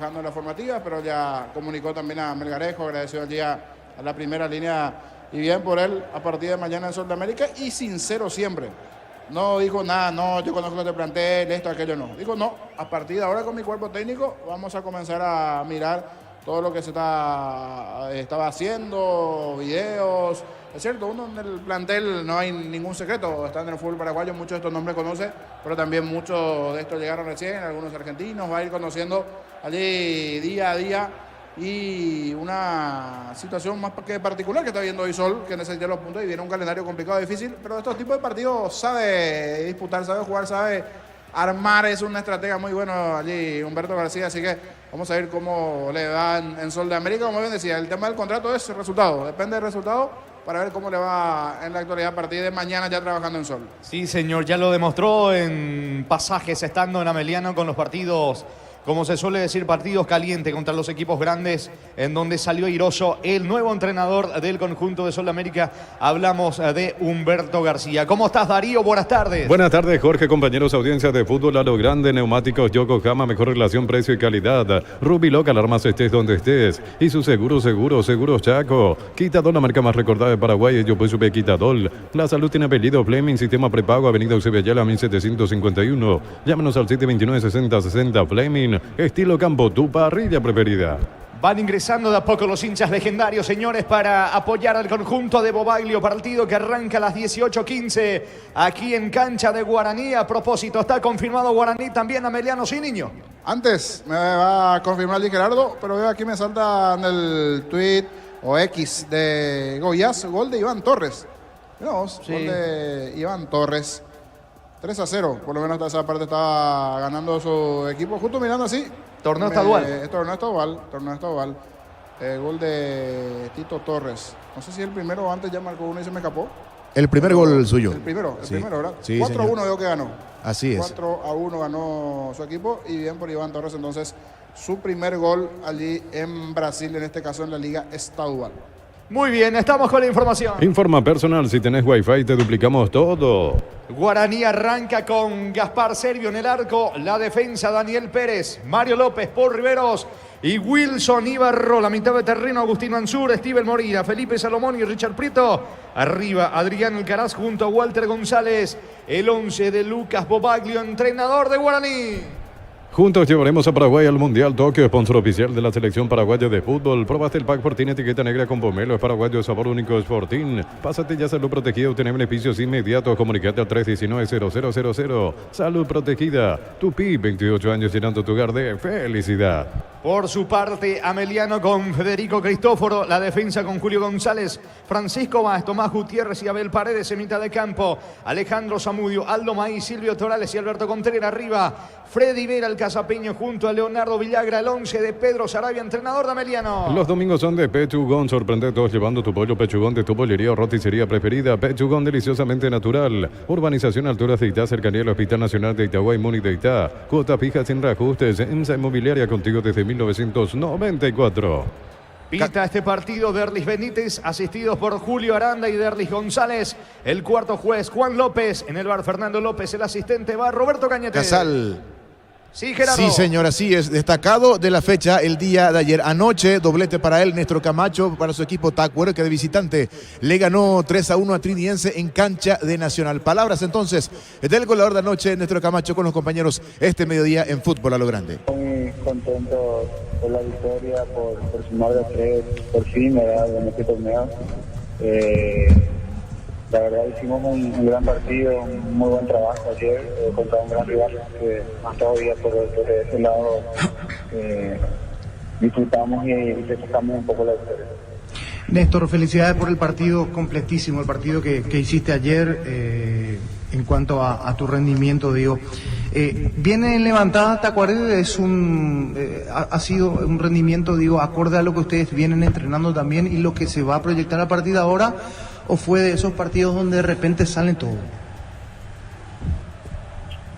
trabajando en la formativa, pero ya comunicó también a Melgarejo, agradeció allí a la primera línea, y bien por él a partir de mañana en Sol de América, y sincero siempre. No dijo nada, no, yo conozco este plantel, esto, aquello, no. Dijo, no, a partir de ahora con mi cuerpo técnico vamos a comenzar a mirar todo lo que se estaba haciendo, videos. Es cierto, uno en el plantel no hay ningún secreto, están en el fútbol paraguayo, muchos de estos nombres conoce, pero también muchos de estos llegaron recién, algunos argentinos, va a ir conociendo allí día a día, y una situación más que particular que está viendo hoy Sol, que necesita los puntos y viene un calendario complicado, difícil, pero estos tipos de partidos sabe disputar, sabe jugar, sabe armar, es una estratega muy bueno allí Humberto García, así que vamos a ver cómo le va en Sol de América. Como bien decía, el tema del contrato es el resultado, depende del resultado para ver cómo le va en la actualidad a partir de mañana ya trabajando en Sol. Sí, señor, ya lo demostró en pasajes estando en Ameliano con los partidos, como se suele decir, partidos calientes contra los equipos grandes, en donde salió airoso el nuevo entrenador del conjunto de Sol de América. Hablamos de Humberto García. ¿Cómo estás, Darío? Buenas tardes. Buenas tardes, Jorge, compañeros, audiencia de fútbol a lo grande, neumáticos Yokohama, mejor relación precio y calidad. Rubiloc, alarmas estés donde estés. Y su seguros Chaco. Quitadol, la marca más recordada de Paraguay, yo pues supe Quitadol. La salud tiene apellido Fleming, sistema prepago, avenida Eusebio Ayala, 1751. Llámenos al 729-6060 Fleming. Estilo campo, tu parrilla preferida. Van ingresando de a poco los hinchas legendarios, señores, para apoyar al conjunto de Bobaglio, partido que arranca a las 18:15 aquí en cancha de Guaraní. A propósito, ¿está confirmado Guaraní también, Ameliano, sí, niño? Antes me va a confirmar Di Gerardo, pero veo aquí me salta en el tweet o X de Goiás, gol de Iván Torres. Vamos, sí. Gol de Iván Torres. 3-0, por lo menos hasta esa parte estaba ganando su equipo. Justo mirando así. Torneo estadual. Torneo estadual. Gol de Tito Torres. No sé si el primero o antes ya marcó uno y se me escapó. El primer gol suyo. El primero, ¿verdad? Sí, 4-1 veo que ganó. Así es. 4-1 ganó su equipo, y bien por Iván Torres, entonces su primer gol allí en Brasil, en este caso en la Liga Estadual. Muy bien, estamos con la información. Informa personal, si tenés Wi-Fi te duplicamos todo. Guaraní arranca con Gaspar Servio en el arco, la defensa Daniel Pérez, Mario López, Paul Riveros y Wilson Ibarro. La mitad de terreno Agustín Mansur, Steven Moreira, Felipe Salomón y Richard Prieto. Arriba Adrián Alcaraz junto a Walter González. El 11 de Lucas Bobaglio, entrenador de Guaraní. Juntos llevaremos a Paraguay al Mundial Tokio, sponsor oficial de la selección paraguaya de fútbol. Probaste el pack Fortín etiqueta negra con pomelo, es paraguayo de sabor único, es Fortín. Pásate ya Salud Protegida, obtener beneficios inmediatos. Comunicate al 319-0000. Salud Protegida, tu PIB, 28 años llenando tu hogar de felicidad. Por su parte, Ameliano con Federico Cristóforo, la defensa con Julio González, Francisco Vaz, Tomás Gutiérrez y Abel Paredes en mitad de campo, Alejandro Zamudio, Aldo Maíz, Silvio Torales y Alberto Contreras arriba, Freddy Vera, el casapeño junto a Leonardo Villagra, el 11 de Pedro Sarabia, entrenador de Ameliano. Los domingos son de Pechugón, sorprende a todos llevando tu pollo Pechugón de tu pollería o roticería preferida. Pechugón, deliciosamente natural. Urbanización Alturas de Itá, cercanía al Hospital Nacional de Itagüí, Múnich de Itá. Cuota fija sin reajustes, EMSA Inmobiliaria contigo desde 1994. Pita este partido Derlis Benítez, asistidos por Julio Aranda y Derlis González. El cuarto juez, Juan López. En el bar, Fernando López. El asistente va Roberto Cañete. Casal. Sí, Gerardo. Sí, señor, así es. Destacado de la fecha el día de ayer. Anoche, doblete para él, Néstor Camacho, para su equipo Tacuero, que de visitante le ganó 3-1 a Trinidense en cancha de Nacional. Palabras entonces del goleador de anoche, Néstor Camacho, con los compañeros este mediodía en Fútbol a lo Grande. Muy contento por la victoria, por sumar de 3, por fin, ¿verdad? En este torneo. La verdad hicimos un gran partido, un muy buen trabajo ayer contra un gran rival que más todavía por ese lado disfrutamos y sacamos un poco la victoria. Néstor, felicidades por el partido completísimo, el partido que hiciste ayer en cuanto a tu rendimiento, digo. Viene en levantada Tacuarembó, ha sido un rendimiento, digo, acorde a lo que ustedes vienen entrenando también y lo que se va a proyectar a partir de ahora, ¿o fue de esos partidos donde de repente salen todo?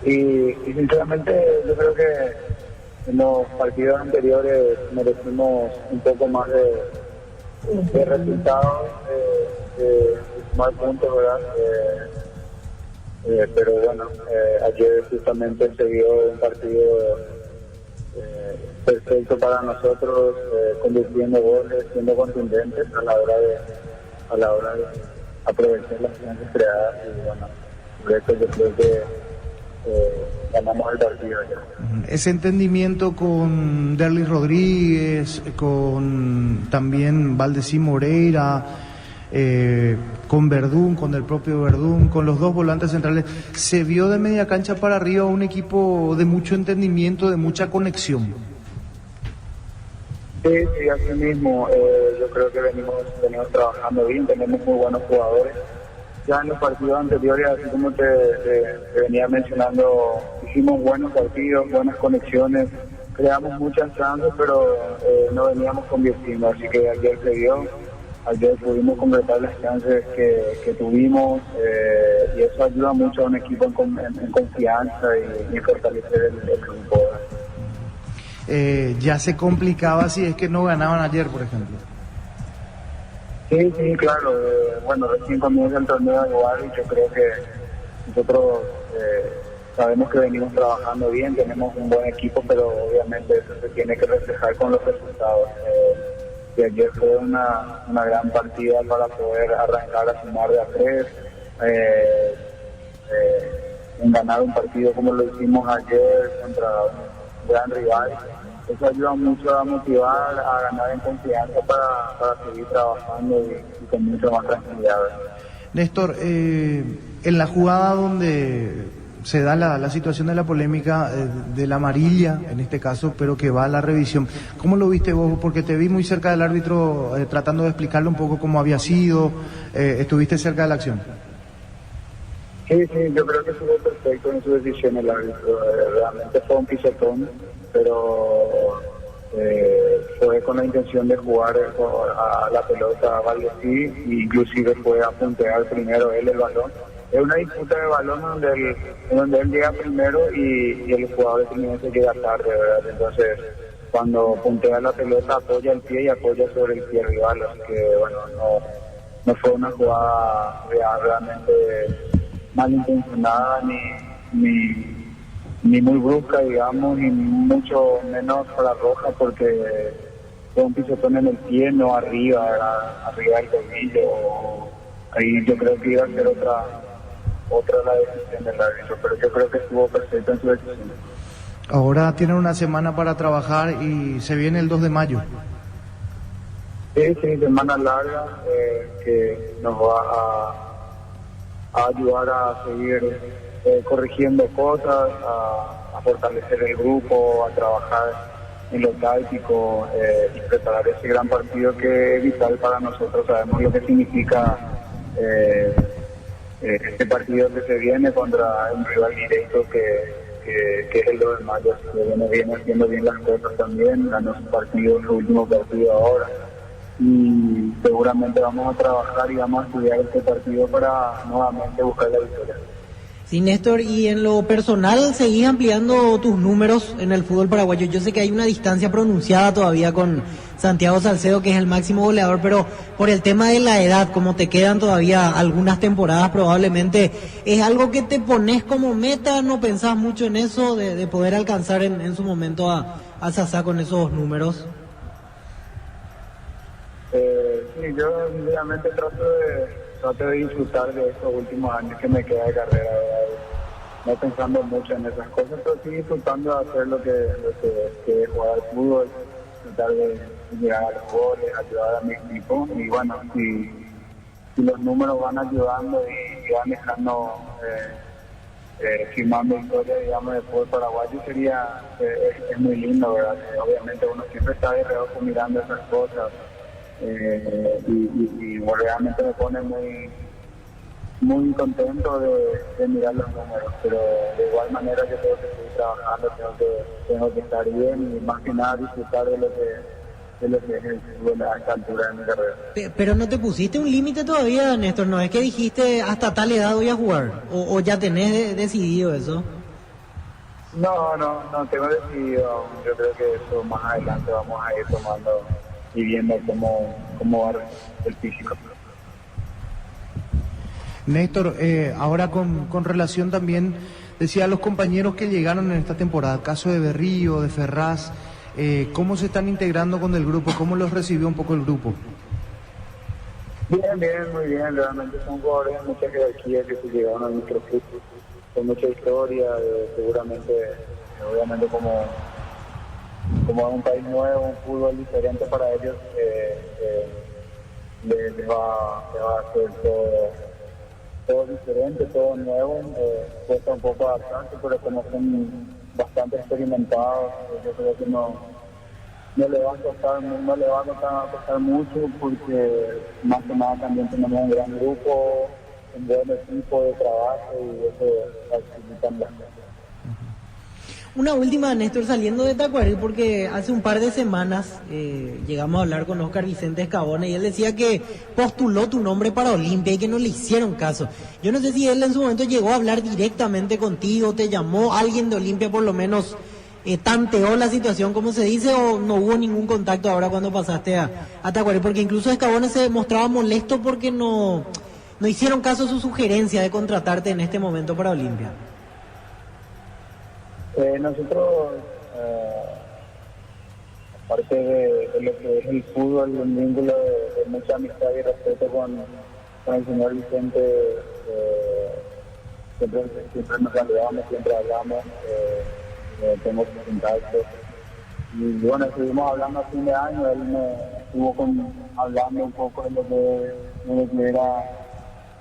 Y sinceramente yo creo que en los partidos anteriores merecimos un poco más de resultados, de sumar puntos, ¿verdad? Pero bueno, ayer justamente se vio un partido perfecto para nosotros, convirtiendo goles, siendo contundentes a la hora de aprovechar las chances creadas, y bueno, por eso yo creo que ganamos el partido ya. Ese entendimiento con Derly Rodríguez, con también Valdecín Moreira, con Verdún, con el propio Verdún, con los dos volantes centrales, se vio de media cancha para arriba un equipo de mucho entendimiento, de mucha conexión. Sí, así mismo, yo creo que venimos trabajando bien, tenemos muy buenos jugadores. Ya en los partidos anteriores, así como te venía mencionando, hicimos buenos partidos, buenas conexiones, creamos muchas chances, pero no veníamos convirtiendo, así que ayer se dio, ayer pudimos completar las chances que tuvimos, y eso ayuda mucho a un equipo en confianza y fortalecer el grupo. Ya se complicaba si es que no ganaban ayer, por ejemplo. Sí, claro. Bueno, recién comienza el torneo igual, y yo creo que nosotros sabemos que venimos trabajando bien, tenemos un buen equipo, pero obviamente eso se tiene que reflejar con los resultados. Y ayer fue una gran partida para poder arrancar a sumar de a 3, en ganar un partido como lo hicimos ayer contra un gran rival. Eso ayuda mucho a motivar, a ganar en confianza para seguir trabajando y con mucha más tranquilidad. Néstor, en la jugada donde se da la situación de la polémica de la amarilla, en este caso, pero que va a la revisión, ¿cómo lo viste vos? Porque te vi muy cerca del árbitro tratando de explicarle un poco cómo había sido, estuviste cerca de la acción. Sí, yo creo que estuvo perfecto en su decisión el árbitro. Realmente fue un pisotón, pero fue con la intención de jugar a la pelota a Valdecí, e inclusive fue a puntear primero él el balón. Es una disputa de balón donde él llega primero y el jugador de Fluminense llega tarde, ¿verdad? Entonces, cuando puntea la pelota, apoya el pie y apoya sobre el pie rival, así que bueno, no fue una jugada realmente malintencionada ni muy brusca, digamos, ni mucho menos para Roja, porque fue un pisotón en el pie, no arriba del tobillo. Ahí yo creo que iba a ser otra la decisión del árbitro, pero yo creo que estuvo perfecto en su decisión. Ahora tienen una semana para trabajar y se viene el 2 de mayo. Sí, semana larga que nos va a ayudar a seguir corrigiendo cosas, a fortalecer el grupo, a trabajar en lo táctico y preparar ese gran partido que es vital para nosotros. Sabemos lo que significa este partido que se viene contra un rival directo que es el 2 de mayo, que viene haciendo bien las cosas también, ganó su partido, su último partido ahora, y seguramente vamos a trabajar y vamos a estudiar este partido para nuevamente buscar la victoria. Sí, Néstor, y en lo personal, ¿seguís ampliando tus números en el fútbol paraguayo? Yo sé que hay una distancia pronunciada todavía con Santiago Salcedo, que es el máximo goleador, pero por el tema de la edad, como te quedan todavía algunas temporadas probablemente, ¿es algo que te pones como meta? ¿No pensás mucho en eso, de poder alcanzar en su momento a Sasá con esos números? Sí, yo obviamente trato de disfrutar de estos últimos años que me queda de carrera, ¿verdad? No pensando mucho en esas cosas, pero sí disfrutando de hacer lo que es jugar al fútbol, tratar de llegar a los goles, ayudar a mi equipo, y bueno, si los números van ayudando y van dejando firmando historia, digamos, de fútbol paraguayo, es muy lindo, ¿verdad? Obviamente uno siempre está de reojo mirando esas cosas. Y realmente me pone muy contento de mirar los números, pero de igual manera yo tengo que seguir trabajando, tengo que estar bien y más que nada disfrutar de lo que es el fútbol a esta altura de mi carrera. Pero no te pusiste un límite todavía, Néstor, ¿no es que dijiste hasta tal edad voy a jugar? ¿O ya tenés decidido eso? No tengo decidido aún. Yo creo que eso más adelante vamos a ir tomando y viendo cómo va el físico. Néstor, ahora con relación también Decía, los compañeros que llegaron en esta temporada, caso de Berrío, de Ferraz, ¿cómo se están integrando con el grupo? ¿Cómo los recibió un poco el grupo? Bien, bien, muy bien. Realmente son jugadores de mucha jerarquía que se llegaron a nuestro club, con mucha historia, seguramente, obviamente como es un país nuevo, un fútbol diferente para ellos, les va a hacer todo diferente, todo nuevo, cuesta un poco adaptarse, pero como son bastante experimentados, yo creo que no le va a costar mucho, porque más que nada también tenemos un gran grupo, un buen equipo de trabajo, y eso facilita bastante. Una última, Néstor, saliendo de Tacuarembó, porque hace un par de semanas llegamos a hablar con Oscar Vicente Escabona y él decía que postuló tu nombre para Olimpia y que no le hicieron caso. Yo no sé si él en su momento llegó a hablar directamente contigo, te llamó alguien de Olimpia, por lo menos tanteó la situación, como se dice, o no hubo ningún contacto ahora cuando pasaste a Tacuarembó, porque incluso Escabona se mostraba molesto porque no hicieron caso a su sugerencia de contratarte en este momento para Olimpia. Nosotros, aparte de lo que es el fútbol, un vínculo de mucha amistad y respeto con el señor Vicente, siempre nos saludamos, siempre hablamos, tenemos contacto. Y bueno, estuvimos hablando a fin de año, él me estuvo hablando un poco de lo que era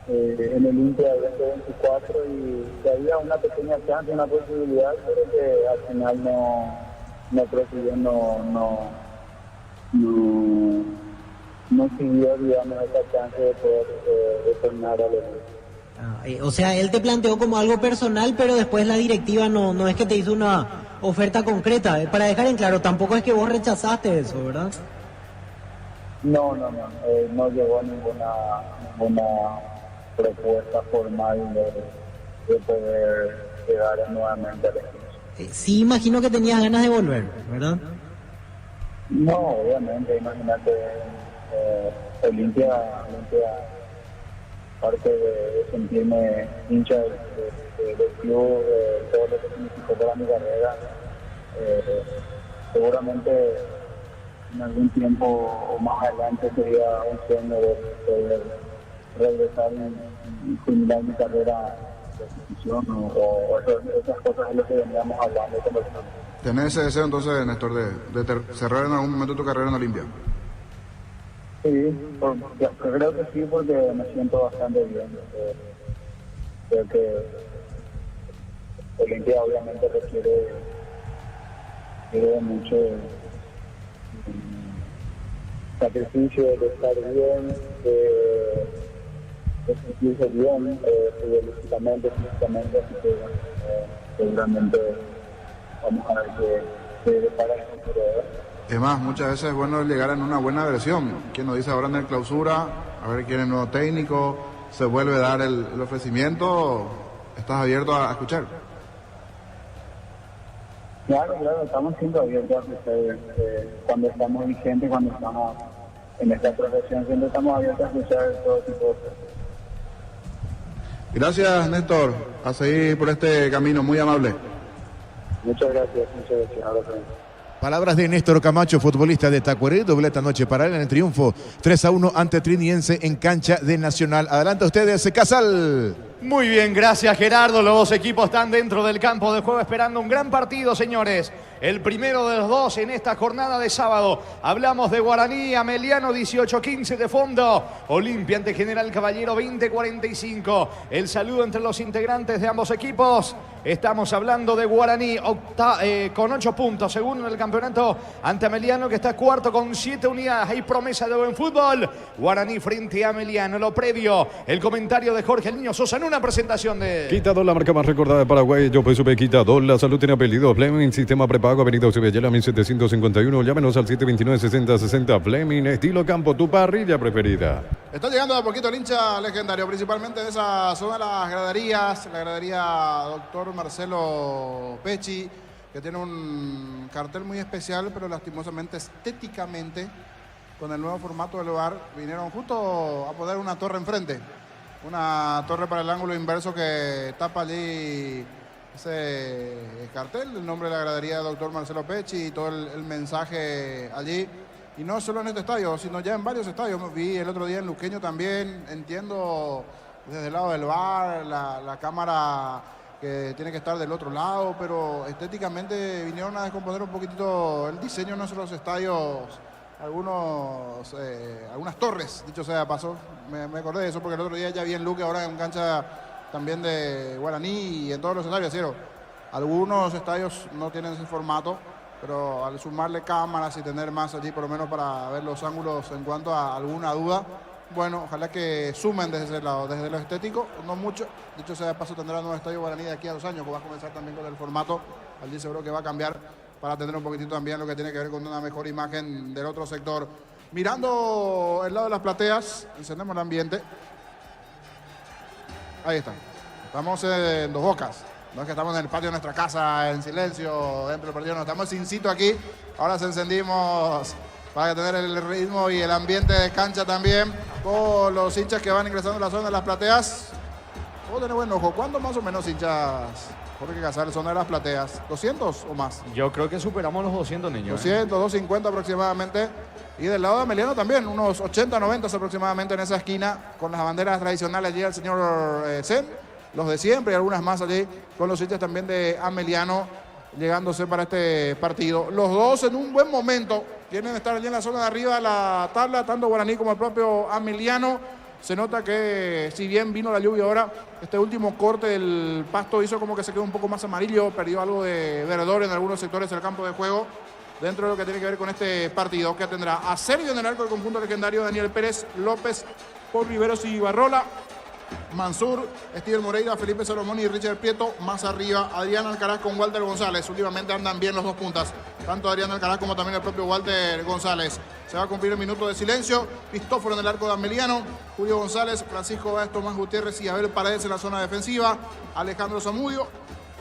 en el Inter del 2024, y que había una pequeña chance, una posibilidad, pero que al final no prosiguió, no siguió, digamos, esa chance de poder retornar a los... O sea, él te planteó como algo personal, pero después la directiva no es que te hizo una oferta concreta. Para dejar en claro, tampoco es que vos rechazaste eso, ¿verdad? No llegó ninguna propuesta formal de poder llegar nuevamente al equipo. Sí, imagino que tenías ganas de volver, ¿verdad? No, obviamente, imagínate, Olimpia, aparte de sentirme hincha del club, todo lo que significó para mi carrera, seguramente en algún tiempo o más adelante sería un sueño de poder regresar y culminar mi carrera de institución o esas cosas es lo que veníamos hablando. ¿Tenés ese deseo entonces, Néstor, de cerrar en algún momento tu carrera en Olimpia? Sí, creo que sí, porque me siento bastante bien. Creo que Olimpia obviamente requiere mucho sacrificio, de estar bien, de sentirse bien, físicamente, así que seguramente vamos a ver qué depara el futuro. Es más, muchas veces es bueno llegar en una buena versión. Quien nos dice ahora en el clausura, a ver quién es el nuevo técnico, se vuelve a dar el ofrecimiento, ¿estás abierto a escuchar? Claro, estamos siendo abiertos a escuchar, cuando estamos vigentes, cuando estamos en esta profesión, siempre estamos abiertos a escuchar todo tipo de cosas. Gracias, Néstor, a seguir por este camino, muy amable. Muchas gracias. Ahora también. Palabras de Néstor Camacho, futbolista de Tacuarembó, dobleta anoche para él en el triunfo 3-1 ante Trinidense en cancha de Nacional. Adelante ustedes, Casal. Muy bien, gracias Gerardo. Los dos equipos están dentro del campo de juego esperando un gran partido, señores. El primero de los dos en esta jornada de sábado. Hablamos de Guaraní, Ameliano 18-15 de fondo. Olimpia ante General Caballero 20-45. El saludo entre los integrantes de ambos equipos. Estamos hablando de Guaraní con 8 puntos, segundo en el campeonato, ante Ameliano que está cuarto con 7 unidades. Hay promesa de buen fútbol. Guaraní frente a Ameliano. Lo previo, el comentario de Jorge El Niño Sosa en una presentación de... Quitador, la marca más recordada de Paraguay. Yo pues supe Quitador. La salud tiene apellido. Fleming, sistema prepago, avenida Ocibellela 1751. Llámenos al 729-6060. Fleming, estilo campo, tu parrilla preferida. Está llegando de a poquito el hincha legendario, principalmente en esa zona de las graderías, la gradería Doctor Marcelo Pecci, que tiene un cartel muy especial, pero lastimosamente, estéticamente, con el nuevo formato del lugar, vinieron justo a poner una torre enfrente. Una torre para el ángulo inverso que tapa allí ese cartel, el nombre de la gradería del doctor Marcelo Pecci y todo el mensaje allí. Y no solo en este estadio, sino ya en varios estadios. Vi el otro día en Luqueño también, entiendo desde el lado del bar, la cámara que tiene que estar del otro lado, pero estéticamente vinieron a descomponer un poquitito el diseño de nuestros estadios, algunas torres, dicho sea de paso. Me acordé de eso porque el otro día ya vi en Luque, ahora en cancha también de Guaraní y en todos los estadios, ¿cierto? Algunos estadios no tienen ese formato, pero al sumarle cámaras y tener más allí, por lo menos para ver los ángulos en cuanto a alguna duda, bueno, ojalá que sumen desde ese lado, desde lo estético, no mucho. Dicho sea de paso, tendrá un nuevo estadio Guaraní de aquí a 2 años, que va a comenzar también con el formato. Allí seguro que va a cambiar para tener un poquitito también lo que tiene que ver con una mejor imagen del otro sector. Mirando el lado de las plateas, encendemos el ambiente. Ahí está. Estamos en Dos Bocas. No es que estamos en el patio de nuestra casa en silencio dentro del partido, no, estamos sin sitio aquí. Ahora se encendimos para tener el ritmo y el ambiente de cancha también. Todos los hinchas que van ingresando a la zona de las plateas. Vos tenés buen ojo. ¿Cuántos más o menos hinchas, Jorge Casal, zona de las plateas? ¿200 o más? Yo creo que superamos los 200 niños. 200, 250 aproximadamente. Y del lado de Ameliano también, unos 80, 90 aproximadamente en esa esquina, con las banderas tradicionales allí el señor Zen, los de siempre y algunas más allí, con los hinchas también de Ameliano, llegándose para este partido. Los dos en un buen momento, tienen que estar allí en la zona de arriba de la tabla, tanto Guaraní como el propio Ameliano. Se nota que si bien vino la lluvia ahora, este último corte del pasto hizo como que se quedó un poco más amarillo, perdió algo de verdor en algunos sectores del campo de juego, dentro de lo que tiene que ver con este partido, que tendrá a Sergio en el arco del conjunto legendario, Daniel Pérez, López, Paul Riveros y Barrola, Mansur, Steven Moreira, Felipe Salomón y Richard Prieto. Más arriba, Adrián Alcaraz con Walter González. Últimamente andan bien los dos puntas, tanto Adrián Alcaraz como también el propio Walter González. Se va a cumplir el minuto de silencio. Cristóforo en el arco de Ameliano, Julio González, Francisco Báez, Tomás Gutiérrez y Abel Paredes en la zona defensiva. Alejandro Zamudio,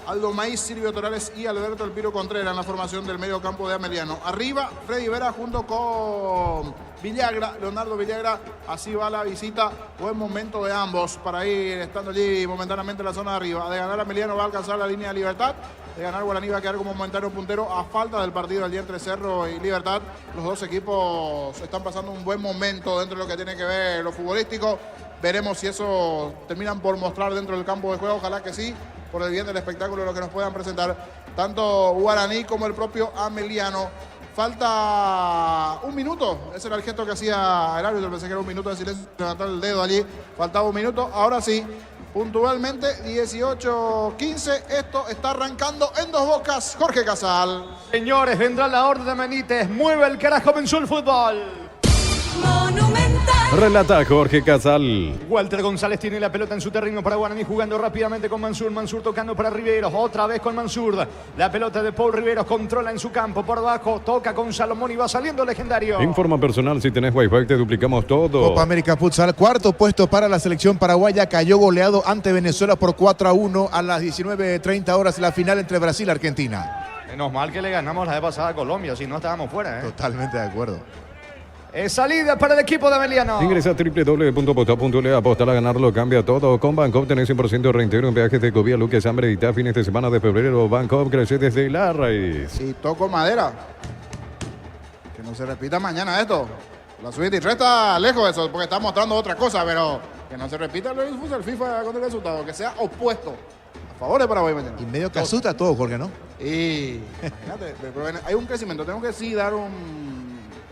Aldo Maíz, Silvio Torales y Alberto El Piro Contreras en la formación del medio campo de Ameliano. Arriba, Freddy Vera junto con Villagra, Leonardo Villagra. Así va la visita. Buen momento de ambos para ir estando allí momentáneamente en la zona de arriba. De ganar Ameliano va a alcanzar la línea de Libertad. De ganar Guaraní va a quedar como momentáneo puntero a falta del partido allí entre Cerro y Libertad. Los dos equipos están pasando un buen momento dentro de lo que tiene que ver lo futbolístico. Veremos si eso terminan por mostrar dentro del campo de juego. Ojalá que sí, por el bien del espectáculo, lo que nos puedan presentar tanto Guaraní como el propio Ameliano. Falta un minuto, ese era el gesto que hacía el árbitro, pensé que era un minuto de silencio, levantar el dedo allí, faltaba un minuto, ahora sí, puntualmente 18:15, esto está arrancando en Dos Bocas, Jorge Casal. Señores, vendrá la orden de Benítez, mueve el carajo, comenzó el fútbol. Monumental. Relata Jorge Casal. Walter González tiene la pelota en su terreno para Guaraní, jugando rápidamente con Mansur. Mansur tocando para Riveros, otra vez con Mansur. La pelota de Paul Riveros, controla en su campo por abajo, toca con Salomón y va saliendo Legendario. Informa personal, si tenés Wi-Fi te duplicamos todo. Copa América Futsal, cuarto puesto para la selección paraguaya, cayó goleado ante Venezuela por 4-1 a las 19:30 horas, la final entre Brasil y Argentina. Menos mal que le ganamos la vez pasada a Colombia, si no estábamos fuera. Totalmente de acuerdo. Salida para el equipo de Ameliano. Ingresa a www.aposta.le, apostar a ganarlo cambia todo. Con Bancopp tenés 100% de reintegro en viajes de Covía, Luques, Hambre y fines de semana de febrero. Bancopp crece desde la raíz. Y toco madera. Que no se repita mañana esto. La suite y resta lejos de eso, porque está mostrando otra cosa, pero que no se repita el FIFA con el resultado, que sea opuesto. A favor de Paraguay mañana. Y medio casuta todo, Jorge, ¿no? Y imagínate, pero hay un crecimiento. Tengo que sí dar un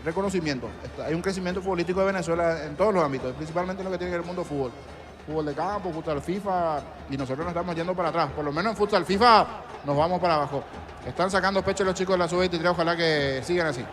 reconocimiento. Hay un crecimiento futbolístico de Venezuela en todos los ámbitos, principalmente en lo que tiene que ver el mundo fútbol. Fútbol de campo, futsal FIFA, y nosotros nos estamos yendo para atrás. Por lo menos en futsal FIFA nos vamos para abajo. Están sacando pecho los chicos de la sub-23, ojalá que sigan así.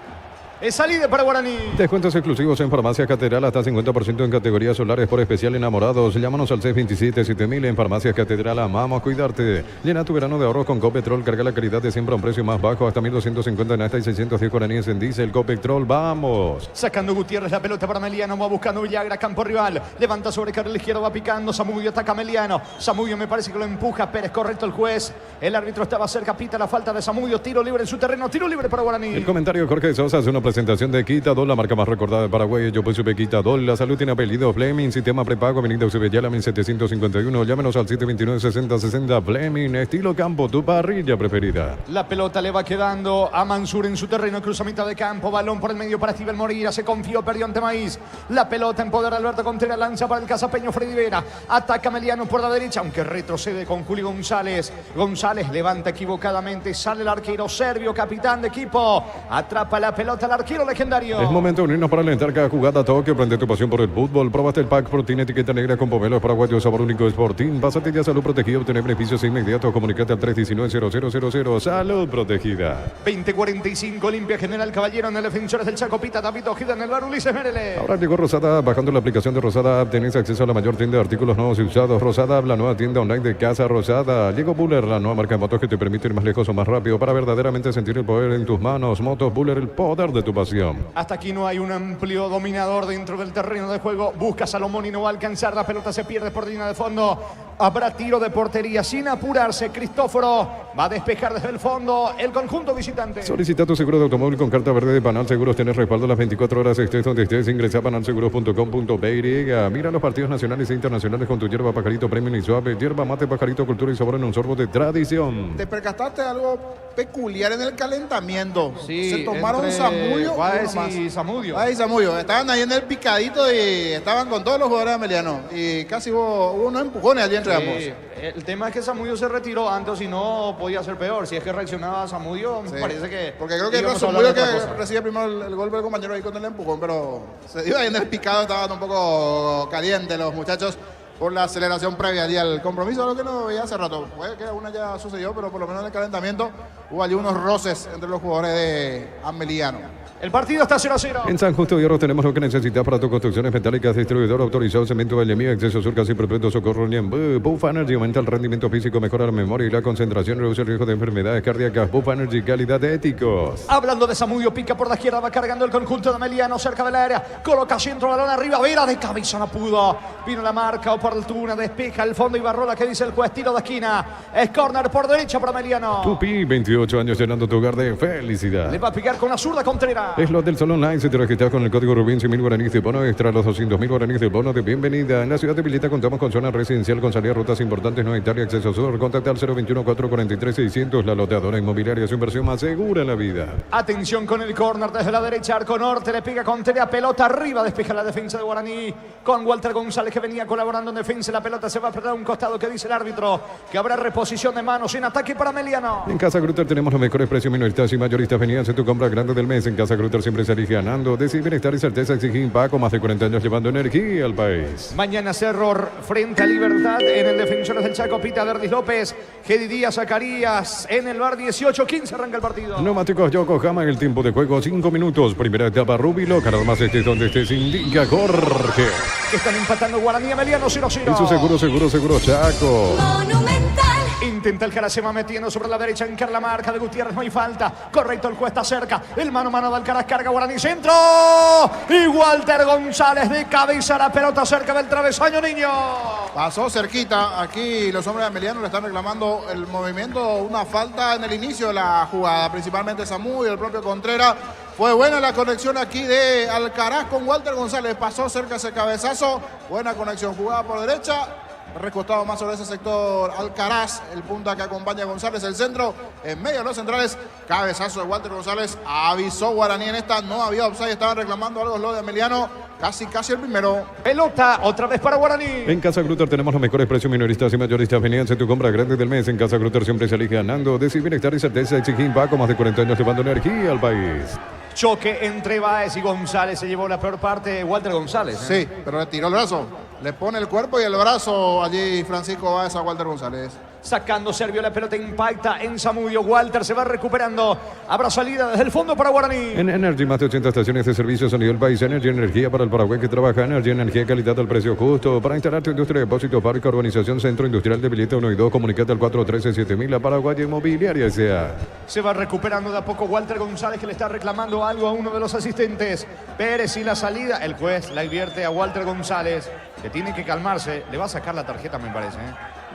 Salida para Guaraní. Descuentos exclusivos en Farmacias Catedral, hasta 50% en categorías solares por especial enamorados. Llámanos al 627-7000 en Farmacias Catedral. Amamos cuidarte. Llena tu verano de ahorros con Copetrol. Carga la calidad de siempre a un precio más bajo, hasta 1.250 en hasta y 610 guaraníes en diésel. Copetrol, vamos. Sacando Gutiérrez la pelota para Ameliano, va buscando Villagra, campo rival. Levanta sobre carril izquierdo, va picando. Zamudio ataca a Ameliano. Zamudio me parece que lo empuja Pérez, correcto el juez. El árbitro estaba cerca, pita la falta de Zamudio. Tiro libre en su terreno, tiro libre para Guaraní. El comentario de Jorge Sosa es una presentación de Quitadol, la marca más recordada de Paraguay. Yo pues supe Quitadol. La salud tiene apellido Fleming. Sistema prepago, Avenida Eusebio 1751. Llámenos al 729-6060. Fleming, estilo campo, tu parrilla preferida. La pelota le va quedando a Mansur en su terreno. Cruza mitad de campo. Balón por el medio para Steven Moreira. Se confió, perdió ante Maíz. La pelota en poder de Alberto Contreras. Lanza para el cazapeño Freddy Vera. Ataca Meliano por la derecha, aunque retrocede con Julio González. González levanta equivocadamente. Sale el arquero serbio, capitán de equipo. Atrapa la pelota al arquero legendario. Es momento de unirnos para alentar cada jugada. Toque, prende tu pasión por el fútbol. Probaste el pack Protein, etiqueta negra con pomelos paraguayos, sabor único Sporting. Pásate ya Salud Protegida, obtener beneficios inmediatos. Comunicate al 319-0000. Salud Protegida. 20:45, limpia General Caballero en el Defensores del Chaco. Pita David Ojeda en el bar Ulises Merele. Ahora llegó Rosada. Bajando la aplicación de Rosada App, tenés acceso a la mayor tienda de artículos nuevos y usados. Rosada App, la nueva tienda online de Casa Rosada. Llegó Buller, la nueva marca de motos que te permite ir más lejos o más rápido para verdaderamente sentir el poder en tus manos. Motos Buller, el poder de tu pasión. Hasta aquí no hay un amplio dominador dentro del terreno de juego. Busca Salomón y no va a alcanzar. La pelota se pierde por línea de fondo. Habrá tiro de portería sin apurarse. Cristóforo va a despejar desde el fondo el conjunto visitante. Solicita tu seguro de automóvil con carta verde de Panal Seguros. Tenés respaldo las 24 horas, estés donde estés. Ingresa a panalseguros.com.py. Mira los partidos nacionales e internacionales con tu hierba Pajarito Premium y Suave. Hierba mate Pajarito, cultura y sabor en un sorbo de tradición. ¿Te percataste de algo peculiar en el calentamiento? Sí, se tomaron entre Zamudio Guáez y Zamudio. Guáez y Zamudio. Estaban ahí en el picadito y estaban con todos los jugadores amelianos. Y casi hubo unos empujones allí entre ambos. El tema es que Zamudio se retiró antes, si no podía ser peor. Si es que reaccionaba Zamudio, me parece que... Porque creo que era íbamos a hablar Zamudio de que otra cosa. recibe primero el golpe del compañero ahí con el empujón, pero se dio ahí en el picado, estaban un poco calientes los muchachos por la aceleración previa allí al compromiso, algo que no veía hace rato. Puede que una ya sucedió, pero por lo menos en el calentamiento hubo allí unos roces entre los jugadores de Ameliano. El partido está 0-0. En San Justo de Hierro tenemos lo que necesitas para tus construcciones metálicas. Distribuidor autorizado, cemento Vallemía, acceso sur, casi perpetuo, socorro Niembú. Buff Energy aumenta el rendimiento físico, mejora la memoria y la concentración, reduce el riesgo de enfermedades cardíacas. Buff Energy, calidad de éticos. Hablando de Zamudio, pica por la izquierda, va cargando el conjunto de Ameliano cerca del área. Coloca centro, balón arriba, Vera de cabeza no pudo. Vino la marca oportuna, despeja el fondo y Barrola, que dice el juez, tiro de esquina. Es córner por derecha para Ameliano. Tupi, 28 años llenando tu hogar de felicidad. Le va a picar con la zurda Contreras. Es lo del Salón Online. Si te registras con el código Rubín, 100.000 guaraníes de bono extra, los 200.000 guaraníes de bono de bienvenida. En la ciudad de Pileta contamos con zona residencial con salida a rutas importantes, no Italia, acceso sur. Contacta al 021-443-600. La loteadora inmobiliaria, su inversión más segura en la vida. Atención con el córner desde la derecha, arco norte, le pega Contreras, pelota arriba, despeja la defensa de Guaraní con Walter González, que venía colaborando en defensa. La pelota se va a perder a un costado, que dice el árbitro que habrá reposición de manos en ataque para Ameliano. En Casa Grutter tenemos los mejores precios minoristas y mayoristas. Venían a tu compra grande del mes. En Casa Grutter siempre se elige ganando. Decir bienestar y certeza exige Paco, más de 40 años llevando energía al país. Mañana Cerro frente a Libertad en el Defensores del Chaco. Pita Verdis López, Gedi Díaz Zacarías en el bar 18-15 arranca el partido. Neumáticos Yokohama en el tiempo de juego 5 minutos. Primera etapa Rubilo. Además estés donde estés, indica Jorge. Que están empatando Guaraní y Ameliano 0-0. Y su seguro Chaco. Monumental. Intenta el cara, se va metiendo sobre la derecha, encara la marca de Gutiérrez, no hay falta. Correcto, el juez está cerca. El mano a mano de Alcaraz, carga Guaraní, centro. Y Walter González de cabeza, la pelota cerca del travesaño, niño. Pasó cerquita, aquí los hombres de Ameliano le están reclamando el movimiento, una falta en el inicio de la jugada, principalmente Samu y el propio Contreras. Fue buena la conexión aquí de Alcaraz con Walter González, pasó cerca ese cabezazo, buena conexión, jugada por derecha. Recostado más sobre ese sector Alcaraz, el punta que acompaña a González, el centro, en medio de los centrales, cabezazo de Walter González, avisó Guaraní en esta, no había offside, estaban reclamando algo los de Ameliano, casi el primero. Pelota, otra vez para Guaraní. En Casa Grutter tenemos los mejores precios minoristas y mayoristas. Venían a tu compra grande del mes. En Casa Grutter siempre se elige ganando. Decir bienestar y certeza exige Paco, más de 40 años llevando energía al país. Choque entre Báez y González, se llevó la peor parte Walter González. Sí, pero le tiró el brazo, le pone el cuerpo y el brazo allí Francisco Báez a Walter González. Sacando Servio, la pelota impacta en Zamudio. Walter se va recuperando. Habrá salida desde el fondo para Guaraní. En Energy, más de 80 estaciones de servicios a nivel país. Energy, energía para el Paraguay que trabaja. Energy, energía, calidad al precio justo. Para instalar tu industria de depósito, parque, urbanización, centro industrial de Pileta 1 y 2. Comunicate al 413-7000. La Paraguay Inmobiliaria S.A. Se va recuperando de a poco Walter González, que le está reclamando algo a uno de los asistentes. Pérez y la salida. El juez la advierte a Walter González, que tiene que calmarse. Le va a sacar la tarjeta, me parece.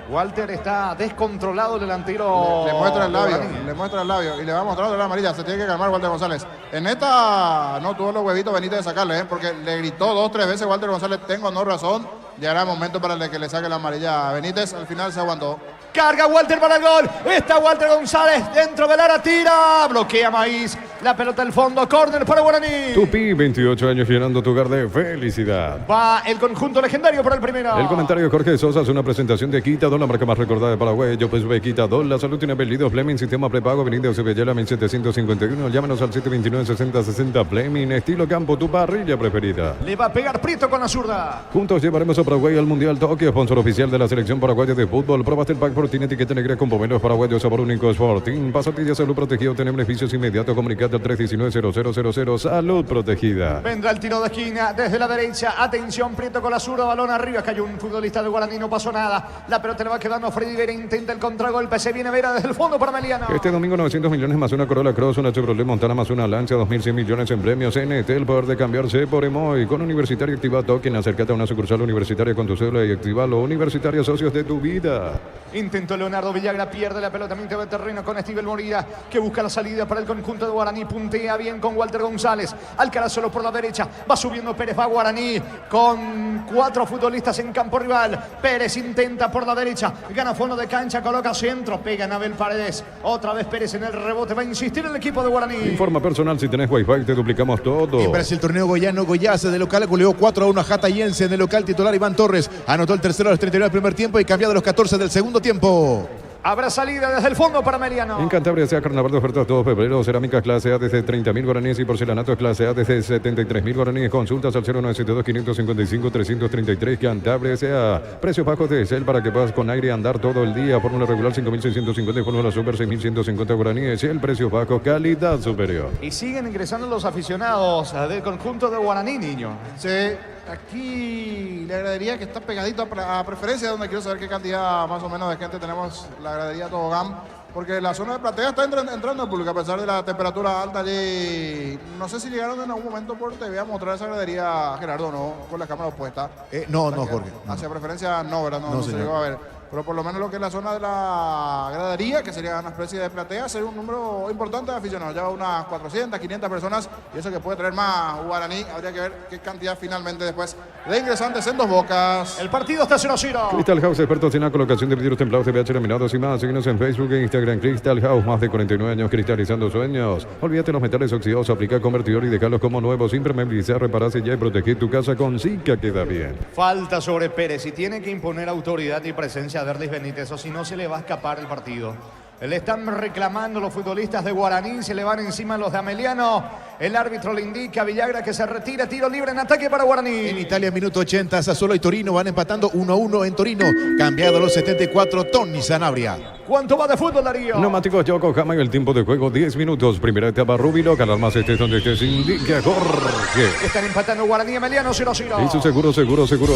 Walter está descontrolado el delantero. Le muestra el labio, Guaraní. le muestra el labio y le va mostrando la amarilla. Se tiene que calmar Walter González. En esta no tuvo los huevitos Benítez de sacarle, porque le gritó 2 o 3 veces Walter González, tengo no razón. Ya era momento para que le saque la amarilla a Benítez. Al final se aguantó. Carga Walter para el gol. Está Walter González dentro del área, tira. Bloquea Maíz. La pelota al fondo. Córner para Guaraní. Tupi, 28 años llenando tu hogar de felicidad. Va el conjunto legendario para el primero. El comentario de Jorge Sosa es una presentación de Quitadol, la marca más recordada de Paraguay. Yo pues ve Quitadol, la salud tiene apellido. Fleming, sistema prepago, Avenida Eusebio 1751. Llámanos al 729-6060 Fleming, estilo campo, tu parrilla preferida. Le va a pegar Prieto con la zurda. Juntos llevaremos a Paraguay al Mundial Tokio, sponsor oficial de la selección paraguaya de fútbol. Probaste el pack Fortín, etiqueta negra con pomelos paraguayos, sabor único Fortín. Pasatilla Salud Protegida, obtener beneficios inmediatos. Comunicate al 319-0000. Salud Protegida. Vendrá el tiro de esquina desde la derecha. Atención, Prieto con la zurda, balón arriba. Cayó un futbolista de Guaraní, no pasó nada. La pelota le va quedando a Freddy Vera, intenta el contragolpe. Se viene Vera desde el fondo para Meliano. Este domingo 900 millones más una Corolla Cross, una Chevrolet Montana más una Lancia, 2100 millones en premios. NT, el poder de cambiarse por Emoy. Con Universitario Activa Token, acércate a una sucursal universitaria con tu cédula y activalo. Universitario, socios de tu vida. Intentó Leonardo Villagra, pierde la pelota, mitad de terreno con Steven Moreira, que busca la salida para el conjunto de Guaraní. Puntea bien con Walter González. Alcaraz solo por la derecha. Va subiendo Pérez, va Guaraní con 4 futbolistas en campo rival. Pérez intenta por la derecha. Gana fondo de cancha, coloca centro. Pega Nabel Paredes. Otra vez Pérez en el rebote. Va a insistir el equipo de Guaraní. Informa personal, si tenés Wi-Fi te duplicamos todo. En Brasil, torneo Goiano Goiás de local goleó 4-1 a Jatayense. En el local titular Iván Torres anotó el tercero a los 39 del primer tiempo y cambiado a los 14 del segundo tiempo. Habrá salida desde el fondo para Meliano. En Cantabria sea carnaval de ofertas todo febrero. Cerámicas clase A desde 30.000 guaraníes y porcelanatos clase A desde 73.000 guaraníes. Consultas al 0972-555-333. Cantabria sea precios bajos de Excel para que puedas con aire andar todo el día. Fórmula regular 5.650 y fórmula super 6.150 guaraníes. Y el precio bajo, calidad superior. Y siguen ingresando los aficionados del conjunto de Guaraní, niño. Sí, aquí la gradería que está pegadito a preferencia, donde quiero saber qué cantidad más o menos de gente tenemos. La gradería Tobogán, porque la zona de platea está entrando el público a pesar de la temperatura alta allí. No sé si llegaron en algún momento por TV a mostrar esa gradería, Gerardo, no, con la cámara opuesta. No, Jorge. Hacia preferencia no, ¿verdad? No se llegó a ver. Pero por lo menos lo que es la zona de la gradería, que sería una especie de platea, sería un número importante de aficionados. Ya unas 400, 500 personas, y eso que puede traer más Guaraní. Habría que ver qué cantidad finalmente después de ingresantes en Dos Bocas. El partido está 0-0. Crystal House, expertos en la colocación de vidrios templados de pH laminados y más. Síguenos en Facebook e Instagram. Crystal House, más de 49 años cristalizando sueños. Olvídate los metales oxidados, aplica convertidor y dejarlos como nuevos. Impermeabilizar, reparar, sellar y proteger tu casa con Zika queda bien. Falta sobre Pérez y tiene que imponer autoridad y presencia a Derlis Benítez, o si no se le va a escapar el partido. Le están reclamando los futbolistas de Guaraní, se le van encima los de Ameliano. El árbitro le indica a Villagra que se retira, tiro libre en ataque para Guaraní. En Italia, minuto 80, Sassuolo y Torino van empatando 1-1 en Torino. Cambiado a los 74, Tony Sanabria. ¿Cuánto va de fútbol, Darío? Neumáticos Yokohama y el tiempo de juego 10 minutos. Primera etapa Rubilo, alarmas estés donde estés, indica Jorge. Están empatando Guaraní y Ameliano 0-0. Y su seguro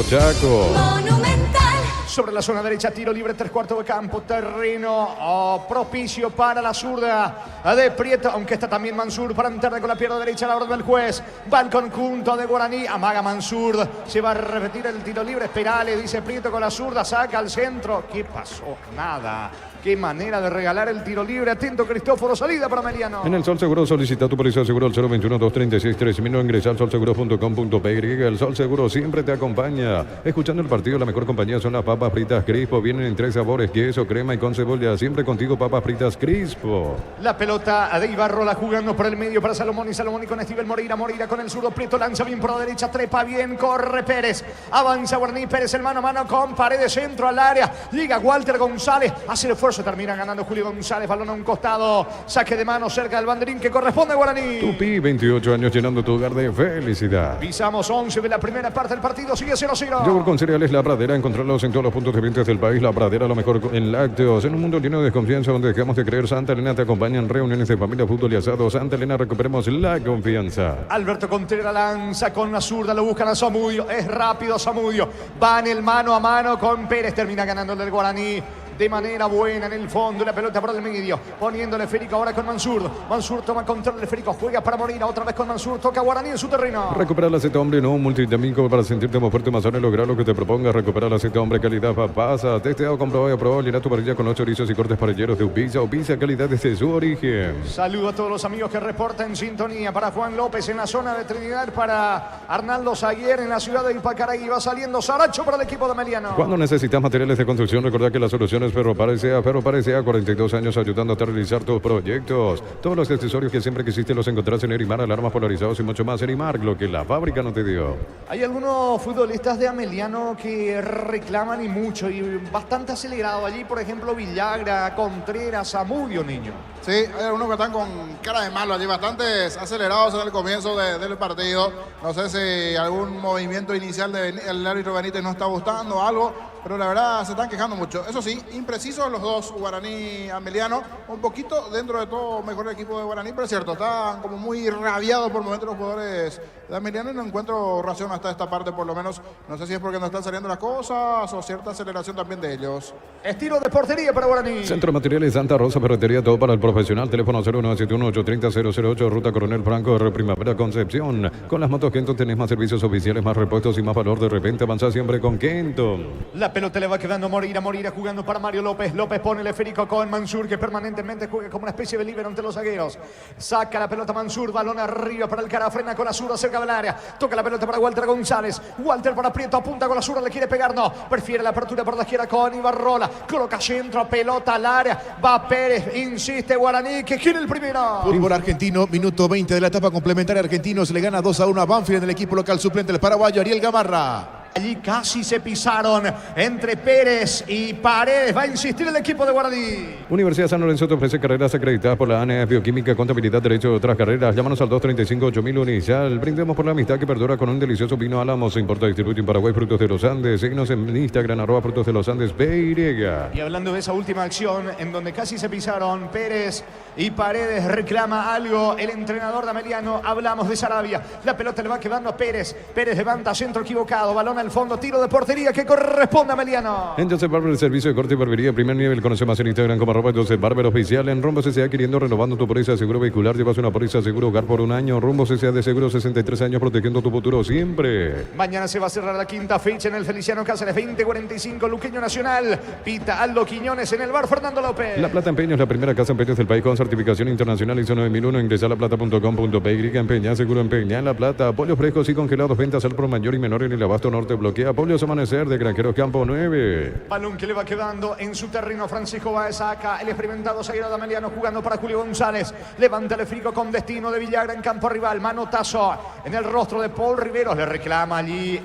Chaco. Monumental. Sobre la zona derecha, tiro libre, 3/4 de campo, terreno propicio para la zurda de Prieto, aunque está también Mansur para entrar con la pierna derecha a la orden del juez. Va el conjunto de Guaraní, amaga Mansur, se va a repetir el tiro libre, esperale, dice Prieto con la zurda, saca al centro. ¿Qué pasó? Nada. Qué manera de regalar el tiro libre. Atento Cristóforo, salida para Meliano. En el Sol Seguro solicita tu póliza de seguro al 021-236-3000. Ingresa al solseguro.com.py. El Sol Seguro siempre te acompaña. Escuchando el partido, la mejor compañía son las papas fritas Crispo. Vienen en 3 sabores, queso, crema y con cebolla. Siempre contigo, papas fritas Crispo. La pelota de Ibarrola jugando por el medio para Salomón y con Steven Moreira. Moreira con el zurdo, Prieto lanza bien por la derecha, trepa bien, corre Pérez. Avanza Guaraní, Pérez el mano a mano con Paredes, centro al área. Llega Walter González, hace el esfuerzo, termina ganando Julio González, balón a un costado, saque de mano cerca del banderín que corresponde a Guaraní. Tupi, 28 años llenando tu hogar de felicidad. Pisamos 11 de la primera parte del partido, sigue 0-0. Yogur con cereales La Pradera, encontrarlos en todos los puntos de ventas del país. La Pradera, lo mejor en lácteos. En un mundo lleno de desconfianza donde dejamos de creer, Santa Elena te acompaña en reuniones de familia, fútbol y asado. Santa Elena, recuperemos la confianza. Alberto Contreras lanza con la zurda, lo buscan a Zamudio, es rápido Zamudio, va en el mano a mano con Pérez, termina ganando el del Guaraní. de manera buena en el fondo. La pelota para el medio, poniendo el esférico ahora con Mansur. Mansur toma control del esférico, juega para Molina, otra vez con Mansur, toca Guaraní en su terreno. Recupera la Z Hombre, no un multivitamínico para sentirte más fuerte, más sano y lograr lo que te propongas. Recupera la Z Hombre, calidad papasa. Testeado, comprobado y aprobado. Llena tu parrilla con 8 chorizos y cortes parrilleros de Upisa. Upisa, calidad desde su origen. Saludo a todos los amigos que reportan sintonía. Para Juan López en la zona de Trinidad, para Arnaldo Zaguier en la ciudad de Ipacaraí. Va saliendo Saracho para el equipo de Meliano. Cuando necesitas materiales de construcción, recordad que la solución es Ferropare SEA. Ferropare SEA, 42 años ayudándote a realizar tus proyectos. Todos los accesorios que siempre quisiste los encontrás en Erimar, alarmas polarizados y mucho más. Erimar, lo que la fábrica no te dio. Hay algunos futbolistas de Ameliano que reclaman y mucho y bastante acelerado. Allí, por ejemplo, Villagra, Contreras, Zamudio, niño. Sí, hay algunos que están con cara de malo allí, bastantes acelerados en el comienzo del partido. No sé si algún movimiento inicial del árbitro Benítez no está gustando, algo, pero la verdad se están quejando mucho. Eso sí, imprecisos los dos, Guaraní Ameliano. Un poquito dentro de todo mejor el equipo de Guaraní, pero es cierto, están como muy rabiados por momentos los jugadores de Ameliano y no encuentro razón hasta esta parte por lo menos. No sé si es porque no están saliendo las cosas o cierta aceleración también de ellos. Estilo de portería para Guaraní. Centro de Materiales Santa Rosa, ferretería, todo para el profesional. Teléfono 0971-830-008, Ruta Coronel Franco, R. Primavera, Concepción. Con las motos Kenton tenés más servicios oficiales, más repuestos y más valor. De repente avanza siempre con Kenton. La pelota le va quedando a Moreira. Moreira jugando para Mario López. López pone el esférico con Mansur, que permanentemente juega como una especie de líbero ante los zagueros. Saca la pelota Mansur, balón arriba para el cara, frena con la zurda cerca del área. Toca la pelota para Walter González. Walter para Prieto, apunta con la zurda, le quiere pegar, no. Prefiere la apertura por la izquierda con Ibarrola. Coloca centro, pelota al área. Va Pérez, insiste Guaraní, que quiere el primero. Fútbol argentino, minuto 20 de la etapa complementaria. Argentinos le gana 2-1 a Banfield en el equipo local suplente, el paraguayo Ariel Gamarra. Allí casi se pisaron entre Pérez y Paredes. Va a insistir el equipo de Guaraní. Universidad San Lorenzo te ofrece carreras acreditadas por la ANEF, Bioquímica, Contabilidad, Derecho y otras carreras. Llámanos al 235-8000 inicial. Brindemos por la amistad que perdura con un delicioso vino Álamos. Importa y distribuye en Paraguay Frutos de los Andes. Síguenos en Instagram, @Frutos de los Andes, PY. Y hablando de esa última acción en donde casi se pisaron Pérez y Paredes, reclama algo el entrenador de Ameliano. Hablamos de Sarabia. La pelota le va quedando a Pérez. Pérez levanta centro equivocado. Balón al fondo. Tiro de portería que corresponde a Ameliano. En Joseph Barber, el servicio de corte y barbería primer nivel. Conoce más en Instagram como @Joseph Barber Oficial. En Rumbo CCA, queriendo renovando tu póliza de seguro vehicular. Llevas una póliza de seguro hogar por un año. Rumbo CCA de seguro, 63 años protegiendo tu futuro siempre. Mañana se va a cerrar la quinta fecha en el Feliciano Cáceres, 20:45, Luqueño Nacional. Pita Aldo Quiñones en el bar Fernando López. La Plata Empeño es la primera casa empeños del país con certificación internacional ISO 9001. Ingresa a laplata.com.py. Empeña, seguro empeña en La Plata. Pollos frescos y congelados, ventas al por mayor y menor en el abasto norte. Bloquea Pollos Amanecer de Granjeros Campo 9. Balón que le va quedando en su terreno. Francisco Báez saca el experimentado zaguero de Ameliano jugando para Julio González. Levanta el frico con destino de Villagra en campo rival. Manotazo en el rostro de Paul Riveros. Le reclama allí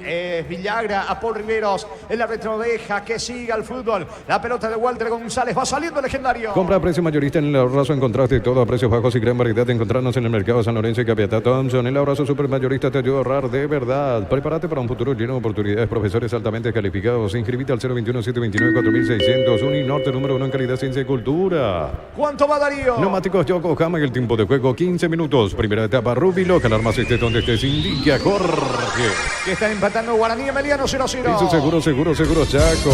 Villagra a Paul Riveros. El árbitro deja que siga el fútbol. La pelota de Walter González va saliendo legendario. Compra a precio mayorista en el Abrazo. Encontraste todo a precios bajos y gran variedad. Encontrarnos en el mercado de San Lorenzo y Capiatá Thompson. El Abrazo super mayorista te ayuda a ahorrar de verdad. Prepárate para un futuro lleno de oportunidades. Profesores altamente calificados. Inscribite al 021-729-4600. Uninorte número 1 en calidad, ciencia y cultura. ¿Cuánto va Darío? Neumáticos Yokohama en el tiempo de juego 15 minutos. Primera etapa Rubilo. Alarmas estés donde estés. Indica Jorge. Que está empatando Guaraní Ameliano 0-0. Eso seguro Chaco.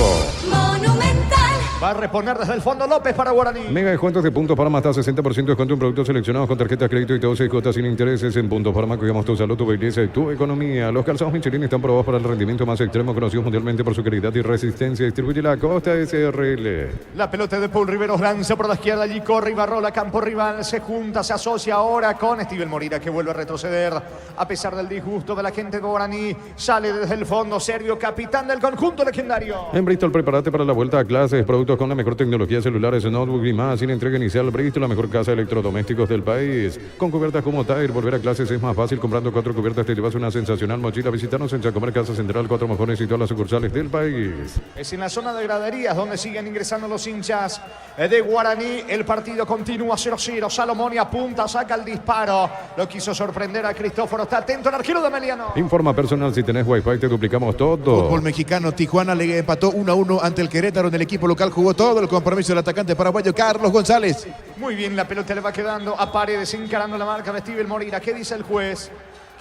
Monumental. Va a reponer desde el fondo López para Guaraní. Mega descuentos de Punto Farma hasta 60% de descuento en productos seleccionados con tarjetas de crédito y 12 cuotas sin intereses. En Punto Farma cuidamos tu salud, tu belleza y tu economía. Los calzados Michelin están probados para el rendimiento más extremo, conocidos mundialmente por su calidad y resistencia. Distribuye la Costa SRL. La pelota de Paul Riveros lanza por la izquierda. Allí corre Ibarrola, campo rival. Se junta, se asocia ahora con Steven Moreira, que vuelve a retroceder. A pesar del disgusto de la gente de Guaraní, sale desde el fondo Sergio, capitán del conjunto legendario. En Bristol, prepárate para la vuelta a clases. Productos con la mejor tecnología, celulares, notebook y más. Sin entrega inicial, Bristol, la mejor casa de electrodomésticos del país. Con cubiertas como Tire, volver a clases es más fácil. Comprando 4 cubiertas te llevas una sensacional mochila. Visítanos en Chacomer, Casa Central, 4 mojones y todas las sucursales del país. Es en la zona de graderías donde siguen ingresando los hinchas de Guaraní. El partido continúa 0-0. Salomón y apunta, saca el disparo. Lo quiso sorprender a Cristóforo. Está atento el arquero de Ameliano. Informa personal, si tenés Wi-Fi te duplicamos todo. Fútbol mexicano, Tijuana le empató 1-1 ante el Querétaro. En el equipo local jugó todo el compromiso del atacante paraguayo Carlos González. Muy bien, la pelota le va quedando a Paredes, encarando la marca de Steven Moreira. ¿Qué dice el juez?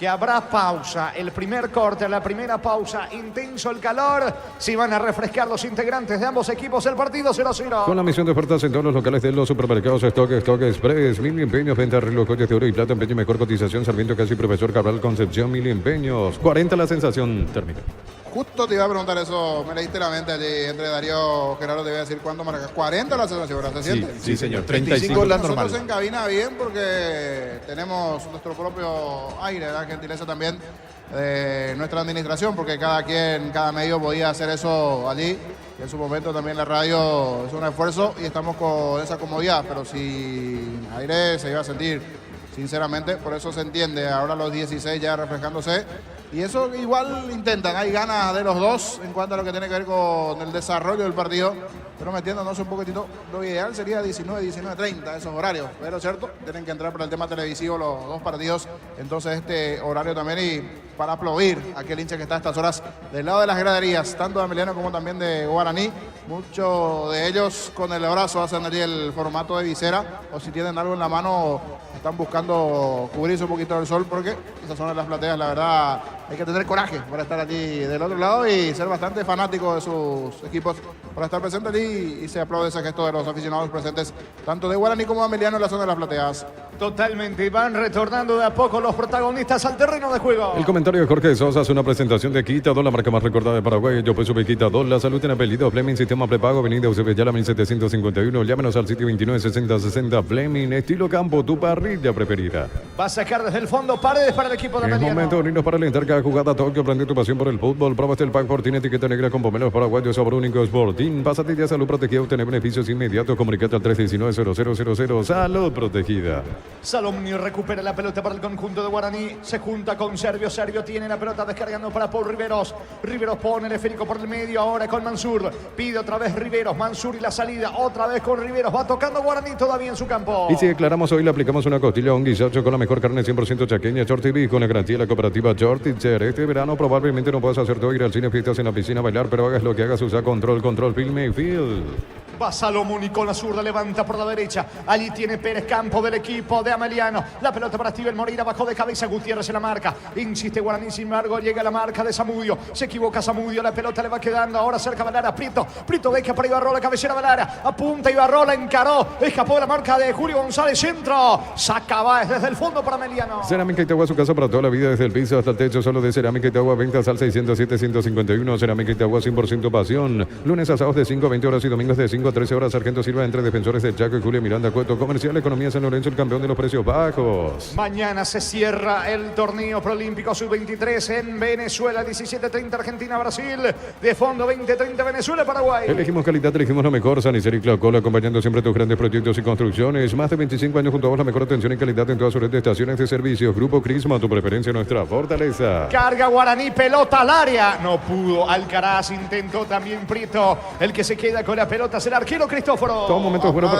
que habrá pausa. El primer corte, la primera pausa, intenso el calor. Si van a refrescar los integrantes de ambos equipos, el partido 0-0. Con la misión de ofertas en todos los locales de los supermercados Stock Express, Mil Empeños, venta reloj, joyas de oro y plata, empeño y mejor cotización, Sarmiento Casi, Profesor Cabral, Concepción, Mil Empeños. 40 la sensación, termina. Justo te iba a preguntar eso, me leíste la mente allí entre Darío Gerardo, te iba a decir cuándo marca. 40 la sensación, ¿verdad? ¿Se siente? Sí, señor. 35 la Nosotros normal. en cabina bien porque tenemos nuestro propio aire, la gentileza también de nuestra administración, porque cada medio podía hacer eso allí. Y en su momento también la radio es un esfuerzo y estamos con esa comodidad, pero sin aire se iba a sentir, sinceramente, por eso se entiende. Ahora los 16 ya refrescándose. Y eso igual intentan, hay ganas de los dos en cuanto a lo que tiene que ver con el desarrollo del partido, pero metiéndonos un poquitito, lo ideal sería 19:30 esos horarios, pero cierto, tienen que entrar por el tema televisivo los dos partidos, entonces este horario también, y para aplaudir a aquel hincha que está a estas horas del lado de las graderías, tanto de Ameliano como también de Guaraní, muchos de ellos con el abrazo hacen allí el formato de visera, o si tienen algo en la mano están buscando cubrirse un poquito del sol, porque esa zona de las plateas, la verdad, hay que tener coraje para estar allí del otro lado y ser bastante fanático de sus equipos para estar presente allí, y se aplaude ese gesto de los aficionados presentes, tanto de Guaraní como de Ameliano en la zona de las plateas. Totalmente, van retornando de a poco los protagonistas al terreno de juego. El comentario de Jorge Sosa es una presentación de Quitador, la marca más recordada de Paraguay. Yo pues sube Quitador, la salud en apellido, Fleming, sistema prepago, avenida Eusebio 1751. Llámenos al sitio 296060 Fleming, estilo campo, tu parrilla preferida. Va a sacar desde el fondo Paredes para el equipo de Es Ameliano. momento de unirnos para alentar cada jugada. Tokio, prende tu pasión por el fútbol. Probaste el pack Fortín, etiqueta negra con pomelos paraguayos, sabor único Sporting. Pásate ya salud protegida, obtener beneficios inmediatos. Comunicate al 319-0000. Salud protegida. Salomni recupera la pelota para el conjunto de Guaraní. Se junta con Servio. Servio tiene la pelota descargando para Paul Riveros. Riveros pone el esférico por el medio. Ahora con Mansur. Pide otra vez Riveros. Mansur y la salida. Otra vez con Riveros. Va tocando Guaraní todavía en su campo. Y si declaramos hoy, le aplicamos una costilla a un guisacho con la mejor carne 100% chaqueña, Shorty Beef, con la garantía de la cooperativa Shorty Cher. Este verano probablemente no puedas hacer todo, ir al cine, fiestas en la piscina, bailar, pero hagas lo que hagas, usa control, filme y feel. Va Salomón y con la zurda levanta por la derecha. Allí tiene Pérez, campo del equipo de Ameliano. La pelota para Steven Moreira, bajó de cabeza, Gutiérrez en la marca. Insiste Guaraní, sin embargo, llega la marca de Zamudio. Se equivoca Zamudio, la pelota le va quedando ahora cerca Valara. Prieto deja para Ibarrola, cabecera Valara. Apunta Ibarrola, encaró. Escapó de la marca de Julio González, centro. Saca Báez desde el fondo para Ameliano. Cerámica Itagua, su casa para toda la vida, desde el piso hasta el techo, solo de Cerámica Itagua, ventas al 607-151. Cerámica Itagua, 100% pasión. Lunes a sábados de 5 a 20 horas y domingos de 5 a 13 horas. Sargento Silva entre defensores de Chaco y Julio Miranda Cueto. Comercial Economía San Lorenzo, el campeón de los precios bajos. Mañana se cierra el torneo proolímpico sub-23 en Venezuela. 17:30 Argentina, Brasil. De fondo 20:30 Venezuela, Paraguay. Elegimos calidad, elegimos lo mejor. Sanicer y Claucola, acompañando siempre tus grandes proyectos y construcciones. Más de 25 años junto a vos, la mejor atención y calidad en toda su red de estaciones de servicios. Grupo Crisma, tu preferencia, nuestra fortaleza. Carga Guaraní, pelota al área. No pudo. Alcaraz intentó también Prieto. El que se queda con la pelota es el arquero Cristóforo. Todo momento es bueno.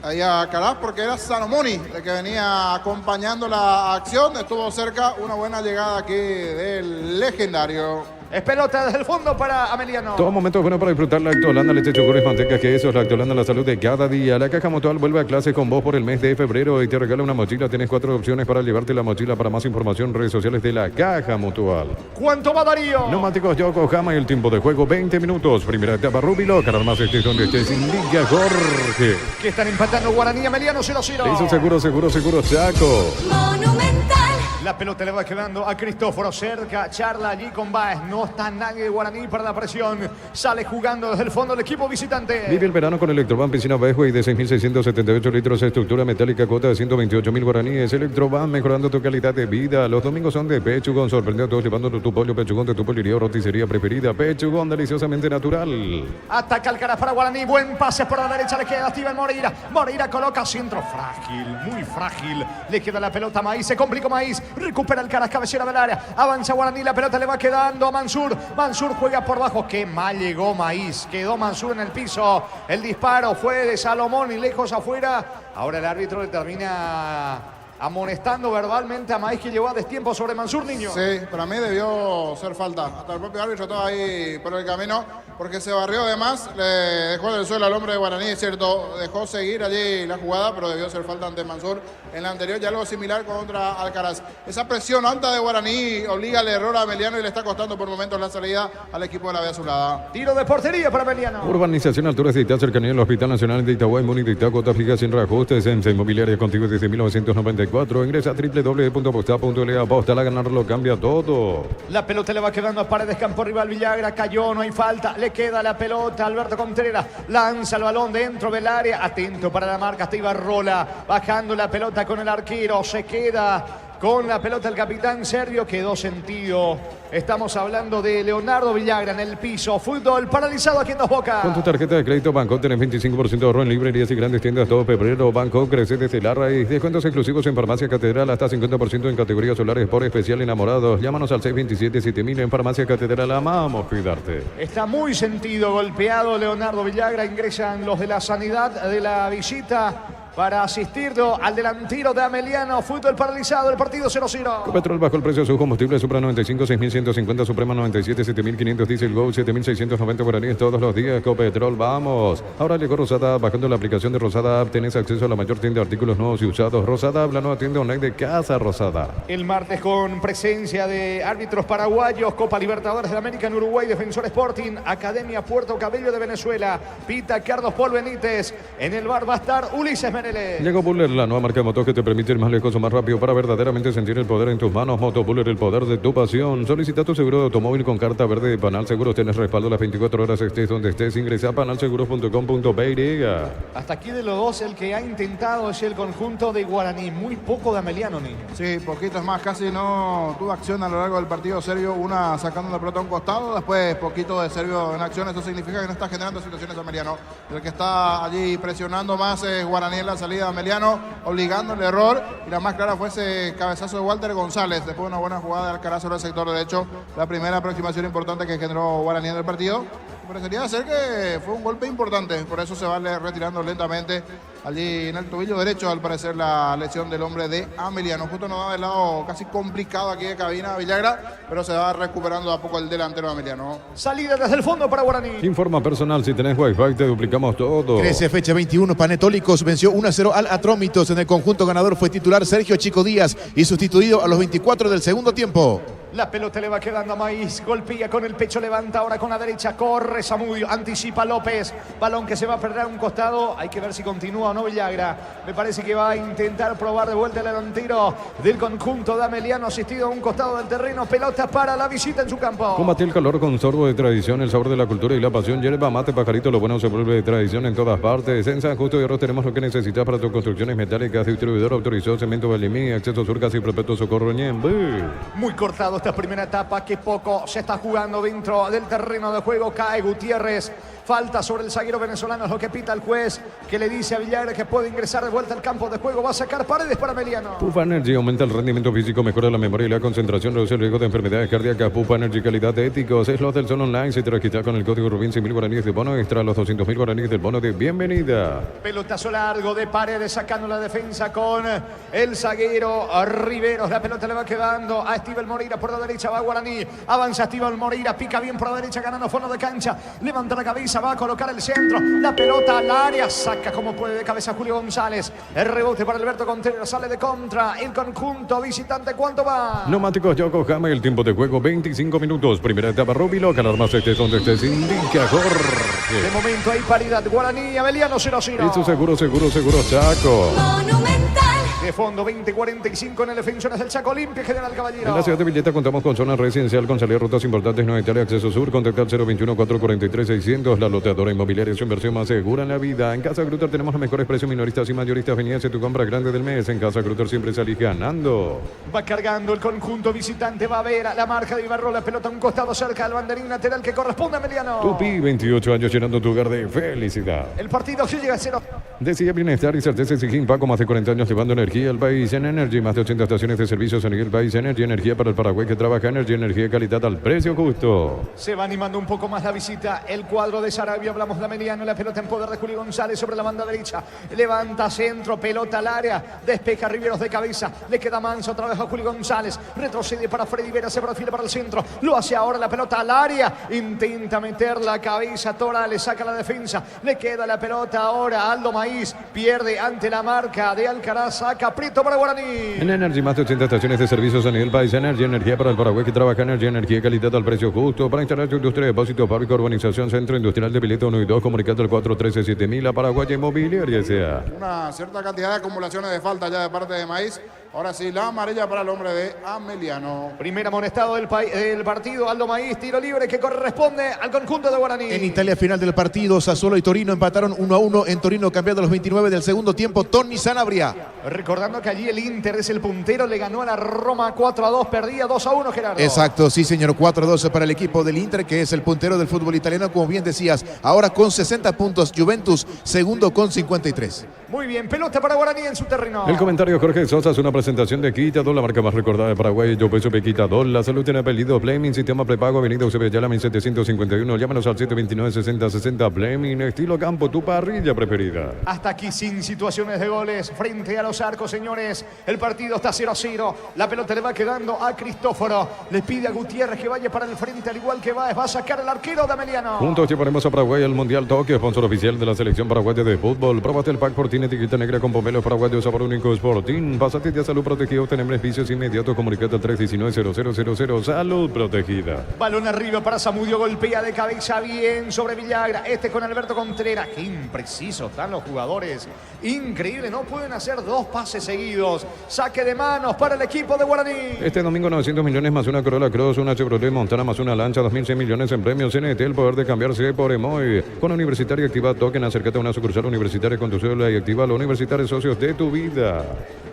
Ahí a Caraz, porque era Salomoni el que venía acompañando la acción. Estuvo cerca, una buena llegada aquí del legendario. Es pelota desde el fondo para Ameliano. Todo momento es bueno para disfrutar Lactolanda, leche, yogur, manteca, quesos. Lactolanda, la salud de cada día. La Caja Mutual vuelve a clase con vos por el mes de febrero y te regala una mochila. Tienes 4 opciones para llevarte la mochila. Para más información, redes sociales de la Caja Mutual. ¿Cuánto va Darío? Neumáticos Yokohama y el tiempo de juego 20 minutos. Primera etapa Rubilo. Además estés donde estés, indica Jorge. Que están empatando Guaraní y Ameliano 0-0. Hizo seguro Chaco. Monumental. La pelota le va quedando a Cristóforo cerca. Charla allí con Báez. No está nadie de Guaraní para la presión. Sale jugando desde el fondo el equipo visitante. Vive el verano con Electroban, piscina Bejue y de 6.678 litros, estructura metálica, cuota de 128.000 guaraníes. Electroban, mejorando tu calidad de vida. Los domingos son de Pechugón. Sorprendió a todos llevando tu pollo Pechugón de tu poliría o roticería preferida. Pechugón, deliciosamente natural. Ataca Alcaraz para Guaraní. Buen pase por la derecha. Le queda a Steven Moreira. Moreira coloca centro frágil, muy frágil. Le queda la pelota a Maíz. Se complicó Maíz. Recupera Alcaraz, cabecera del área. Avanza Guaraní. La pelota le va quedando a Mansur. Mansur juega por bajo. Qué mal llegó Maíz. Quedó Mansur en el piso. El disparo fue de Salomón y lejos afuera. Ahora el árbitro le termina amonestando verbalmente a Maíz, que llevó a destiempo sobre Mansur, niño. Sí, para mí debió ser falta. Hasta el propio árbitro estaba ahí por el camino. porque se barrió además, le dejó en el suelo al hombre de Guaraní, es cierto, dejó seguir allí la jugada, pero debió ser falta ante Mansur en la anterior, ya algo similar contra Alcaraz. Esa presión alta de Guaraní obliga al error a Ameliano y le está costando por momentos la salida al equipo de la B azulada. Tiro de portería para Ameliano. Urbanización Alturas de Itá, cercanía del Hospital Nacional de Itagüí, Múnich de Itá, cuota fija sin reajustes, en Inmobiliaria contigo desde 1994. Ingresa a www.posta.la, Posta, la ganar lo cambia todo. La pelota le va quedando a Paredes, campo rival, Villagra, cayó, no hay falta, le queda la pelota, Alberto Contreras, lanza el balón dentro del área, atento para la marca, hasta Ibarrola, bajando la pelota con el arquero, se queda con la pelota el capitán serbio, quedó sentido. Estamos hablando de Leonardo Villagra en el piso. Fútbol paralizado aquí en Dos Bocas. Con tu tarjeta de crédito Banco tenés 25% de ahorro en librerías y grandes tiendas todo febrero. Banco crece desde la raíz. Descuentos exclusivos en Farmacia Catedral, hasta 50% en categorías solares por especial enamorados. Llámanos al 627-7000 en Farmacia Catedral. Amamos cuidarte. Está muy sentido, golpeado Leonardo Villagra. Ingresan los de la sanidad de la visita para asistirlo al delantero de Ameliano. Fútbol paralizado, el partido 0-0. Petrol bajó el precio de su combustible. Supra 95, 6.150. Suprema 97, 7.500. Diesel Go, 7.690 guaraníes todos los días. Copetrol, vamos. Ahora llegó Rosada App. Bajando la aplicación de Rosada App tenés acceso a la mayor tienda de artículos nuevos y usados. Rosada App, la nueva tienda online de Casa Rosada. El martes con presencia de árbitros paraguayos. Copa Libertadores de América en Uruguay. Defensor Sporting. Academia Puerto Cabello de Venezuela. Pita Carlos Paul Benítez. En el bar va a estar Ulises Meneles. Llegó Buller, la nueva marca de motos que te permite ir más lejos o más rápido para verdaderamente sentir el poder en tus manos. Moto Buller, el poder de tu pasión. Solicita tu seguro de automóvil con carta verde de Panal Seguros. Tienes respaldo las 24 horas, estés donde estés. Ingresa a panalseguros.com.py. Hasta aquí de los dos, el que ha intentado es el conjunto de Guaraní. Muy poco de Ameliano, niño. Sí, poquitos más, casi no tuvo acción a lo largo del partido serbio. Una sacando la pelota a un costado, después poquito de serbio en acción. Eso significa que no está generando situaciones Ameliano. El que está allí presionando más es Guaraní en la salida de Ameliano, obligando el error, y la más clara fue ese cabezazo de Walter González, después de una buena jugada de Alcaraz sobre el sector derecho, la primera aproximación importante que generó Guaraní en el partido. Parecería ser que fue un golpe importante, por eso se va retirando lentamente allí en el tobillo derecho, al parecer la lesión del hombre de Ameliano. Justo nos da del lado casi complicado aquí de cabina Villagra, pero se va recuperando a poco el delantero de Ameliano. Salida desde el fondo para Guaraní. Informa personal, si tenés Wi-Fi te duplicamos todo. 13, fecha 21, Panetólicos venció 1-0 al Atrómitos. En el conjunto ganador fue titular Sergio Chico Díaz y sustituido a los 24 del segundo tiempo. La pelota le va quedando a Maíz, golpea con el pecho, levanta ahora con la derecha, corre Zamudio, anticipa López, balón que se va a perder a un costado, hay que ver si continúa o no Villagra. Me parece que va a intentar probar de vuelta el delantero del conjunto de Ameliano, asistido a un costado del terreno, pelota para la visita en su campo. Combate el calor con sorbo de tradición, el sabor de la cultura y la pasión. Yerba mate, pajarito, lo bueno se vuelve de tradición en todas partes. En San Justo y Arroz tenemos lo que necesitas para tus construcciones metálicas. Distribuidor autorizado, Cemento Belimí, Acceso Sur, Casi Perpetuo Socorro Ñembe. Muy cortado esta primera etapa, que poco se está jugando dentro del terreno de juego. Cae Gutiérrez, falta sobre el zaguero venezolano, es lo que pita el juez, que le dice a Villagra que puede ingresar de vuelta al campo de juego. Va a sacar Paredes para Ameliano. Pufa Energy aumenta el rendimiento físico, mejora la memoria y la concentración, reduce el riesgo de enfermedades cardíacas. Pufa Energy, calidad de éticos. Es los del Sol Online. Si te registras con el código Rubín, 100.000 guaraníes de bono extra, los 200.000 guaraníes del bono de bienvenida. Pelotazo largo de Paredes, sacando la defensa con el zaguero Riveros. La pelota le va quedando a Estíbal Moreira por la derecha, va Guaraní. Avanza Estíbal Moreira, pica bien por la derecha, ganando fondo de cancha. Levanta la cabeza, va a colocar el centro. La pelota al área, saca como puede de cabeza Julio González. El rebote para Alberto Contreras, sale de contra el conjunto visitante. ¿Cuánto va? Neumáticos Yokohama, el tiempo de juego 25 minutos. Primera etapa, Rubilo, alarmas estés donde estés, indica Jorge. De momento hay paridad, Guaraní, Ameliano 0-0. Y su seguro Chaco. Monumental. De fondo 20-45 en el Defensores del Chaco, limpia General Caballero. En la ciudad de Villeta contamos con zona residencial con salida a rutas importantes, Nueva Italia, Acceso Sur. Contacta al 021-443-600. La loteadora inmobiliaria, su inversión más segura en la vida. En Casa Grutter tenemos los mejores precios minoristas y mayoristas. Vení a hacer tu compra grande del mes. En Casa Grutter siempre salís ganando. Va cargando el conjunto visitante, va a ver a la marca de Ibarrola, pelota a un costado cerca del banderín lateral que corresponde a Emiliano. Tupi, 28 años llenando tu hogar de felicidad. El partido sí llega a 0. Decía bienestar y certeza Sijín Paco, más de 40 años llevando energía energía del país en Energy. Más de 80 estaciones de servicios a nivel país. Energy, energía para el Paraguay que trabaja. Energy, energía de calidad al precio justo. Se va animando un poco más la visita. El cuadro de Sarabia. Hablamos de Ameliano. La pelota en poder de Julio González sobre la banda derecha. Levanta centro. Pelota al área. Despeja Riveros de cabeza. Le queda Manso. Otra vez a Julio González. Retrocede para Freddy Vera. Se perfila para el centro. Lo hace ahora la pelota al área. Intenta meter la cabeza. Tora le saca la defensa. Le queda la pelota ahora. Aldo Maíz. Pierde ante la marca de Alcaraz. Saca Prieto para Guaraní. En Energy, más de 80 estaciones de servicios a nivel país. Energy, energía para el Paraguay que trabaja. Energy, energía de calidad al precio justo. Para instalar tu industria, depósito, fábrica, urbanización, centro industrial de Pileta 1 y 2. Comunicando al 413-7000 a Paraguay Inmobiliaria S.A. Una cierta cantidad de acumulaciones de falta ya de parte de Maíz. Ahora sí, la amarilla para el hombre de Ameliano. Primer amonestado del partido. Aldo Maíz, tiro libre que corresponde al conjunto de Guaraní. En Italia, final del partido, Sassuolo y Torino empataron 1-1. En Torino, cambiando los 29 del segundo tiempo, Tony Sanabria. Recordando que allí el Inter es el puntero, le ganó a la Roma 4-2, perdía 2-1, Gerardo. Exacto, sí señor, 4-2 para el equipo del Inter, que es el puntero del fútbol italiano, como bien decías. Ahora con 60 puntos, Juventus, segundo con 53. Muy bien, pelota para Guaraní en su terreno. El comentario Jorge Sosa es una presentación de Quitadol, la marca más recordada de Paraguay. Yo peso Quitadol. La salud tiene apellido Fleming, sistema prepago, avenida Eusebio Ayala 1751. Llámanos al 729-6060 Fleming, estilo campo, tu parrilla preferida. Hasta aquí sin situaciones de goles frente a los arcos, señores. El partido está 0-0. La pelota le va quedando a Cristóforo. Le pide a Gutiérrez que vaya para el frente, al igual que va a sacar el arquero de Ameliano. Juntos llevaremos a Paraguay al Mundial Tokio, sponsor oficial de la selección paraguaya de fútbol. Probate el pack Fortín, etiqueta negra con pomelos paraguayos, sabor único Sporting. Pásate de salud protegido, obtener beneficios inmediatos. Comunicate al 319-0000. Salud protegida. Balón arriba para Zamudio, golpea de cabeza bien sobre Villagra. Este con Alberto Contreras. Qué imprecisos están los jugadores. Increíble, no pueden hacer dos pases seguidos. Saque de manos para el equipo de Guaraní. Este domingo 900 millones más una Corolla Cross, una Chevrolet Montana más una Lancha, 2006 millones en premios. CNT, el poder de cambiarse por Emoy. Con Universitaria activa token, acércate a una sucursal universitaria con tu cédula y activa los universitarios socios de tu vida.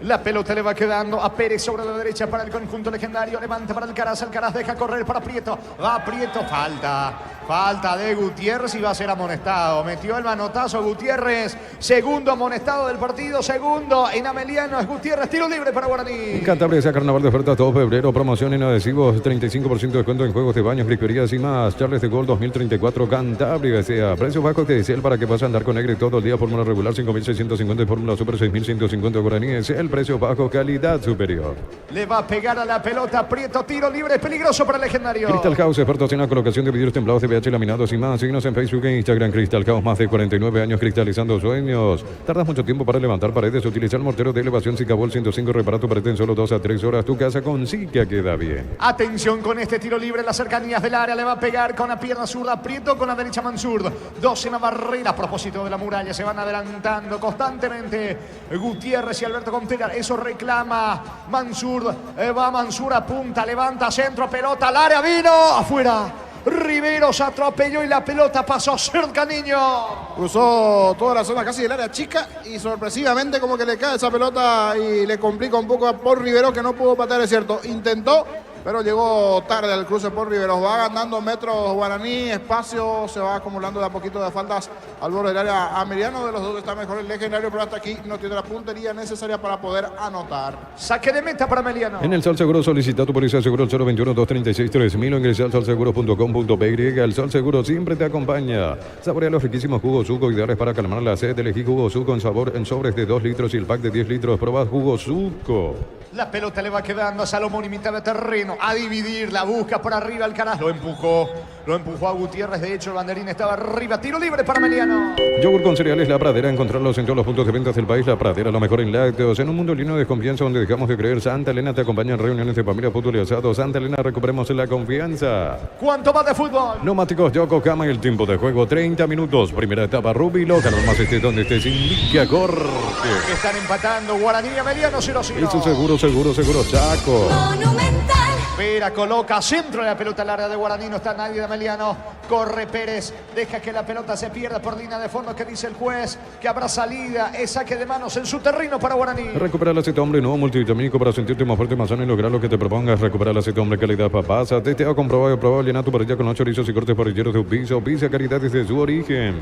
La pelota le va quedando a Pérez sobre la derecha para el conjunto legendario. Levanta para Alcaraz. Alcaraz deja correr para Prieto. Va Prieto. Falta de Gutiérrez y va a ser amonestado. Metió el manotazo Gutiérrez. Segundo amonestado del partido. Segundo en Ameliano es Gutiérrez. Tiro libre para Guaraní. Cantabria sea carnaval de ofertas todo febrero. Promoción en adhesivos. 35% de descuento en juegos de baños, friquerías y más. Charles de Gol 2034. Cantabria sea. Precios bajos que desea para que puedas andar con Negre todo el día. Fórmula regular 5.650 y fórmula super 6.150 guaraníes. El precio bajo, calidad superior. Le va a pegar a la pelota Prieto. Tiro libre. Peligroso para el legendario. Crystal House, expertos en la colocación de vidrios templados de PH laminados y más. Síguenos en Facebook e Instagram. Crystal House, más de 49 años cristalizando sueños. Tardas mucho tiempo para levantar paredes. Utiliza el mortero de elevación Sicabol 105. Repara tu pared en solo 2 a 3 horas. Tu casa con Sica queda bien. Atención con este tiro libre en las cercanías del área. Le va a pegar con la pierna zurda Prieto, con la derecha Mansur. Dos en la barrera a propósito de la muralla. Se van adelantando constantemente Gutiérrez y Alberto Contreras. Eso reclama Mansur. Va Mansur, apunta, levanta, centro, pelota al área. Vino afuera. Riveros atropelló y la pelota pasó cerca, niño. Cruzó toda la zona casi del área chica y sorpresivamente como que le cae esa pelota y le complica un poco a Paul Riveros, que no pudo patear, es cierto. Intentó, pero llegó tarde al cruce por Riveros. Va ganando metros Guaraní, espacio, se va acumulando de a poquito de faltas al borde del área Ameliano. De los dos está mejor el legendario, pero hasta aquí no tiene la puntería necesaria para poder anotar. Saque de meta para Ameliano. En el Sol Seguro solicita tu póliza de seguro al 021-236-3000 o ingresa al solseguro.com.py. El Sol Seguro siempre te acompaña. Saborea los riquísimos jugos Suco, ideales para calmar la sed. Elegí jugo Suco con sabor en sobres de 2 litros y el pack de 10 litros. Probad jugo Suco. La pelota le va quedando a Salomón y mitad de terreno. A dividir, la busca por arriba Alcaraz. Lo empujó a Gutiérrez. De hecho, el banderín estaba arriba. Tiro libre para Ameliano. Yogur con cereales La Pradera. Encontrarlos en todos los puntos de ventas del país. La Pradera, lo mejor en lácteos. En un mundo lleno de desconfianza donde dejamos de creer. Santa Elena te acompaña en reuniones de familia, fútbol y asado. Santa Elena, recuperemos la confianza. ¿Cuánto va de fútbol? Neumáticos Yokohama y el tiempo de juego 30 minutos. Primera etapa Ruby Loca. Nomás estés donde estés. Indica corte. Están empatando Guaraní y Ameliano 0-0. Eso seguro Chaco. Monumental. Pera coloca centro de la pelota al área de Guaraní. No está nadie de Ameliano. Corre Pérez. Deja que la pelota se pierda por línea de fondo. Que dice el juez que habrá salida. Es saque de manos en su terreno para Guaraní. Recupera el aceite hombre nuevo multivitamínico para sentirte más fuerte, más sano y lograr lo que te propongas. Recupera el aceite hombre calidad papasa. Testeado, comprobado y aprobado. Llena tu parrilla con los chorizos y cortes parrilleros de Upisa. Upisa, calidad desde su origen.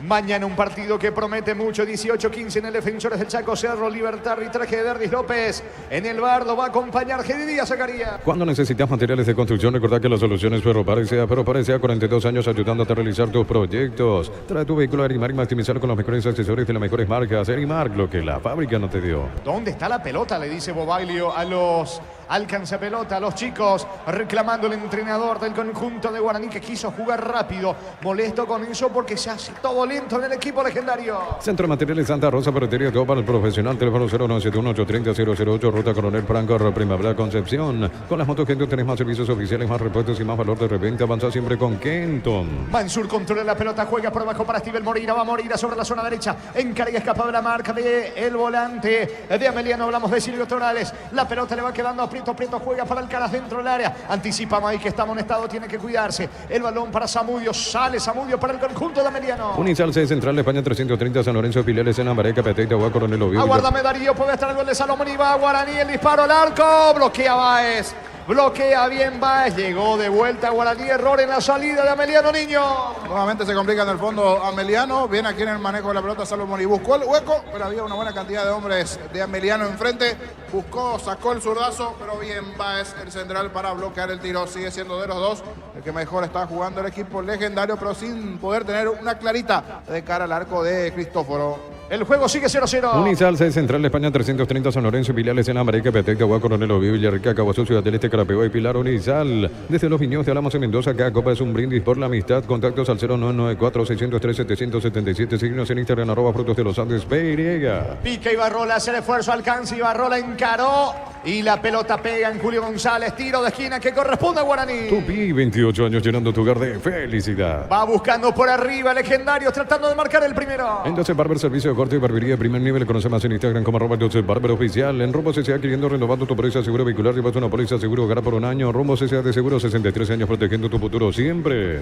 Mañana un partido que promete mucho, 18-15 en el Defensores del Chaco Cerro, Libertad, arbitraje de Derdis López. En el bar lo va a acompañar Gedi Díaz Zacarías. Cuando necesitas materiales de construcción, recordá que la solución es Ferro Parecea. Ferro Parecea, 42 años ayudándote a realizar tus proyectos. Trae tu vehículo a Erimar y maximizar con los mejores accesorios de las mejores marcas. Erimar, lo que la fábrica no te dio. ¿Dónde está la pelota? Le dice Bobaglio a los alcanza pelota, a los chicos, reclamando el entrenador del conjunto de Guaraní que quiso jugar rápido. Molesto con eso porque se hace todo lento en el equipo legendario. Centro de Materiales Santa Rosa, ferretería, todo para el profesional. Teléfono 0971-830-008, Ruta Coronel Franco, Primavera, Concepción. Con las motos Kenton tenés más servicios oficiales, más repuestos y más valor de reventa. Avanza siempre con Kenton. Mansur controla la pelota, juega por abajo para Steven Moreira. Va Moreira sobre la zona derecha. Encarga, escapa de la marca de el volante de Ameliano. Hablamos de Silvio Torales. La pelota le va quedando a Prieto juega para Alcaraz dentro del área. Anticipa May que está amonestado, tiene que cuidarse. El balón para Zamudio. Sale Zamudio para el conjunto de Ameliano. Unisal C Central de España 330, San Lorenzo, Filiales en Ambareca, Peteta, Agua, Coronel Oviedo. Aguárdame Darío, puede estar el gol de Salomón y va Guaraní, el disparo al arco, bloquea Báez. Bloquea bien Báez, llegó de vuelta Guaraní, error en la salida de Ameliano Niño. Nuevamente se complica en el fondo Ameliano, viene aquí en el manejo de la pelota Salomón y buscó el hueco, pero había una buena cantidad de hombres de Ameliano enfrente, buscó, sacó el zurdazo, pero bien Báez, el central, para bloquear el tiro. Sigue siendo de los dos el que mejor está jugando el equipo legendario, pero sin poder tener una clarita de cara al arco de Cristóforo. El juego sigue 0-0. Unisal C Central de España 330, San Lorenzo, Filiales en Ambareca, Peteta, Agua, Coronel Oviedo, Villarrica, Caguazú, Ciudad del Este, Carapeó y Pilar. Unisal. Desde Los Viños te hablamos en Mendoza. Cada copa es un brindis por la amistad. Contactos al 0994-603-777. Síguenos en Instagram, @Frutos de los Andes, PY. Pica Ibarrola, hace el esfuerzo, alcanza Ibarrola, encaró y la pelota pega en Julio González. Tiro de esquina que corresponde a Guaraní. Tupi, 28 años llenando tu hogar de felicidad. Va buscando por arriba, legendarios, tratando de marcar el primero. Entonces Barber, servicio de corte y barbería de primer nivel. Conoce más en Instagram como @Entonces Barber Oficial. En Rumbo CCA, queriendo renovando tu póliza seguro vehicular, llevas una póliza seguro hogar por un año. Rumbo CCA de seguro, 63 años protegiendo tu futuro siempre.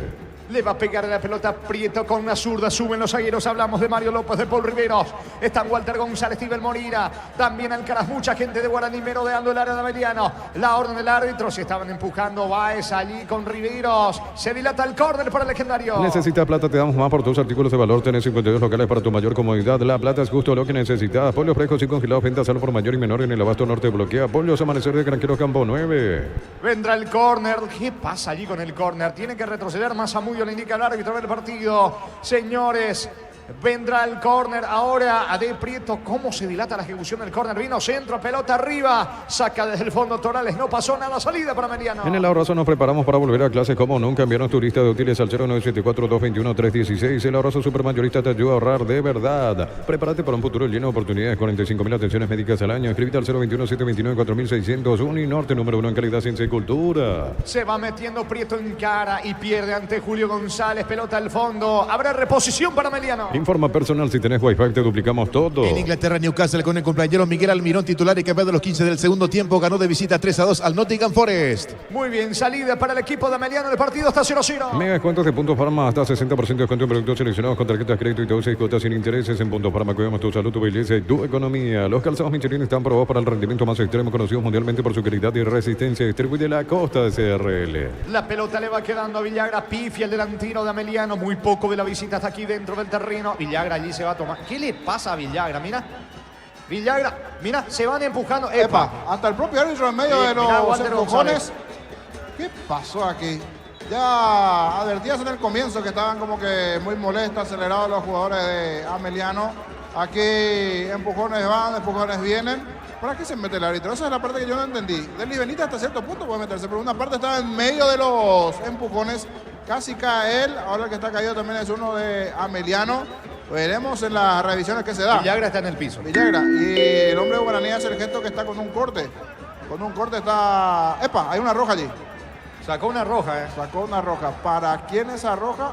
Le va a pegar la pelota Prieto con una zurda. Suben los zagueros. Hablamos de Mario López, de Paul Riveros. Están Walter González, Steven Moreira. También Alcaraz. Mucha gente de Guaraní merodeando el área de Ameliano. La orden del árbitro. Se estaban empujando. Baez allí con Riveros. Se dilata el córner para el legendario. Necesitas plata, te damos más por tus artículos de valor. Tenés 52 locales para tu mayor comodidad. La plata es justo lo que necesitas. Pollos frescos y congelados. Venta solo por mayor y menor en el Abasto Norte. Bloquea. Pollos Amanecer de Granqueros Campo 9. Vendrá el córner. ¿Qué pasa allí con el córner? Tiene que retroceder más. Zamudio le indica al árbitro del partido. Señores, vendrá el córner ahora a De Prieto. ¿Cómo se dilata la ejecución del córner? Vino centro, pelota arriba. Saca desde el fondo Torales. No pasó nada. Salida para Ameliano. En el Abrazo nos preparamos para volver a clases como nunca. Enviaron tu lista de útiles al 0974-221-316. El Abrazo Supermayorista te ayuda a ahorrar de verdad. Prepárate para un futuro lleno de oportunidades. 45.000 atenciones médicas al año. Escríbete al 021-729-4600. Uninorte, número 1 en calidad, ciencia y cultura. Se va metiendo Prieto en cara y pierde ante Julio González. Pelota al fondo. Habrá reposición para Ameliano. Informa personal, si tenés Wi-Fi te duplicamos todo. En Inglaterra, Newcastle, con el compañero Miguel Almirón, titular y campeón de los 15 del segundo tiempo, ganó de visita 3-2 al Nottingham Forest. Muy bien, salida para el equipo de Ameliano. El partido está 0-0. Mega descuentos de Puntos Farma, hasta 60% de descuento en productos seleccionados con tarjetas de crédito y todo 6 cuotas sin intereses. En Puntos Farma cuidamos tu salud, tu belleza y tu economía. Los calzados Michelin están probados para el rendimiento más extremo, conocidos mundialmente por su calidad y resistencia. Distribuye la Costa de CRL. La pelota le va quedando a Villagra. Pifia, el delantero de Ameliano. Muy poco de la visita hasta aquí dentro del terreno. Villagra allí se va a tomar. ¿Qué le pasa a Villagra? Mira. Villagra, mira, se van empujando. Epa, hasta el propio árbitro en medio de mirá, los Walter empujones. ¿Qué pasó aquí? Ya advertías en el comienzo que estaban como que muy molestos, acelerados los jugadores de Ameliano. Aquí empujones van, empujones vienen. ¿Para qué se mete el árbitro? Esa es la parte que yo no entendí. Deli Benítez hasta cierto punto puede meterse, pero una parte estaba en medio de los empujones. Casi cae él. Ahora el que está caído también es uno de Ameliano. Veremos en las revisiones que se da. Villagra está en el piso. Villagra. Y el hombre de Guaraní hace el gesto que está con un corte. Con un corte está... ¡Epa! Hay una roja allí. Sacó una roja, Sacó una roja. ¿Para quién esa roja?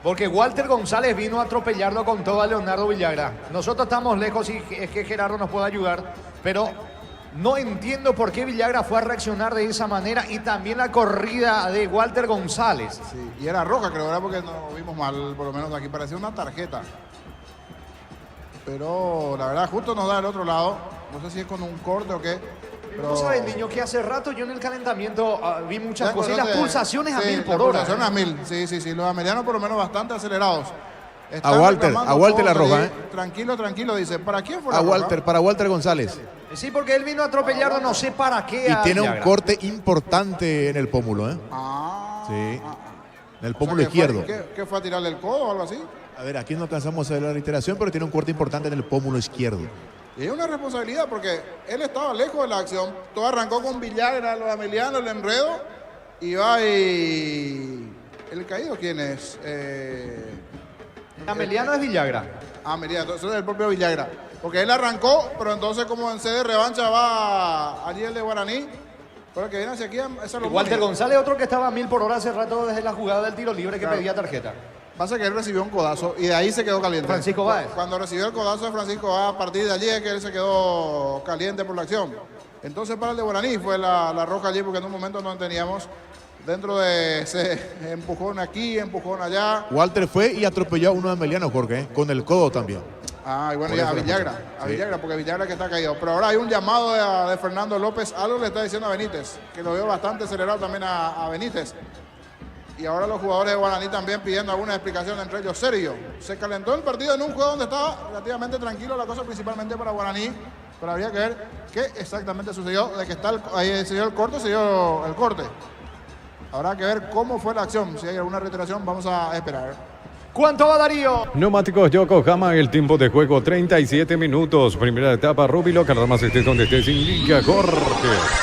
Porque Walter González vino a atropellarlo con todo a Leonardo Villagra. Nosotros estamos lejos y es que Gerardo nos puede ayudar, pero no entiendo por qué Villagra fue a reaccionar de esa manera y también la corrida de Walter González. Sí, y era roja, creo, ¿verdad? Porque no vimos mal, por lo menos aquí parecía una tarjeta. Pero la verdad, justo nos da el otro lado. No sé si es con un corte o qué. Pero... ¿No sabe el niño que hace rato yo en el calentamiento vi muchas cosas? Y las pulsaciones a 1000 por hora. Pulsaciones a 1000, sí. Los Amelianos por lo menos bastante acelerados. Están A Walter reclamando la falta roja, allí. Tranquilo, tranquilo, dice. ¿Para quién fue la A roja? Walter, para Walter González. Sí, porque él vino a atropellarlo, no sé para qué. Y a tiene un Villagra. corte importante en el pómulo, ¿eh? Ah. Sí. En el O sea, pómulo que izquierdo. ¿Qué fue a tirarle el codo o algo así? A ver, aquí no alcanzamos a ver la reiteración, pero tiene un corte importante en el pómulo izquierdo. Y es una responsabilidad porque él estaba lejos de la acción. Todo arrancó con Villagra, los Ameliano, el enredo. Y va y... ¿El caído quién es? Ameliano es Villagra. Ameliano, entonces es el propio Villagra. Porque él arrancó, pero entonces como en sede de revancha va allí el de Guaraní. Pero el que viene hacia aquí es Y Walter González, otro que estaba a 1000 por hora hace rato desde la jugada del tiro libre que Claro. pedía tarjeta. Pasa que él recibió un codazo y de ahí se quedó caliente. Francisco Báez. Cuando recibió el codazo de Francisco Báez, a partir de allí es que él se quedó caliente por la acción. Entonces para el de Guaraní fue la roja allí porque en un momento no teníamos dentro de ese empujón aquí, empujón allá. Walter fue y atropelló a uno de Ameliano, Jorge, ¿eh? Con el codo también. Ah, y bueno, Por ya eso a la Villagra, muchacha. a Sí. Villagra, porque Villagra que está caído. Pero ahora hay un llamado de Fernando López, algo le está diciendo a Benítez, que lo veo bastante acelerado también a Benítez. Y ahora los jugadores de Guaraní también pidiendo alguna explicación, entre ellos Sergio. Se calentó el partido en un juego donde estaba relativamente tranquilo la cosa, principalmente para Guaraní. Pero habría que ver qué exactamente sucedió. De que está ahí se dio el corte, se dio el corte. Habrá que ver cómo fue la acción. Si hay alguna reiteración, vamos a esperar. ¿Cuánto va Darío? Neumáticos Yokohama, el tiempo de juego 37 minutos. Primera etapa, Rubilo, que nada más estés donde estés, indica Jorge.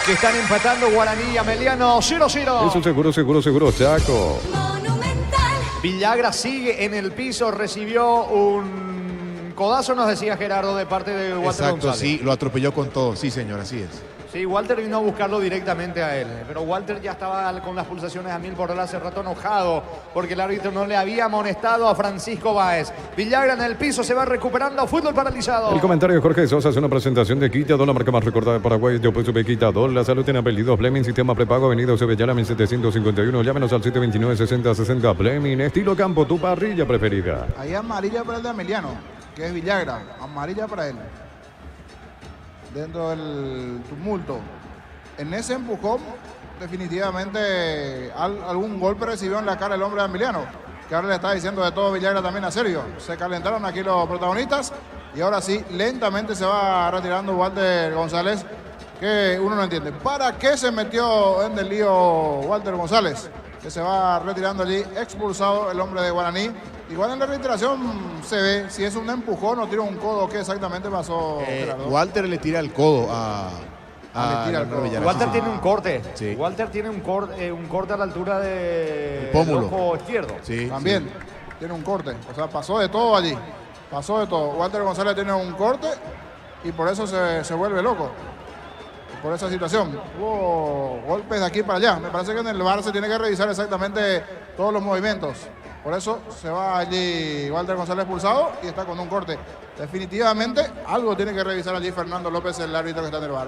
Que están empatando Guaraní y Ameliano 0-0. Eso seguro, Chaco. Monumental. Villagra sigue en el piso, recibió un codazo, nos decía Gerardo, de parte de Walter Exacto, González. sí, lo atropelló con todo. Sí, señor, así es. Sí, Walter vino a buscarlo directamente a él, pero Walter ya estaba con las pulsaciones a 1000 por hora hace rato enojado porque el árbitro no le había amonestado a Francisco Báez. Villagra en el piso se va recuperando, fútbol paralizado. El comentario de Jorge Sosa es una presentación de Quitador, la marca más recordada de Paraguay. Yo pues sube Quitador, la salud en apellidos Fleming, sistema prepago, avenida Sevillana 1751. Llámenos al 729-6060 Fleming, estilo campo, tu parrilla preferida. Ahí amarilla para el de Ameliano, que es Villagra. Amarilla para él. Dentro del tumulto. En ese empujón, definitivamente algún golpe recibió en la cara el hombre de Ameliano. Que ahora le está diciendo de todo Villagra también a Sergio. Se calentaron aquí los protagonistas. Y ahora sí, lentamente se va retirando Walter González. Que uno no entiende. ¿Para qué se metió en el lío Walter González? Que se va retirando allí, expulsado el hombre de Guaraní. Igual en la reiteración se ve si es un empujón o tira un codo, qué exactamente pasó, Gerardo. Walter le tira el codo a le tira el codo. Villagra. Walter Sí, tiene un corte. Sí. Walter tiene un corte a la altura del pómulo. ojo izquierdo. sí, También tiene un corte, o sea, pasó de todo allí. Pasó de todo. Walter González tiene un corte y por eso se vuelve loco. Por esa situación. Hubo golpes de aquí para allá. Me parece que en el VAR se tiene que revisar exactamente todos los movimientos. Por eso se va allí Walter González expulsado y está con un corte. Definitivamente algo tiene que revisar allí Fernando López, el árbitro que está en el VAR.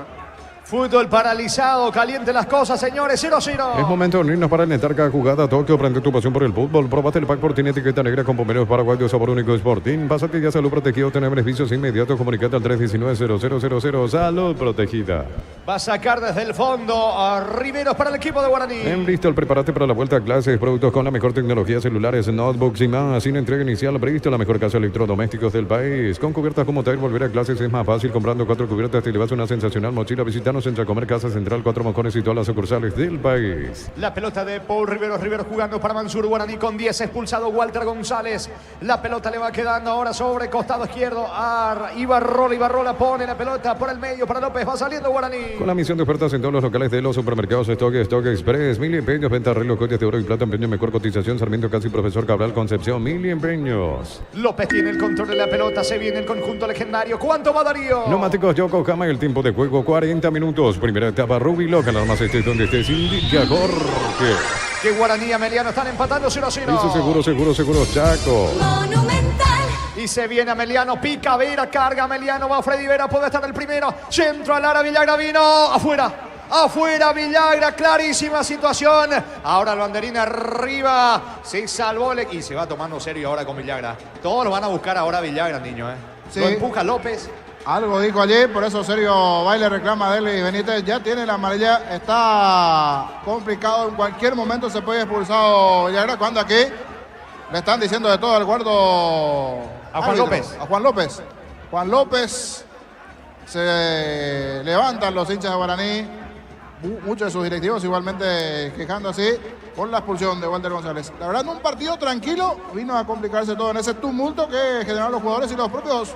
Fútbol paralizado, caliente las cosas, señores, 0-0. Es momento de unirnos para alentar cada jugada. Tokio, prende tu pasión por el fútbol. Probate el pack por tiene etiqueta negra con pomerios paraguayos, sabor único Sporting. Pásate ya salud protegido, tener beneficios inmediatos. Comunicate al 319-0000. Salud protegida. Va a sacar desde el fondo a Riveros para el equipo de Guaraní. En Bristol, prepárate para la vuelta a clases. Productos con la mejor tecnología, celulares, notebooks y más. Sin entrega inicial, Bristol, la mejor casa de electrodomésticos del país. Con cubiertas como Tire, volver a clases es más fácil. Comprando 4 cubiertas te llevas una sensacional mochila. Visítanos en Comer Casa Central, 4 Mojones y todas las sucursales del país. La pelota de Paul Riveros jugando para Mansur. Guaraní con 10, expulsado Walter González. La pelota le va quedando ahora sobre costado izquierdo a Ibarrola pone la pelota por el medio para López, va saliendo Guaraní. Con la misión de ofertas en todos los locales de los supermercados Stock Express, 1000 empeños, venta reloj, coches de oro y plata, empeño, mejor cotización, Sarmiento Casi, Profesor Cabral, Concepción, 1000 empeños. López tiene el control de la pelota, se viene el conjunto legendario. ¿Cuánto va Darío? Neumáticos Yokohama, el tiempo de juego 40 minutos. Primera etapa, Rubilo, que nada más estés donde estés, indica Jorge. Que Guaraní y Ameliano están empatando 0-0. Dice seguro, Chaco. Monumental. Y se viene Ameliano, pica Vera, carga Ameliano, va Freddy Vera, puede estar el primero. Centro al área, Villagra vino, afuera Villagra, clarísima situación. Ahora el banderín arriba, se salvó y se va tomando serio ahora con Villagra. Todos lo van a buscar ahora Villagra, niño. Sí. Lo empuja López. Algo dijo allí, por eso Sergio Baile reclama a Deli Benítez. Ya tiene la amarilla, está complicado. En cualquier momento se puede expulsado Villagra. Cuando aquí Le están diciendo de todo al cuarto. A Juan árbitro, López. A Juan López. Juan López. Se levantan los hinchas de Guaraní. Muchos de sus directivos igualmente quejando así por la expulsión de Walter González. La verdad, en un partido tranquilo vino a complicarse todo en ese tumulto que generaron los jugadores y los propios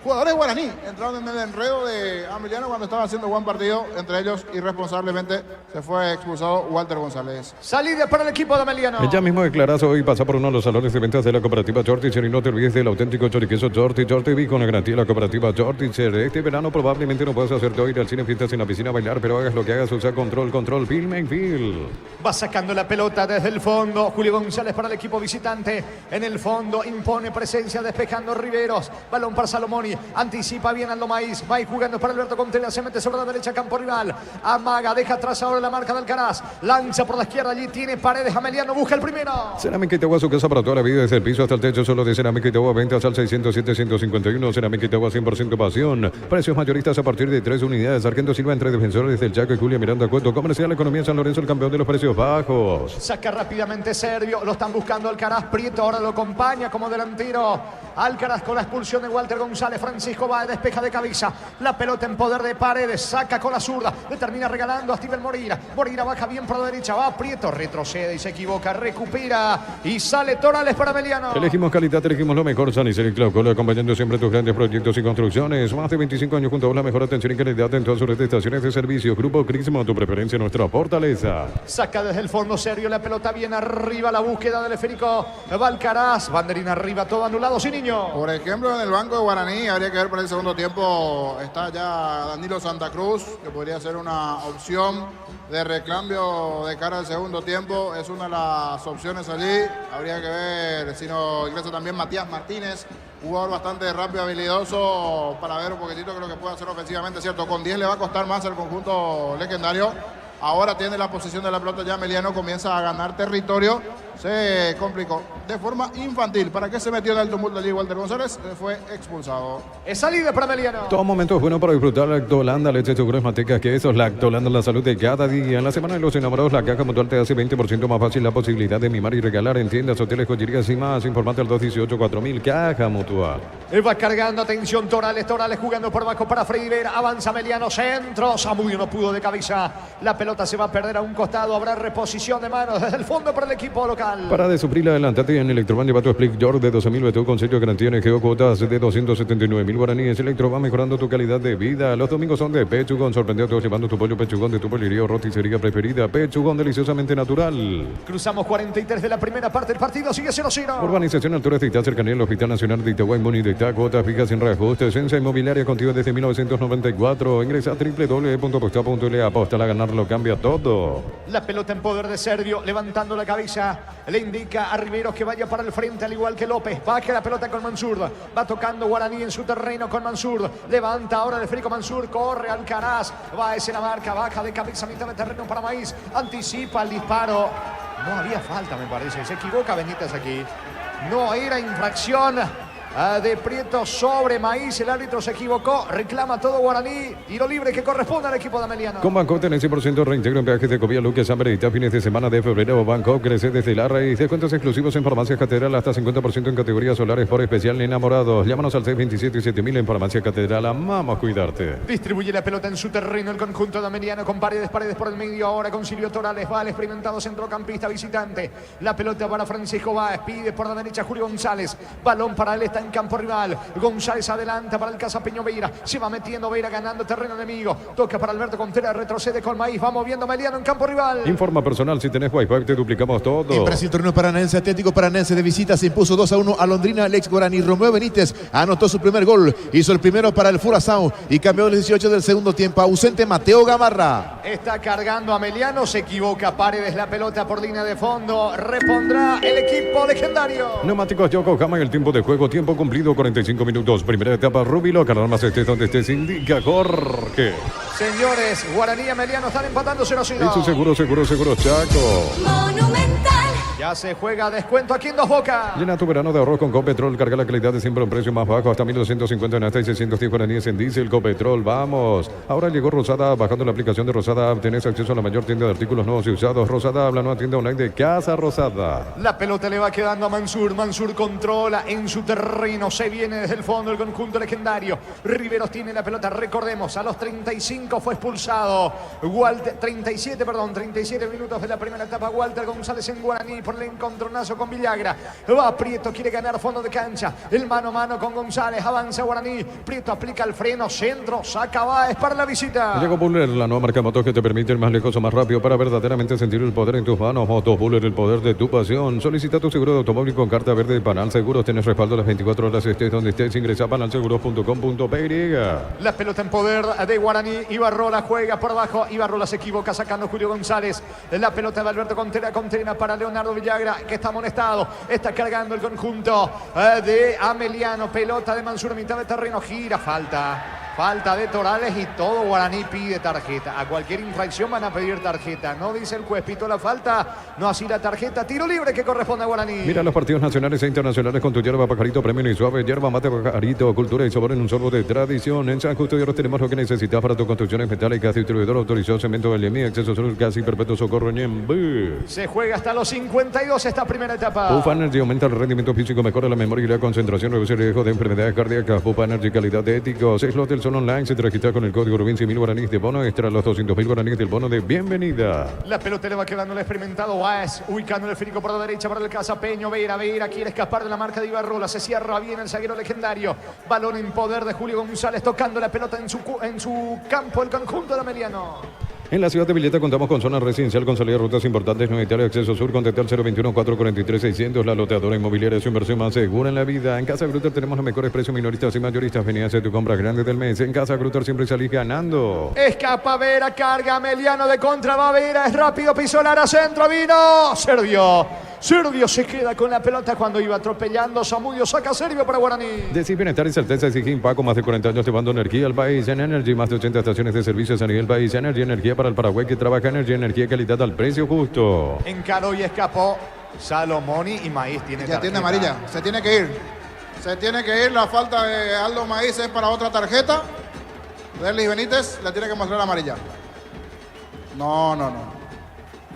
jugadores guaraní. Entraron en el enredo de Ameliano cuando estaba haciendo buen partido. Entre ellos, irresponsablemente, se fue expulsado Walter González. Salida para el equipo de Ameliano. Ya mismo declaras hoy pasa por uno de los salones de ventas de la cooperativa Chorticher y no te olvides del auténtico choriqueso Chorticher TV con la garantía de la cooperativa Chorticher. Este verano probablemente no puedas hacerte ir al cine, fiestas en la piscina, bailar, pero hagas lo que hagas, usa control, film and feel. Va sacando la pelota desde el fondo. Julio González para el equipo visitante. En el fondo impone presencia despejando Riveros. Balón para Salomoni. Anticipa bien Aldo Maíz. Va ahí jugando para Alberto Contreras. Se mete sobre la derecha, campo rival. Amaga, deja atrás ahora la marca de Alcaraz. Lanza por la izquierda. Allí tiene Paredes. Ameliano busca el primero. Cerámica Itagua, su casa para toda la vida, desde el piso hasta el techo, solo de Cerámica Itagua, ventas al 607-151. Cerámica Itagua, 100% pasión. Precios mayoristas a partir de 3 unidades. Sargento Silva entre defensores del Chaco y Julia Miranda Cueto. Comercial Economía San Lorenzo, el campeón de los precios bajos. Saca rápidamente Servio. Lo están buscando Alcaraz. Prieto ahora lo acompaña como delantero. Alcaraz con la expulsión de Walter González. Francisco va, despeja de cabeza. La pelota en poder de Paredes. Saca con la zurda. Le termina regalando a Steven Moreira. Moreira baja bien por la derecha. Va Prieto. Retrocede y se equivoca. Recupera. Y sale Torales para Ameliano. Elegimos calidad, elegimos lo mejor. San Isidro y Claucolo, acompañando siempre tus grandes proyectos y construcciones. Más de 25 años junto a vos, la mejor atención y calidad en todas sus red de estaciones de servicio. Grupo Crismo, tu preferencia, nuestra fortaleza. Saca desde el fondo Sergio, la pelota bien arriba, la búsqueda del esférico. Va Alcaraz, banderín arriba, todo anulado, sin niño. Por ejemplo, en el banco de Guaraní, habría que ver para el segundo tiempo, está ya Danilo Santa Cruz, que podría ser una opción de recambio de cara al segundo tiempo. Es una de las opciones allí. Habría que ver si no ingresa también Matías Martínez, jugador bastante rápido, habilidoso, para ver un poquitito que lo que puede hacer ofensivamente, ¿cierto? Con 10 le va a costar más al conjunto legendario. Ahora tiene la posición de la pelota ya Ameliano, comienza a ganar territorio. Se complicó de forma infantil. ¿Para qué se metió en el tumulto allí Walter González? Fue expulsado. Es salida para Ameliano. Todo momento es bueno para disfrutar Lactolanda, leche segura es manteca, que eso es Lactolanda, la salud de cada día. En la semana de los enamorados, la Caja Mutual te hace 20% más fácil la posibilidad de mimar y regalar en tiendas, hoteles, joyerías y más. Informate al 218-4000, Caja Mutual. Va cargando, atención, Torales jugando por abajo para Freddy Vera. Avanza Ameliano, centro. Zamudio no pudo de cabeza. La pelota se va a perder a un costado. Habrá reposición de manos desde el fondo para el equipo local. Para de sufrir, adelantate en Electroban, lleva tu Split York de 12.000 BTU con sello de garantía en GO, cuotas de 279.000 guaraníes. Electroban, mejorando tu calidad de vida. Los domingos son de Pechugón, sorprendió a todos llevando tu pollo Pechugón de tu pollería o roticería preferida. Pechugón, deliciosamente natural. Cruzamos 43 de la primera parte del partido, sigue 0-0. Urbanización Altura de Itá, cercanía al Hospital Nacional de Itagüí, Muni de Itá, cuotas fijas sin reajuste. Esencia inmobiliaria contigo desde 1994. Ingresa a www.aposta.la. Aposta a ganar lo cambia todo. La pelota en poder de Servio, levantando la cabeza. Le indica a Riveros que vaya para el frente, al igual que López. Baja la pelota con Mansur. Va tocando Guaraní en su terreno con Mansur. Levanta ahora el esférico Mansur. Corre Alcaraz. Va a la marca. Baja de cabeza, mitad de terreno para Maíz. Anticipa el disparo. No había falta, me parece. Se equivoca Benítez aquí. No era infracción de Prieto sobre Maíz. El árbitro se equivocó. Reclama todo Guaraní. Tiro libre que corresponde al equipo de Ameliano. Con Bangkok tenés 100% reintegro en viajes de Copia, Luque, San Benedicta, fines de semana de febrero. Bangkok crece desde la raíz. Descuentos exclusivos en Farmacia Catedral, hasta 50% en categorías solares por especial enamorados. Llámanos al 627-7000 en Farmacia Catedral. Amamos cuidarte. Distribuye la pelota en su terreno el conjunto de Ameliano con Paredes por el medio. Ahora con Silvio Torales. Va el experimentado centrocampista visitante. La pelota para Francisco Báez. Pide por la derecha Julio González. Balón para él, está en campo rival. González adelanta para el Casapeño Beira. Se va metiendo Beira, ganando terreno enemigo. Toca para Alberto Contreras, retrocede con Maíz. Va moviendo Ameliano en campo rival. Informa personal, si tenés Wi-Fi te duplicamos todo. En Brasil, torneo paranaense, Atlético Paranaense de visita se impuso 2-1 a Londrina. Alex Guaraní. Romeo Benítez anotó su primer gol. Hizo el primero para el Furazao y cambió el 18 del segundo tiempo. Ausente Mateo Gamarra. Está cargando Ameliano, se equivoca Paredes, la pelota por línea de fondo. Repondrá el equipo legendario. Neumáticos Yokohama en el tiempo de juego, tiempo cumplido 45 minutos. Primera etapa, Rubilo, más estés donde estés, indica Jorge. Señores, Guaraní y Ameliano están empatando 0-0. Y su seguro, Chaco. Monumental. Y Ya se juega descuento aquí en Dos Bocas. Llena tu verano de ahorros con Copetrol. Carga la calidad de siempre a un precio más bajo. Hasta 1.250 en hasta y 610 guaraníes en diésel. Copetrol, vamos. Ahora llegó Rosada. Bajando la aplicación de Rosada tenés acceso a la mayor tienda de artículos nuevos y usados. Rosada, la nueva tienda online de Casa Rosada. La pelota le va quedando a Mansur. Mansur controla en su terreno. Se viene desde el fondo el conjunto legendario. Riveros tiene la pelota. Recordemos, a los 35 fue expulsado. 37 minutos de la primera etapa. Walter González en Guaraní por el encontronazo con Villagra. Va Prieto, quiere ganar fondo de cancha. El mano a mano con González. Avanza Guaraní. Prieto aplica el freno. Centro. Saca Báez para la visita. Llegó Buller, la nueva marca motos que te permite ir más lejos o más rápido para verdaderamente sentir el poder en tus manos. Motos Buller, el poder de tu pasión. Solicita tu seguro de automóvil con carta verde de Panal Seguros. Tienes respaldo las 24 horas, estés donde estés. Ingresa a panalseguros.com.py. La pelota en poder de Guaraní. Ibarrola juega por abajo. Ibarrola se equivoca sacando Julio González. La pelota de Alberto Contreras para Leonardo Villagra, que está amonestado. Está cargando el conjunto de Ameliano. Pelota de Mansur, mitad de terreno. Gira, falta de Torales y todo Guaraní pide tarjeta. A cualquier infracción van a pedir tarjeta. No dice el juez, pito la falta, no así la tarjeta. Tiro libre que corresponde a Guaraní. Mira los partidos nacionales e internacionales con tu yerba Pajarito Premium y Suave. Yerba mate Pajarito, cultura y sabor en un sorbo de tradición. En San Justo de Oro tenemos lo que necesitas para tus construcciones metálicas. Distribuidor autorizado Cemento LMI, Acceso Sur, Casi Perpetuo Socorro Ñembé. Se juega hasta los 52 esta primera etapa. Puff Energy aumenta el rendimiento físico, mejora la memoria y la concentración, reduce el riesgo de enfermedades cardíacas. Puff Energy, calidad de éticos. 6 lotes son online. Se te registra con el código Rubin 100.000 guaraníes de bono extra, los 200.000 guaraníes del bono de bienvenida. La pelota le va quedando el experimentado Báez, ubicando el esférico por la derecha para el Casapeño. Vera quiere escapar de la marca de Ibarrola. Se cierra bien el zaguero legendario. Balón en poder de Julio González, tocando la pelota en su campo el conjunto de Ameliano. En la ciudad de Villeta contamos con zona residencial con salida de rutas importantes, no Italia, Acceso Sur, contacta al 021-443-600, la loteadora inmobiliaria, su inversión más segura en la vida. En Casa Grutter tenemos los mejores precios minoristas y mayoristas. Vení a hacer tu compra grande del mes. En Casa Grutter siempre salís ganando. Escapa Vera, carga Ameliano de contra, va Vera, es rápido, pisó Lara, centro, vino, Servio se queda con la pelota cuando iba atropellando. Samudio saca Servio para Guaraní. Decir bienestar y certeza exige Paco, más de 40 años llevando energía al país. En Energy, más de 80 estaciones de servicios a nivel país. Energy, energía para el Paraguay que trabaja. Energy, energía y calidad al precio justo. Encaró y escapó Salomoni y Maíz tiene Ya tarjeta. tiene amarilla, se tiene que ir. La falta de Aldo Maíz es para otra tarjeta. Derlis Benítez le tiene que mostrar amarilla. No.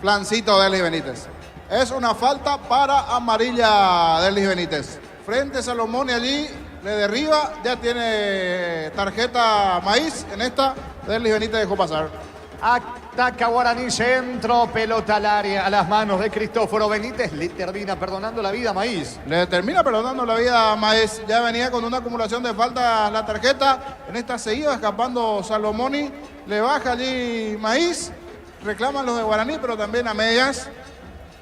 Plancito Derlis Benítez. Es una falta para amarilla Derlis Benítez. Frente a Salomón y allí le derriba. Ya tiene tarjeta Maíz. En esta Derlis Benítez dejó pasar. Ataca Guaraní, centro, pelota al área, a las manos de Cristóforo Benítez. Le termina perdonando la vida a Maíz. Le termina perdonando la vida a Maíz. Ya venía con una acumulación de faltas la tarjeta. En esta se iba escapando Salomoni. Le baja allí Maíz. Reclaman los de Guaraní, pero también a medias.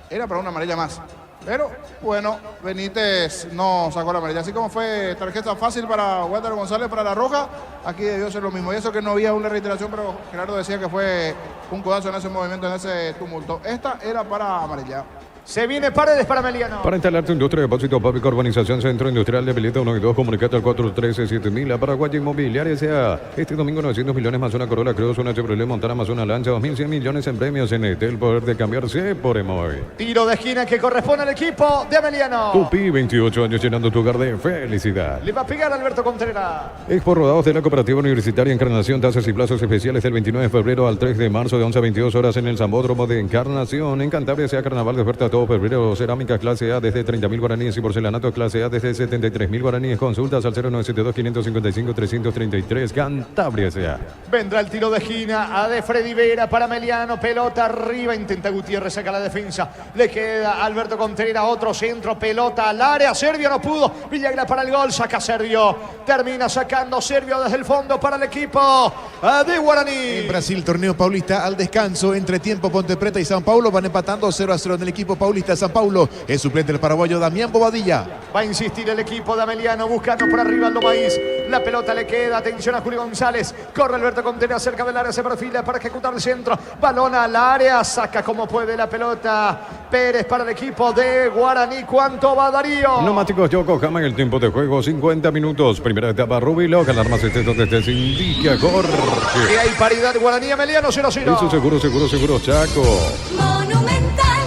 Era para una amarilla más. Pero bueno, Benítez no sacó la amarilla. Así como fue tarjeta fácil para Walter González para la roja, aquí debió ser lo mismo. Y eso que no había una reiteración, pero Gerardo decía que fue un codazo en ese movimiento, en ese tumulto. Esta era para amarilla. Se viene Paredes para Ameliano. Para instalar tu industria de depósito público, urbanización Centro Industrial de Villeta 1 y 2, comunicate al 413-7000. La Paraguay Inmobiliaria S.A. Este domingo 900 millones más una Corolla Cross, una Chevrolet Montana más una Lancha, 2.100 millones en premios en el poder de cambiarse por Emoy. Tiro de esquina que corresponde al equipo de Ameliano. Tupi, 28 años llenando tu hogar de felicidad. Le va a pegar Alberto Contreras. Expo Rodados de la Cooperativa Universitaria Encarnación, tasas y plazos especiales del 29 de febrero al 3 de marzo de 11 a 22 horas en el Zambódromo de Encarnación. En Cantabria sea carnaval de oferta todo febrero. Cerámica clase A desde 30.000 guaraníes y porcelanato clase A desde 73.000 guaraníes. Consultas al 0972-555-333. Cantabria sea. Vendrá el tiro de esquina a de Freddy Vera para Ameliano. Pelota arriba. Intenta Gutiérrez, saca la defensa. Le queda Alberto Contreras. Otro centro. Pelota al área. Servio no pudo. Villagra para el gol. Saca Servio. Termina sacando Servio desde el fondo para el equipo de Guaraní. En Brasil, torneo paulista al descanso. Entre tiempo, Ponte Preta y San Paulo van empatando 0-0 en el equipo paulista. San Paulo es suplente del paraguayo Damián Bobadilla. Va a insistir el equipo de Ameliano buscando por arriba Aldo Maíz. La pelota le queda. Atención a Julio González. Corre Alberto Contreras cerca del área. Se perfila para ejecutar el centro. Balón al área. Saca como puede la pelota Pérez para el equipo de Guaraní. ¿Cuánto va Darío? Neumáticos Yokohama en el tiempo de juego. 50 minutos. Primera etapa Rubiloc. Alarmas estés donde estés. Indica Jorge. Que hay paridad Guaraní Ameliano 0-0. Eso seguro Chaco. Monumental.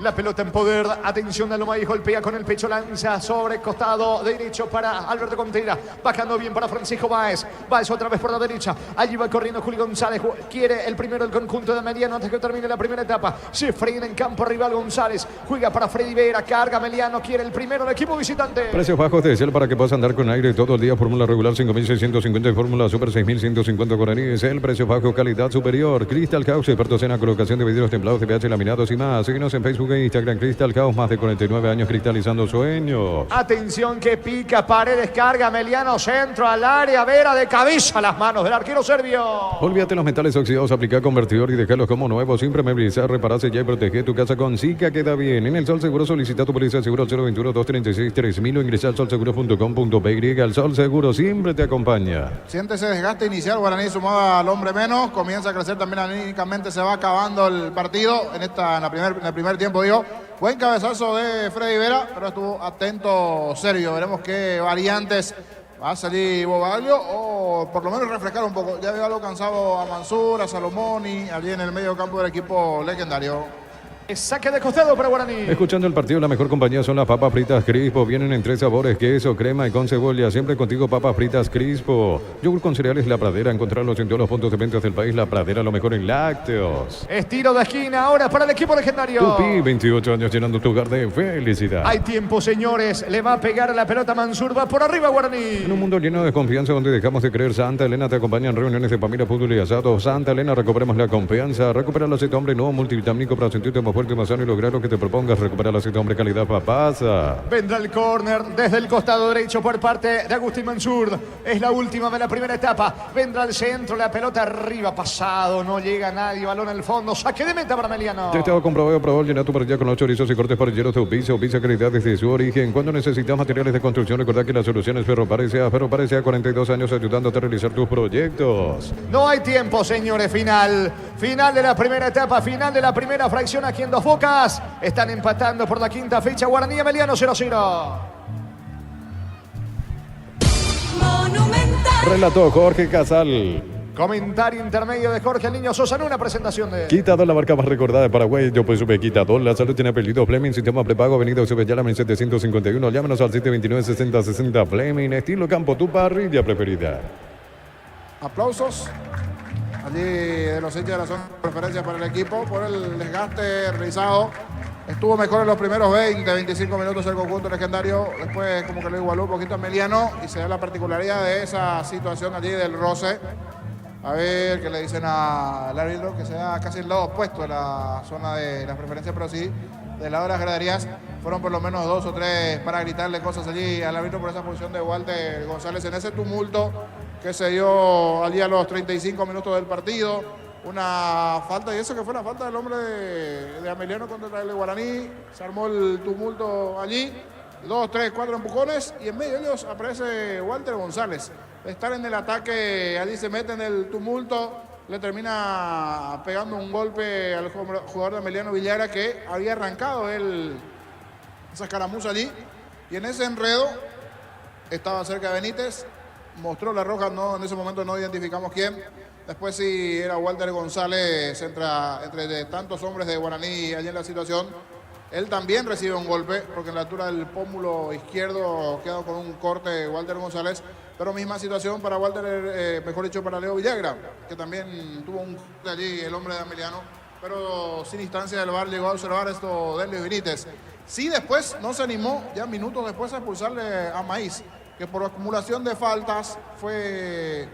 La pelota en poder. Atención a Lomaíz. Golpea con el pecho. Lanza sobre costado derecho para Alberto Contreras. Bajando bien para Francisco Báez. Báez otra vez por la derecha. Allí va corriendo Juli González. Quiere el primero el conjunto de Meliano antes que termine la primera etapa. Se frena en campo rival González. Juega para Freddy Vera. Carga Meliano. Quiere el primero el equipo visitante. Precios bajos de Shell para que puedas andar con aire todo el día. Fórmula regular 5.650 y fórmula super 6.150 guaraníes. El precio bajo, calidad superior. Crystal House, expertos en la colocación de vidrios templados, TPH, laminados y más. Síguenos en Facebook e Instagram. Crystal House, más de 49 años cristalizando sueños. Atención que pica Paredes, carga Meliano, centro al área, Vera de cabeza a las manos del arquero serbio. Olvídate los metales oxidados, aplica convertidor y dejarlos como nuevos. Sin permeabilizar, repararse ya y proteger tu casa con Zika queda bien. En el Sol Seguro solicita tu póliza de seguro 021-236-3000 o ingresa al solseguro.com.py. El Sol Seguro siempre te acompaña. Siente ese desgaste inicial, Guaraní sumado al hombre menos, comienza a crecer también anímicamente, se va acabando el partido en el primer tiempo, digo. Buen cabezazo de Freddy Vera, pero estuvo atento Serbio. Veremos qué variantes va a salir Bobaglio o por lo menos refrescar un poco. Ya había algo cansado a Mansur, a Salomoni, allí en el medio campo del equipo legendario. Saque de costado para Guaraní. Escuchando el partido, la mejor compañía son las papas fritas Crispo. Vienen en 3 sabores, queso, crema y con cebolla. Siempre contigo, papas fritas Crispo. Yogur con cereales La Pradera. Encontrarlos en todos los puntos de venta del país. La Pradera, lo mejor en lácteos. Estiro de esquina ahora para el equipo legendario. Tupi, 28 años llenando tu hogar de felicidad. Hay tiempo, señores. Le va a pegar la pelota Mansur. Va por arriba Guaraní. En un mundo lleno de confianza donde dejamos de creer, Santa Elena te acompaña en reuniones de familia, fútbol y asado. Santa Elena, recuperemos la confianza. Recupera el aceite hombre nuevo multivitamínico para sentirte más fuerte, más sano y lograr lo que te propongas. Recuperar el aceite hombre calidad papasa. Vendrá el córner desde el costado derecho por parte de Agustín Mansur. Es la última de la primera etapa. Vendrá el centro, la pelota arriba, pasado. No llega nadie, balón al fondo. Saque de meta para Meliano. Ya estaba comprobado, probado, llenar tu parrilla con los chorizos y cortes parrilleros de Ubiza. Ubiza calidad desde su origen. Cuando necesitas materiales de construcción, recuerda que la solución es Ferroparecea. Ferroparecea, 42 años ayudándote a realizar tus proyectos. No hay tiempo, señores. Final de la primera etapa, final de la primera fracción aquí en Dos Bocas. Están empatando por la quinta fecha Guaraní y Meliano 0-0. Monumental. Relató Jorge Casal. Comentario intermedio de Jorge el Niño Sosa en una presentación de... Quitador, la marca más recordada de Paraguay. Yo pues supe Quitador. La salud tiene apellido Fleming. Sistema prepago. Avenida Subeyala, 751. Llámanos al 729-6060 Fleming. Estilo campo, tu parrilla preferida. Aplausos allí de los hinchas de la zona de preferencia para el equipo por el desgaste realizado. Estuvo mejor en los primeros 20-25 minutos el conjunto legendario. Después como que lo igualó un poquito a Meliano y se da la particularidad de esa situación allí del roce. A ver qué le dicen al árbitro, que se da casi el lado opuesto de la zona de las preferencias, pero sí, del lado de las graderías. Fueron por lo menos 2 o 3 para gritarle cosas allí al árbitro por esa posición de Walter González en ese tumulto que se dio allí a los 35 minutos del partido. Una falta, y eso que fue la falta del hombre de Ameliano contra el Guaraní. Se armó el tumulto allí. 2, 3, 4 empujones y en medio de ellos aparece Walter González. Estar en el ataque, allí se mete en el tumulto, le termina pegando un golpe al jugador de Ameliano Villagra que había arrancado esa escaramuza allí. Y en ese enredo estaba cerca de Benítez, mostró la roja, no, en ese momento no identificamos quién. Después sí era Walter González entre tantos hombres de Guaraní allí en la situación. Él también recibe un golpe porque en la altura del pómulo izquierdo queda con un corte Walter González. Pero misma situación para Walter, mejor dicho para Leo Villagra, que también tuvo un corte allí el hombre de Ameliano. Pero sin instancia del VAR llegó a observar esto de Luis Benítez. Sí, después no se animó, ya minutos después, a expulsarle a Maíz, que por acumulación de faltas fue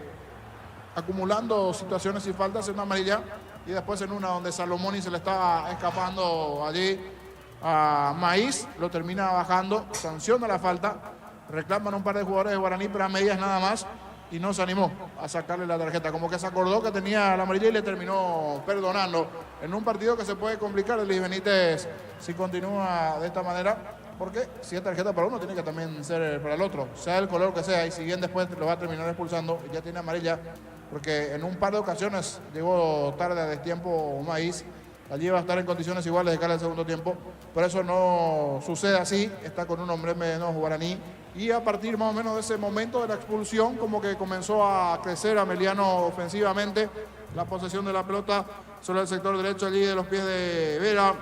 acumulando situaciones y faltas en una amarilla y después en una donde Salomoni se le estaba escapando allí a Maíz, lo termina bajando, sanciona la falta, reclaman un par de jugadores de Guaraní, pero a medias nada más, y no se animó a sacarle la tarjeta, como que se acordó que tenía la amarilla y le terminó perdonando en un partido que se puede complicar el Luis Benítez si continúa de esta manera, porque si es tarjeta para uno tiene que también ser para el otro, sea el color que sea, y si bien después lo va a terminar expulsando y ya tiene amarilla, porque en un par de ocasiones llegó tarde a destiempo Maíz. Allí va a estar en condiciones iguales de cara al segundo tiempo, pero eso no sucede así, está con un hombre menos Guaraní, y a partir más o menos de ese momento de la expulsión, como que comenzó a crecer Ameliano ofensivamente, la posesión de la pelota sobre el sector derecho allí de los pies de Vera,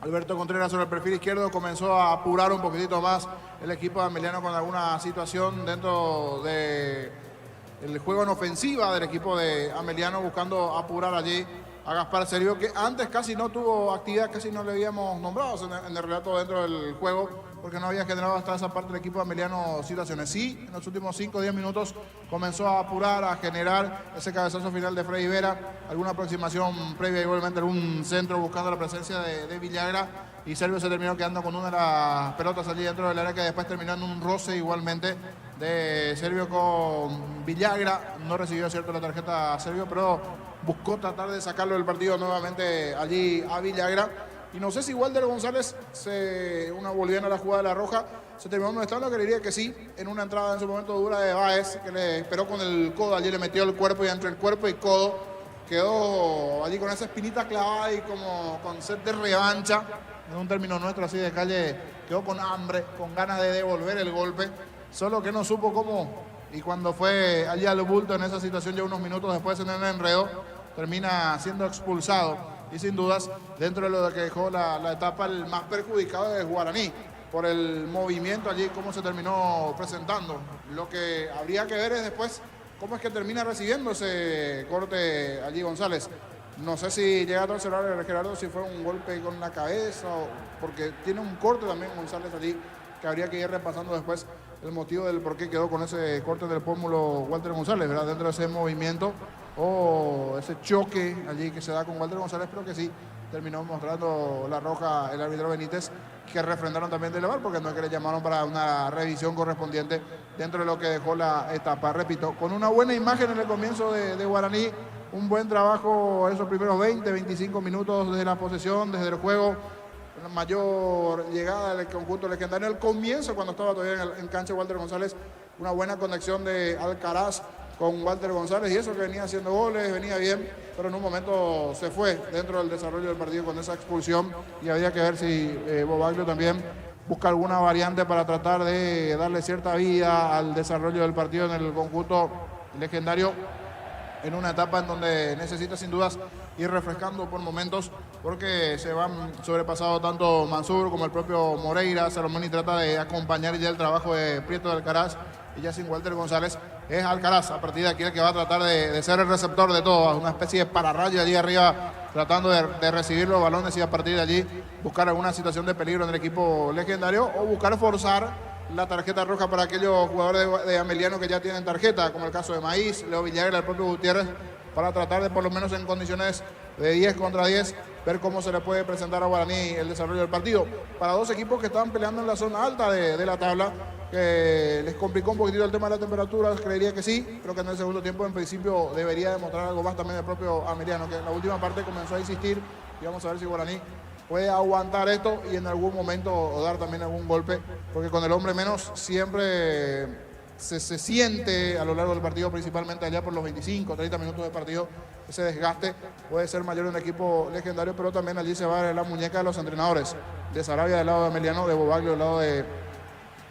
Alberto Contreras sobre el perfil izquierdo comenzó a apurar un poquitito más el equipo de Ameliano con alguna situación dentro de el juego en ofensiva del equipo de Ameliano, buscando apurar allí a Gaspar Servio, que antes casi no tuvo actividad, casi no le habíamos nombrado en el relato dentro del juego, porque no había generado hasta esa parte del equipo de Ameliano situaciones. Sí, en los últimos 5 o 10 minutos comenzó a apurar, a generar ese cabezazo final de Freddy Vera, alguna aproximación previa, igualmente algún centro buscando la presencia de Villagra, y Servio se terminó quedando con una de las pelotas allí dentro del área, que después terminó en un roce igualmente de Servio con Villagra. No recibió, cierto, la tarjeta Servio, pero buscó tratar de sacarlo del partido nuevamente allí a Villagra. Y no sé si Walter González, volviendo a la jugada de la Roja, se terminó molestando, que diría que sí, en una entrada en su momento dura de Báez, que le esperó con el codo, allí le metió el cuerpo, y entre el cuerpo y codo quedó allí con esa espinita clavada y como con sed de revancha, en un término nuestro así de calle, quedó con hambre, con ganas de devolver el golpe, solo que no supo cómo, y cuando fue allí al bulto en esa situación, ya unos minutos después en el enredo, termina siendo expulsado. Y sin dudas, dentro de lo que dejó la etapa, el más perjudicado es Guaraní, por el movimiento allí, cómo se terminó presentando. Lo que habría que ver es después cómo es que termina recibiendo ese corte allí González. No sé si llega a observar Gerardo si fue un golpe con la cabeza, porque tiene un corte también González allí, que habría que ir repasando después el motivo del por qué quedó con ese corte del pómulo Walter González, ¿verdad? Dentro de ese movimiento o ese choque allí que se da con Walter González, pero que sí terminó mostrando la roja el árbitro Benítez, que refrendaron también de elevar, porque no es que le llamaron para una revisión correspondiente dentro de lo que dejó la etapa. Repito, con una buena imagen en el comienzo de Guaraní, un buen trabajo esos primeros 20, 25 minutos desde la posesión, desde el juego, la mayor llegada del conjunto legendario. El comienzo, cuando estaba todavía en cancha Walter González, una buena conexión de Alcaraz con Walter González, y eso que venía haciendo goles, venía bien, pero en un momento se fue dentro del desarrollo del partido con esa expulsión, y habría que ver si Bobaglio también busca alguna variante para tratar de darle cierta vida al desarrollo del partido en el conjunto legendario, en una etapa en donde necesita sin dudas ir refrescando por momentos, porque se van sobrepasado tanto Mansur como el propio Moreira. Salomoni trata de acompañar ya el trabajo de Prieto de Alcaraz, y ya sin Walter González es Alcaraz a partir de aquí el que va a tratar de ser el receptor de todo, una especie de pararrayo allí arriba, tratando de recibir los balones y a partir de allí buscar alguna situación de peligro en el equipo legendario, o buscar forzar la tarjeta roja para aquellos jugadores de Ameliano que ya tienen tarjeta, como el caso de Maíz, Leo Villagra, el propio Gutiérrez, para tratar de, por lo menos en condiciones de 10 contra 10, ver cómo se le puede presentar a Guaraní el desarrollo del partido. Para dos equipos que estaban peleando en la zona alta de la tabla, que les complicó un poquitito el tema de la temperatura, creería que sí. Creo que en el segundo tiempo en principio debería demostrar algo más también el propio Ameliano, que en la última parte comenzó a insistir, y vamos a ver si Guaraní puede aguantar esto y en algún momento dar también algún golpe, porque con el hombre menos siempre se siente a lo largo del partido, principalmente allá por los 25, 30 minutos de partido, ese desgaste puede ser mayor en el equipo legendario, pero también allí se va a ver la muñeca de los entrenadores, de Sarabia del lado de Ameliano, de Bobaglio del lado de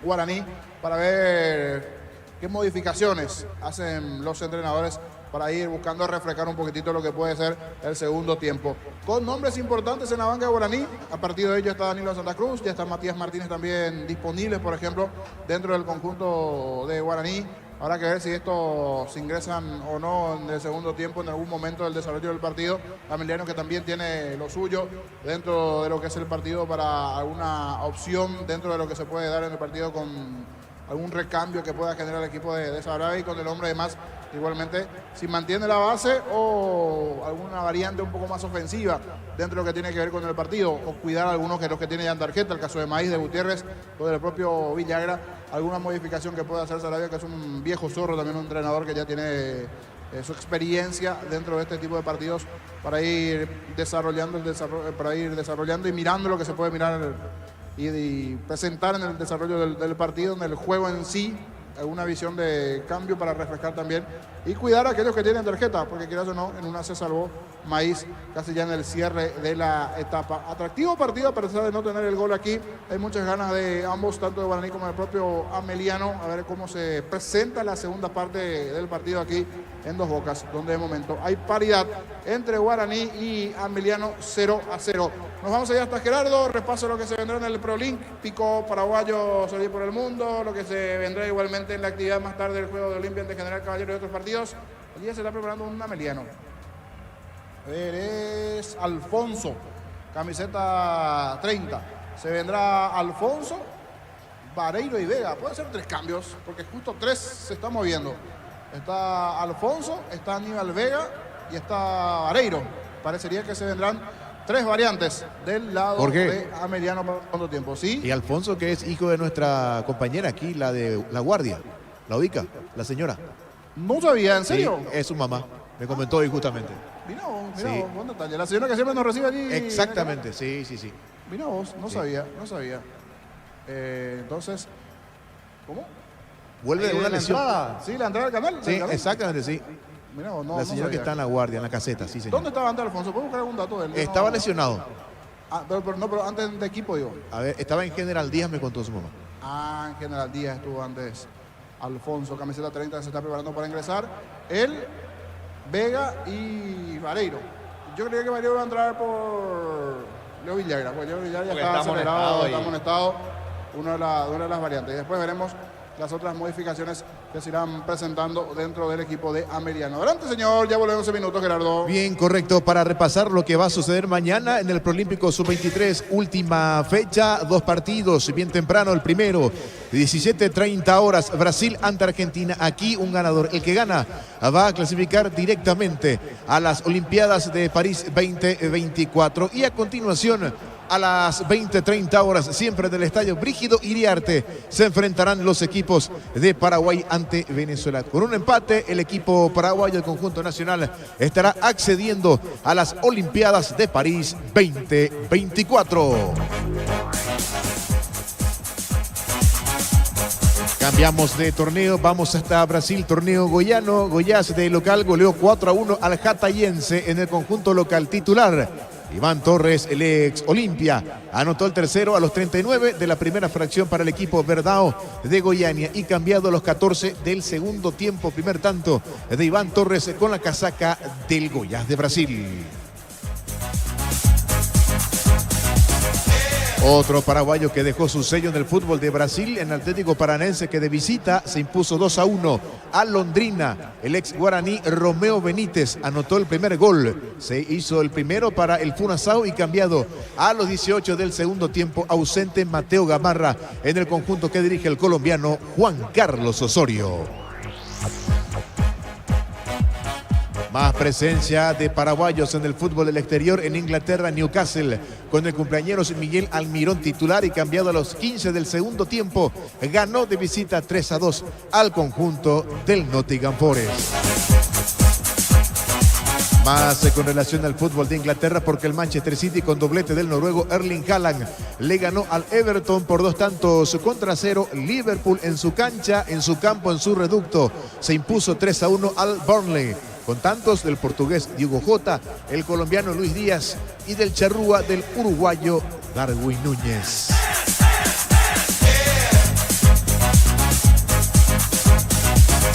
Guaraní, para ver qué modificaciones hacen los entrenadores para ir buscando refrescar un poquitito lo que puede ser el segundo tiempo. Con nombres importantes en la banca de Guaraní, a partir de ello está Danilo Santa Cruz, ya está Matías Martínez también disponible, por ejemplo, dentro del conjunto de Guaraní. Habrá que ver si estos ingresan o no en el segundo tiempo en algún momento del desarrollo del partido. Ameliano, que también tiene lo suyo dentro de lo que es el partido para alguna opción dentro de lo que se puede dar en el partido con algún recambio que pueda generar el equipo de Sarabia, y con el hombre de más igualmente si mantiene la base o alguna variante un poco más ofensiva dentro de lo que tiene que ver con el partido, o cuidar a algunos que los que tienen ya en tarjeta, el caso de Maíz, de Gutiérrez o del propio Villagra, alguna modificación que pueda hacer Sarabia, que es un viejo zorro, también un entrenador que ya tiene su experiencia dentro de este tipo de partidos, para ir desarrollando y mirando lo que se puede mirar y presentar en el desarrollo del partido, en el juego en sí, alguna visión de cambio para refrescar también y cuidar a aquellos que tienen tarjeta, porque quieras o no, en una se salvó Maíz casi ya en el cierre de la etapa. Atractivo partido a pesar de no tener el gol aquí, hay muchas ganas de ambos, tanto de Guaraní como del propio Ameliano, a ver cómo se presenta la segunda parte del partido aquí en Dos Bocas, donde de momento hay paridad entre Guaraní y Ameliano, 0-0. Nos vamos allá hasta Gerardo, repaso lo que se vendrá en el Preolímpico paraguayo Salir por el Mundo, lo que se vendrá igualmente en la actividad más tarde del Juego de Olimpia ante General Caballero y otros partidos. Hoy día se está preparando un ameliano. A ver, es Alfonso, camiseta 30. Se vendrá Alfonso, Vareiro y Vega. Puede ser 3 cambios, porque justo 3 se están moviendo. Está Alfonso, está Aníbal Vega y está Vareiro. Parecería que se vendrán 3 variantes del lado de Ameliano por cuánto tiempo, ¿sí? Y Alfonso, que es hijo de nuestra compañera aquí, la de La Guardia. ¿La ubica? La señora. No sabía, ¿en serio? Sí, es su mamá. Me comentó hoy justamente. Mira vos, Sí. buen detalle. La señora que siempre nos recibe allí. Exactamente, sí. Mira vos, no sabía. Entonces, ¿cómo? Vuelve de una lesión. Sí, la entrada al canal. Sí, exactamente, sí. Mira vos, no La señora que sabía. está en La Guardia, en la caseta, sí, señor. ¿Dónde estaba antes Alfonso? ¿Puedo buscar algún dato de él? Estaba No. lesionado. Ah, pero antes de equipo, digo. A ver, estaba en General Díaz, me contó su mamá. Ah, en General Díaz estuvo antes. Alfonso, camiseta 30, se está preparando para ingresar. Él, Vega y Vareiro. Yo creía que Vareiro iba a entrar por Leo Villagra, porque Leo Villagra ya Porque está está acelerado, amonestado está y- amonestado. Una de las variantes. Y después veremos las otras modificaciones que se irán presentando dentro del equipo de Ameliano. Adelante, señor, ya volvemos en minutos, Gerardo. Bien, correcto. Para repasar lo que va a suceder mañana en el Proolímpico Sub-23, última fecha, 2 partidos, bien temprano el primero, 17:30 horas, Brasil ante Argentina. Aquí un ganador. El que gana va a clasificar directamente a las Olimpiadas de París 2024. Y a continuación, a las 20:30 horas, siempre del estadio Brígido Iriarte, se enfrentarán los equipos de Paraguay ante Venezuela. Con un empate, el equipo paraguayo, el conjunto nacional, estará accediendo a las Olimpiadas de París 2024. Cambiamos de torneo, vamos hasta Brasil, torneo goiano. Goiás de local goleó 4-1 al Jataiense en el conjunto local titular. Iván Torres, el ex Olimpia, anotó el tercero a los 39 de la primera fracción para el equipo Verdao de Goiânia y cambiado a los 14 del segundo tiempo, primer tanto de Iván Torres con la casaca del Goiás de Brasil. Otro paraguayo que dejó su sello en el fútbol de Brasil, en Atlético Paranense, que de visita se impuso 2-1 a Londrina. El ex guaraní Romeo Benítez anotó el primer gol. Se hizo el primero para el Funasao y cambiado a los 18 del segundo tiempo, ausente Mateo Gamarra en el conjunto que dirige el colombiano Juan Carlos Osorio. Más presencia de paraguayos en el fútbol del exterior. En Inglaterra, Newcastle, con el cumpleañeros Miguel Almirón titular y cambiado a los 15 del segundo tiempo, ganó de visita 3-2 al conjunto del Nottingham Forest. Más con relación al fútbol de Inglaterra, porque el Manchester City, con doblete del noruego Erling Haaland, le ganó al Everton por 2-0. Liverpool en su cancha, en su campo, en su reducto, se impuso 3-1 al Burnley, con tantos del portugués Diogo Jota, el colombiano Luis Díaz y del charrúa del uruguayo Darwin Núñez.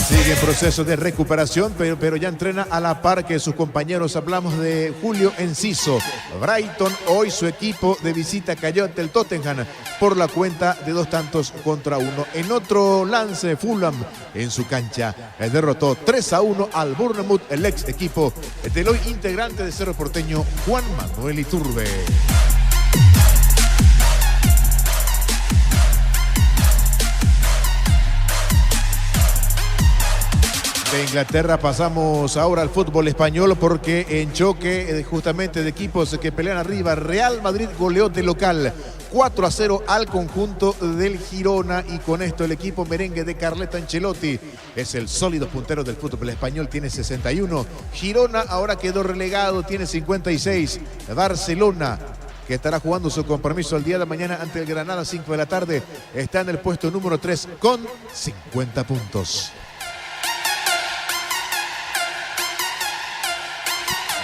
Sigue en proceso de recuperación, pero ya entrena a la par que sus compañeros. Hablamos de Julio Enciso. Brighton, hoy su equipo de visita cayó ante el Tottenham por la cuenta de 2-1. En otro lance, Fulham en su cancha derrotó 3-1 al Bournemouth, el ex equipo del hoy integrante de Cerro Porteño, Juan Manuel Iturbe. De Inglaterra pasamos ahora al fútbol español, porque en choque justamente de equipos que pelean arriba, Real Madrid goleó de local 4-0 al conjunto del Girona, y con esto el equipo merengue de Carleto Ancelotti es el sólido puntero del fútbol español, tiene 61. Girona ahora quedó relegado, tiene 56. Barcelona, que estará jugando su compromiso el día de mañana ante el Granada, 5 de la tarde, está en el puesto número 3 con 50 puntos.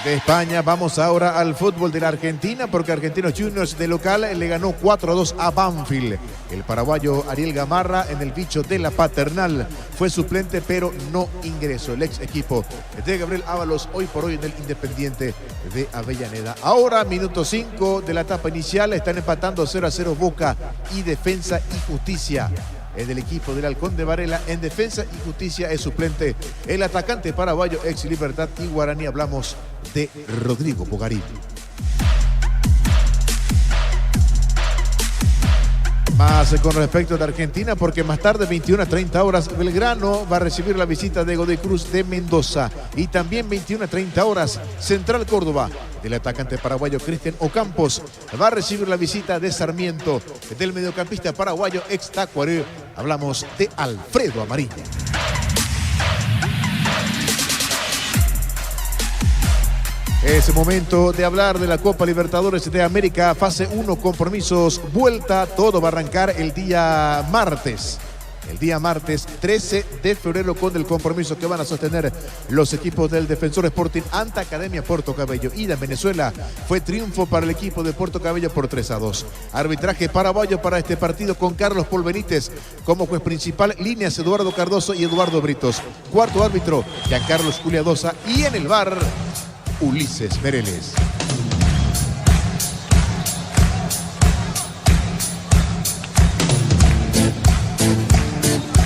de España. Vamos ahora al fútbol de la Argentina, porque Argentinos Juniors de local le ganó 4-2 a Banfield. El paraguayo Ariel Gamarra, en el bicho de la Paternal, fue suplente pero no ingresó. El ex equipo de Gabriel Ábalos, hoy por hoy en el Independiente de Avellaneda. Ahora, minuto 5 de la etapa inicial, están empatando 0-0 Boca y Defensa y Justicia. Es del equipo del Halcón de Varela. En Defensa y Justicia es suplente el atacante paraguayo ex Libertad y Guaraní. Hablamos de Rodrigo Bogarín. Más con respecto de Argentina, porque más tarde, 21 a 30 horas, Belgrano va a recibir la visita de Godoy Cruz de Mendoza. Y también 21 a 30 horas, Central Córdoba, del atacante paraguayo Cristian Ocampos, va a recibir la visita de Sarmiento, del mediocampista paraguayo ex Tacuaré. Hablamos de Alfredo Amarillo. Es momento de hablar de la Copa Libertadores de América, fase 1, compromisos, vuelta. Todo va a arrancar el día martes. El día martes 13 de febrero con el compromiso que van a sostener los equipos del Defensor Sporting ante Academia Puerto Cabello. Ida en Venezuela fue triunfo para el equipo de Puerto Cabello por 3-2. Arbitraje paraguayo para este partido con Carlos Paul Benítez como juez principal. Líneas Eduardo Cardoso y Eduardo Britos. Cuarto árbitro Giancarlos Culiadosa y en el VAR Ulises Mereles.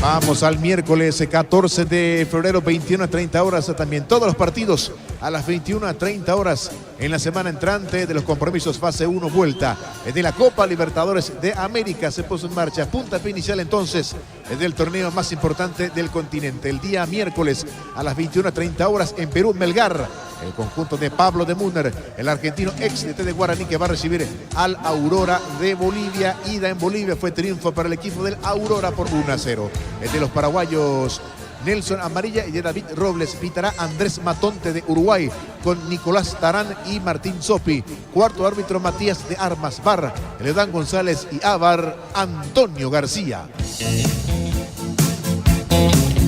Vamos al miércoles 14 de febrero, 21 a 30 horas. También todos los partidos a las 21 a 30 horas en la semana entrante de los compromisos fase 1 vuelta de la Copa Libertadores de América. Se puso en marcha. Puntapié inicial entonces del torneo más importante del continente. El día miércoles a las 21 a 30 horas en Perú, Melgar. El conjunto de Pablo de Muner, el argentino ex de Guaraní, que va a recibir al Aurora de Bolivia. Ida en Bolivia fue triunfo para el equipo del Aurora por 1-0. El de los paraguayos Nelson Amarilla y de David Robles. Pitará Andrés Matonte de Uruguay con Nicolás Tarán y Martín Sopi. Cuarto árbitro Matías de Armas. VAR Eledán González y AVAR Antonio García.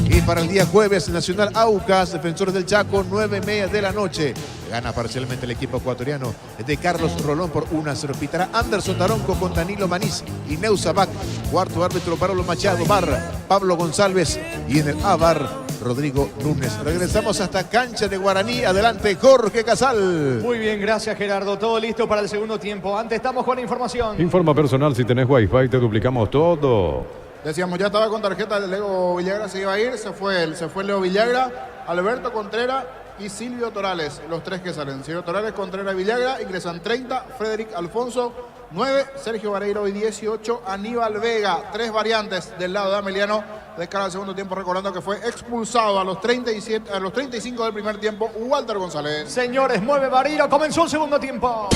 Y para el día jueves, Nacional Aucas, Defensores del Chaco, 9:30 de la noche. Gana parcialmente el equipo ecuatoriano de Carlos Rolón por 1-0. Pitará Anderson Daronco con Danilo Manís y Neusabac. Cuarto árbitro Pablo Machado. VAR Pablo González y en el AVAR Rodrigo Núñez. Regresamos hasta cancha de Guaraní. Adelante Jorge Casal. Muy bien, gracias Gerardo. Todo listo para el segundo tiempo. Antes estamos con la información. Informa personal, si tenés Wi-Fi te duplicamos todo. Decíamos, ya estaba con tarjeta de Leo Villagra, se iba a ir, se fue Leo Villagra, Alberto Contreras y Silvio Torales, los tres que salen. Silvio Torales, Contreras, Villagra, ingresan 30, Frederic Alfonso, 9, Sergio Vareiro y 18, Aníbal Vega. Tres variantes del lado de Ameliano de cara al segundo tiempo, recordando que fue expulsado a los 35 del primer tiempo Walter González. Señores, mueve Vareiro, comenzó el segundo tiempo.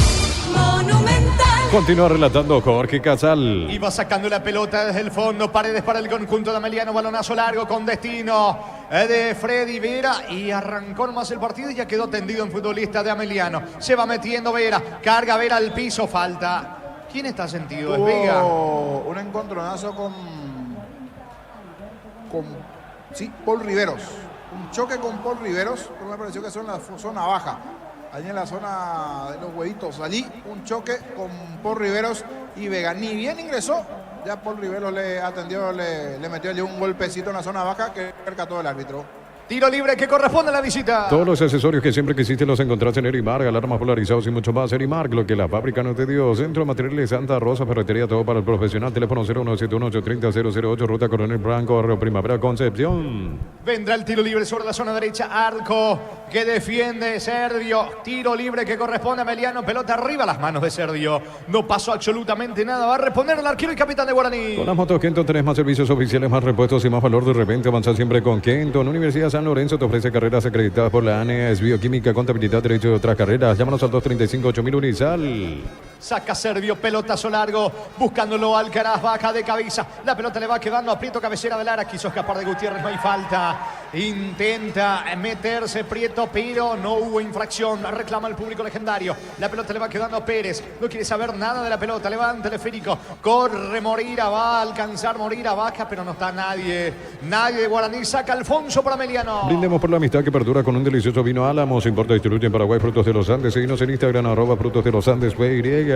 Monumental. Continúa relatando Jorge Casal. Iba sacando la pelota desde el fondo. Paredes para el conjunto de Ameliano. Balonazo largo con destino de Freddy Vera. Y arrancó nomás el partido y ya quedó tendido en futbolista de Ameliano. Se va metiendo Vera. Carga Vera al piso. Falta. ¿Quién está sentido? ¿Es Vega? Un encontronazo con Paul Riveros. Un choque con Paul Riveros. Pero me pareció que eso en la zona baja. Allí en la zona de los huevitos. Allí un choque con Paul Riveros y Vega. Ni bien ingresó. Ya Paul Riveros le atendió, le metió allí un golpecito en la zona baja que percató el árbitro. Tiro libre que corresponde a la visita. Todos los accesorios que siempre quisiste los encontrás en Erimark, alarmas polarizados y mucho más. Erimark, lo que la fábrica no te dio. Centro de Materiales Santa Rosa, ferretería, todo para el profesional. Teléfono 0171830-008, Ruta Coronel Blanco, Barrio Primavera, Concepción. Vendrá el tiro libre sobre la zona derecha. Arco que defiende Sergio. Tiro libre que corresponde a Ameliano. Pelota arriba, las manos de Sergio. No pasó absolutamente nada. Va a responder el arquero y capitán de Guaraní. Con las motos Kenton tenés más servicios oficiales, más repuestos y más valor de repente. Avanza siempre con Kenton. Universidad San Lorenzo te ofrece carreras acreditadas por la ANES, bioquímica, contabilidad, derecho y otras carreras. Llámanos al 235-8000 Unisal. Saca Sergio, pelotazo largo, buscándolo Alcaraz, baja de cabeza. La pelota le va quedando a Prieto, cabecera del área. Quiso escapar de Gutiérrez, no hay falta. Intenta meterse Prieto, pero no hubo infracción. Reclama el público legendario. La pelota le va quedando a Pérez. No quiere saber nada de la pelota. Levanta el esférico. Corre Moreira. Va a alcanzar Moreira. Baja, pero no está nadie. Nadie de Guaraní. Saca Alfonso para Emiliano. Brindemos por la amistad que perdura con un delicioso vino Álamos. Importa y distribuye en Paraguay Frutos de los Andes. Seguinos en Instagram, @Frutos de los Andes, PY.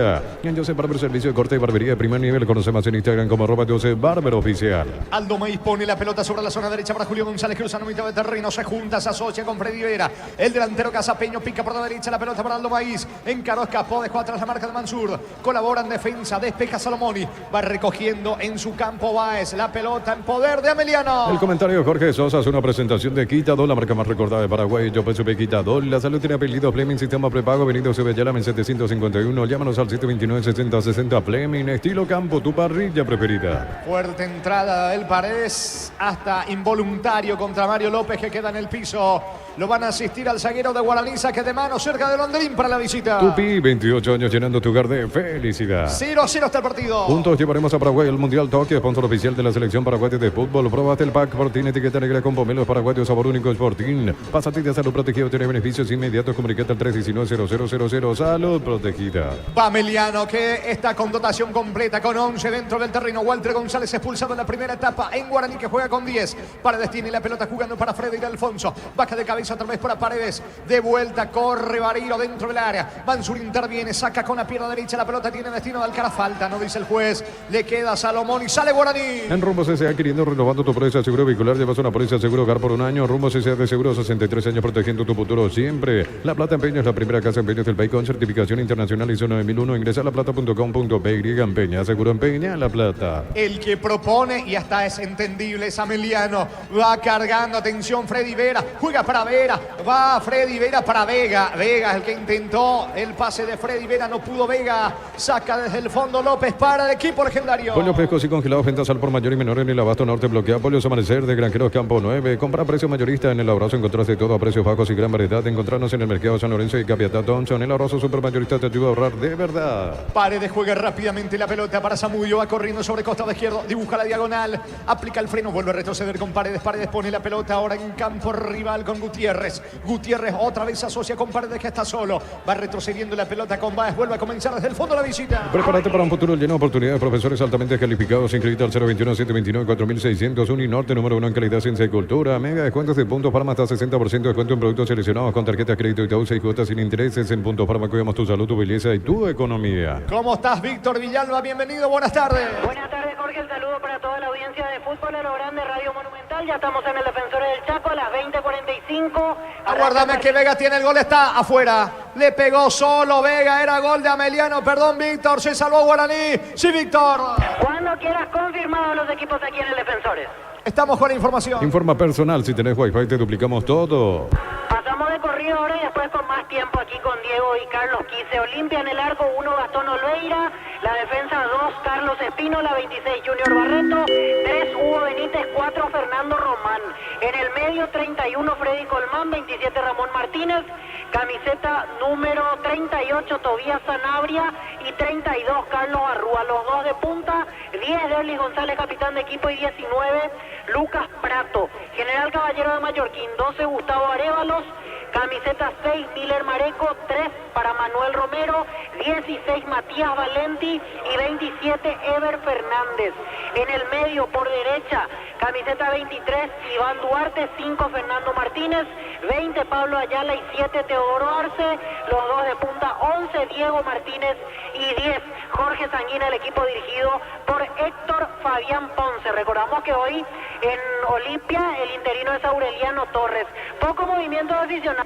En Joseph Barber, servicio de corte y barbería de primer nivel. Conoce más en Instagram como @Joseph Barber Oficial. Aldo Maiz pone la pelota sobre la zona derecha para Julio González. Cruzando mitad de terreno. Se junta, se asocia con Freddy Vera. El delantero Casapeño pica por la derecha. La pelota para Aldo Maiz. Encaró, escapó, dejó atrás la marca de Mansur. Colabora en defensa. Despeja Salomoni. Va recogiendo en su campo Báez. La pelota en poder de Emiliano. El comentario de Jorge Sosa es una presentación de Quitadol, la marca más recordada de Paraguay. Yo pensé que Quitadol. La salud tiene apellido Fleming, sistema prepago. Venido Sebellala en 751. Llámanos al 729-6060 Fleming. Estilo campo, tu parrilla preferida. Fuerte entrada del Paredes. Hasta involuntario contra Mario López, que queda en el piso. Lo van a asistir al zaguero de Guaraní. Saque de mano cerca de Londrín para la visita. Tupi, 28 años llenando tu hogar de felicidad. 0-0 está el partido. Juntos llevaremos a Paraguay al Mundial Tokio, sponsor oficial de la selección paraguaya de fútbol. Probate el pack Fortín, etiqueta negra con pomelos paraguayos, sabor único Fortín. Pásate de salud protegido, tiene beneficios inmediatos. Comunicate al 319-0000. Salud protegida. Va Emiliano, que está con dotación completa, con 11 dentro del terreno. Walter González expulsado en la primera etapa en Guaraní, que juega con 10. Paredes tiene la pelota jugando para Freddy y Alfonso. Baja de cabeza otra vez para Paredes. De vuelta, corre Barilo dentro del área. Mansur interviene, saca con la pierna derecha. La pelota tiene destino de Alcaraz. Falta, no dice el juez. Le queda Salomón y sale Guaraní. En Rumbo CCA, queriendo renovando tu póliza de seguro vehicular, llevas una póliza de seguro hogar por un año. Rumbo CCA de seguro, 63 años protegiendo tu futuro siempre. La Plata Empeño es la primera casa de empeños del país con certificación internacional ISO 9001. Ingresa a laplata.com.py. Empeña, seguro empeña La Plata. El que propone, y hasta es entendible, es Emiliano. Va cargando, atención, Freddy Vera. Juega para Vera. Va Freddy Vera para Vega. Vega es el que intentó el pase de Freddy Vera. No pudo Vega. Saca desde el fondo López para el equipo legendario. Pollos frescos y congelados, ventas al por mayor y menor en el Abasto Norte. Bloquea Pollos Amanecer de Granjeros Campo 9. Compra a precio mayorista en el Abrazo. Encontrás de todo a precios bajos y gran variedad. Encontrarnos en el mercado San Lorenzo y Capiatá Thompson. El Abrazo Supermayorista te ayuda a ahorrar de verdad. Paredes juega rápidamente la pelota para Zamudio. Va corriendo sobre costado izquierdo. Dibuja la diagonal. Aplica el freno. Vuelve a retroceder con Paredes. Paredes pone la pelota ahora en campo rival con Gutiérrez. Gutiérrez otra vez se asocia con Paredes, que está solo. Va retrocediendo la pelota con Báez. Vuelve a comenzar desde el fondo la visita. Prepárate para un futuro lleno de oportunidades. Profesores altamente calificados. Inscrita al 021-729-4600. Uninorte, número 1 en calidad, ciencia y cultura. Mega descuentos de Punto Farma hasta 60% de descuento en productos seleccionados con tarjetas crédito y Itaú 6 cuotas sin intereses. En Punto Farma cuidamos tu salud, tu belleza y tu economía. ¿Cómo estás, Víctor Villalba? Bienvenido, buenas tardes. Buenas tardes, Jorge. El saludo para toda la audiencia de Fútbol a lo Grande, Radio Monumental. Ya estamos en el Defensores del Chaco a las 20:45. Aguárdame que Vega tiene el gol, está afuera. Le pegó solo Vega, era gol de Ameliano. Perdón, Víctor, se salvó Guaraní. Sí, Víctor. Cuando quieras, confirmados los equipos aquí en el Defensores. Estamos con la información. Informa personal, si tenés wifi te duplicamos todo. Pasamos de corrido ahora y después con más tiempo aquí con Diego y Carlos Quise. Olimpia en el arco, 1 Gastón Olveira. La defensa 2 Carlos Espínola, 26 Junior Barreto, 3 Hugo Benítez, 4 Fernando Román. En el medio 31 Freddy Colmán, 27 Ramón Martínez. Camiseta número 38 Tobías Sanabria y 32 Carlos Arrúa. Los dos de punta, 10 Derlis González, capitán de equipo, y 19 Lucas Prato. General Caballero de Mallorquín, 12 Gustavo Arévalos. Camiseta 6 Miller Mareco, 3 para Manuel Romero, 16 Matías Valenti y 27 Ever Fernández. En el medio por derecha, camiseta 23 Iván Duarte, 5 Fernando Martínez, 20 Pablo Ayala y 7 Teodoro Arce. Los dos de punta, 11 Diego Martínez y 10 Jorge Sanguina, el equipo dirigido por Héctor Fabián Ponce. Recordamos que hoy en Olimpia el interino es Aureliano Torres. Poco movimiento de aficionados.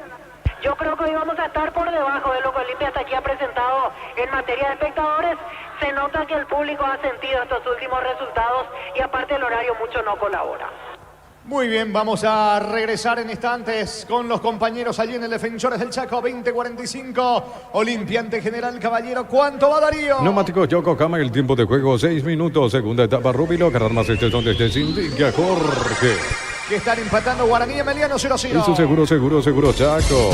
Yo creo que hoy vamos a estar por debajo de lo que Olimpia hasta aquí ha presentado en materia de espectadores. Se nota que el público ha sentido estos últimos resultados y aparte el horario mucho no colabora. Muy bien, vamos a regresar en instantes con los compañeros allí en el Defensores del Chaco, 20:45. Olimpia ante General Caballero. ¿Cuánto va, Darío? Neumáticos Yokohama, el tiempo de juego 6 minutos. Segunda etapa, Rubilo. Cargar más este donde te indica Jorge. Que están empatando Guaraní y Emeliano 0-0. Y su seguro Chaco.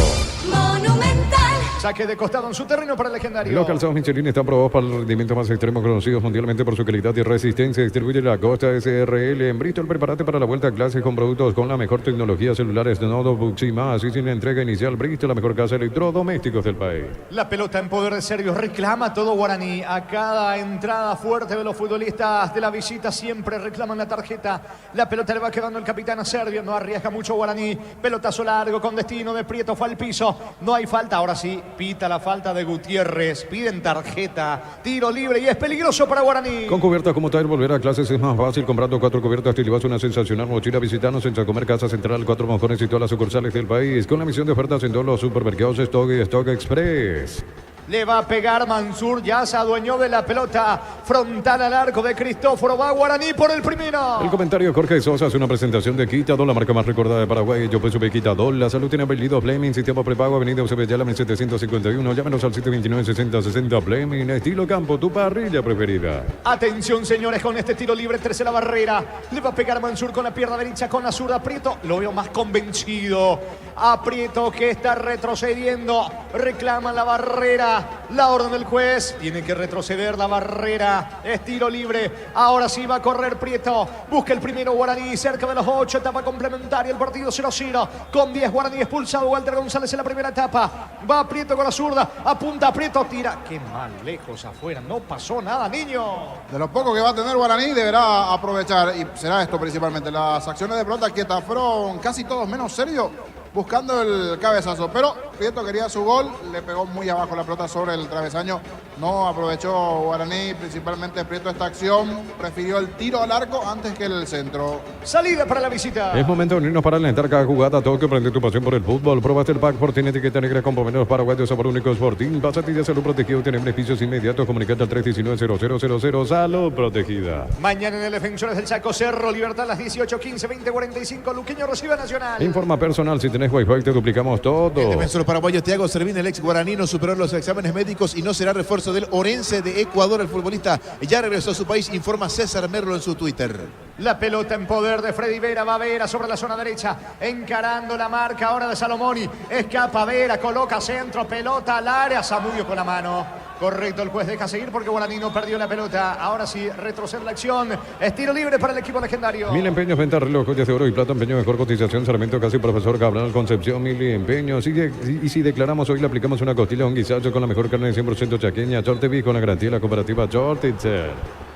Monumental. Saque de costado en su terreno para el legendario. Los calzados Michelin están probados para el rendimiento más extremo, conocidos mundialmente por su calidad y resistencia. Distribuye la Costa SRL. En Bristol, prepárate para la vuelta a clases con productos con la mejor tecnología, celulares, notebooks y más. Y sin entrega inicial, Bristol, la mejor casa de electrodomésticos del país. La pelota en poder de Sergio. Reclama todo Guaraní. A cada entrada fuerte de los futbolistas de la visita siempre reclaman la tarjeta. La pelota le va quedando el capitán a Sergio. No arriesga mucho Guaraní. Pelotazo largo con destino de Prieto. Fue al piso. No hay falta. Ahora sí, pita la falta de Gutiérrez. Piden tarjeta. Tiro libre y es peligroso para Guaraní. Con cubiertas como Tire, volver a clases es más fácil. Comprando 4 cubiertas te llevas una sensacional mochila. Visitanos en Chacomer, Casa Central, 4 Monjones y todas las sucursales del país. Con la misión de ofertas en todos los supermercados Stock y Stock Express. Le va a pegar Mansur, ya se adueñó de la pelota. Frontal al arco de Cristóforo. Va Guaraní por el primero. El comentario de Jorge Sosa es una presentación de Quitadol, la marca más recordada de Paraguay. Yo pues sube Quitadol. La salud tiene apellido Fleming, sistema prepago, avenida Eusebio Ayala, 1751. Llámenos al 729-6060 Fleming. Estilo campo, tu parrilla preferida. Atención, señores, con este tiro libre, tercera barrera. Le va a pegar Mansur con la pierna derecha, con la zurda. Prieto lo veo más convencido. A Prieto que está retrocediendo. Reclama la barrera. La orden del juez. Tiene que retroceder la barrera. Es tiro libre. Ahora sí va a correr Prieto. Busca el primero Guaraní. Cerca de los 8. Etapa complementaria. El partido 0-0. Con 10 Guaraní expulsado. Walter González en la primera etapa. Va Prieto con la zurda. Apunta a Prieto. Tira. Qué mal. Lejos afuera. No pasó nada, niño. De lo poco que va a tener Guaraní, deberá aprovechar. Y será esto principalmente. Las acciones de pelota quietas fueron casi todos menos Sergio, buscando el cabezazo, pero Prieto quería su gol, le pegó muy abajo la pelota sobre el travesaño, no aprovechó Guaraní, principalmente Prieto esta acción, prefirió el tiro al arco antes que el centro. Salida para la visita. Es momento de unirnos para alentar cada jugada. Tokio, prende tu pasión por el fútbol. Probaste el pack Fortín, etiqueta negra con pomerios paraguayos, sabor único Fortín. Pásate de salud protegido, tiene beneficios inmediatos. Comunicate al 319-0000. Salud protegida. Mañana en el Defensores del Chaco Cerro, Libertad a las 18:15, 20:45. Luqueño recibe a Nacional. Informa personal, si tenés Wi-Fi te duplicamos todo. El defensor paraguayo Thiago Servín, el ex guaraní, superó los exámenes médicos y no será refuerzo del Orense de Ecuador. El futbolista ya regresó a su país, informa César Merlo en su Twitter. La pelota en poder de Freddy Vera. Va Vera sobre la zona derecha, encarando la marca ahora de Salomoni. Escapa Vera, coloca centro, pelota al área. Zamudio con la mano. Correcto, el juez deja seguir porque Guaraní no perdió la pelota. Ahora sí, retrocede la acción. Es tiro libre para el equipo legendario. Mil empeños, venta, reloj, joyas de oro y plata, empeño, mejor cotización, Sarmiento, casi profesor Cabral, Concepción, Mil empeños. Y si declaramos hoy, le aplicamos una costilla, un guisacho con la mejor carne de 100% chaqueña, Chortevi, con la garantía de la cooperativa Chortitzer.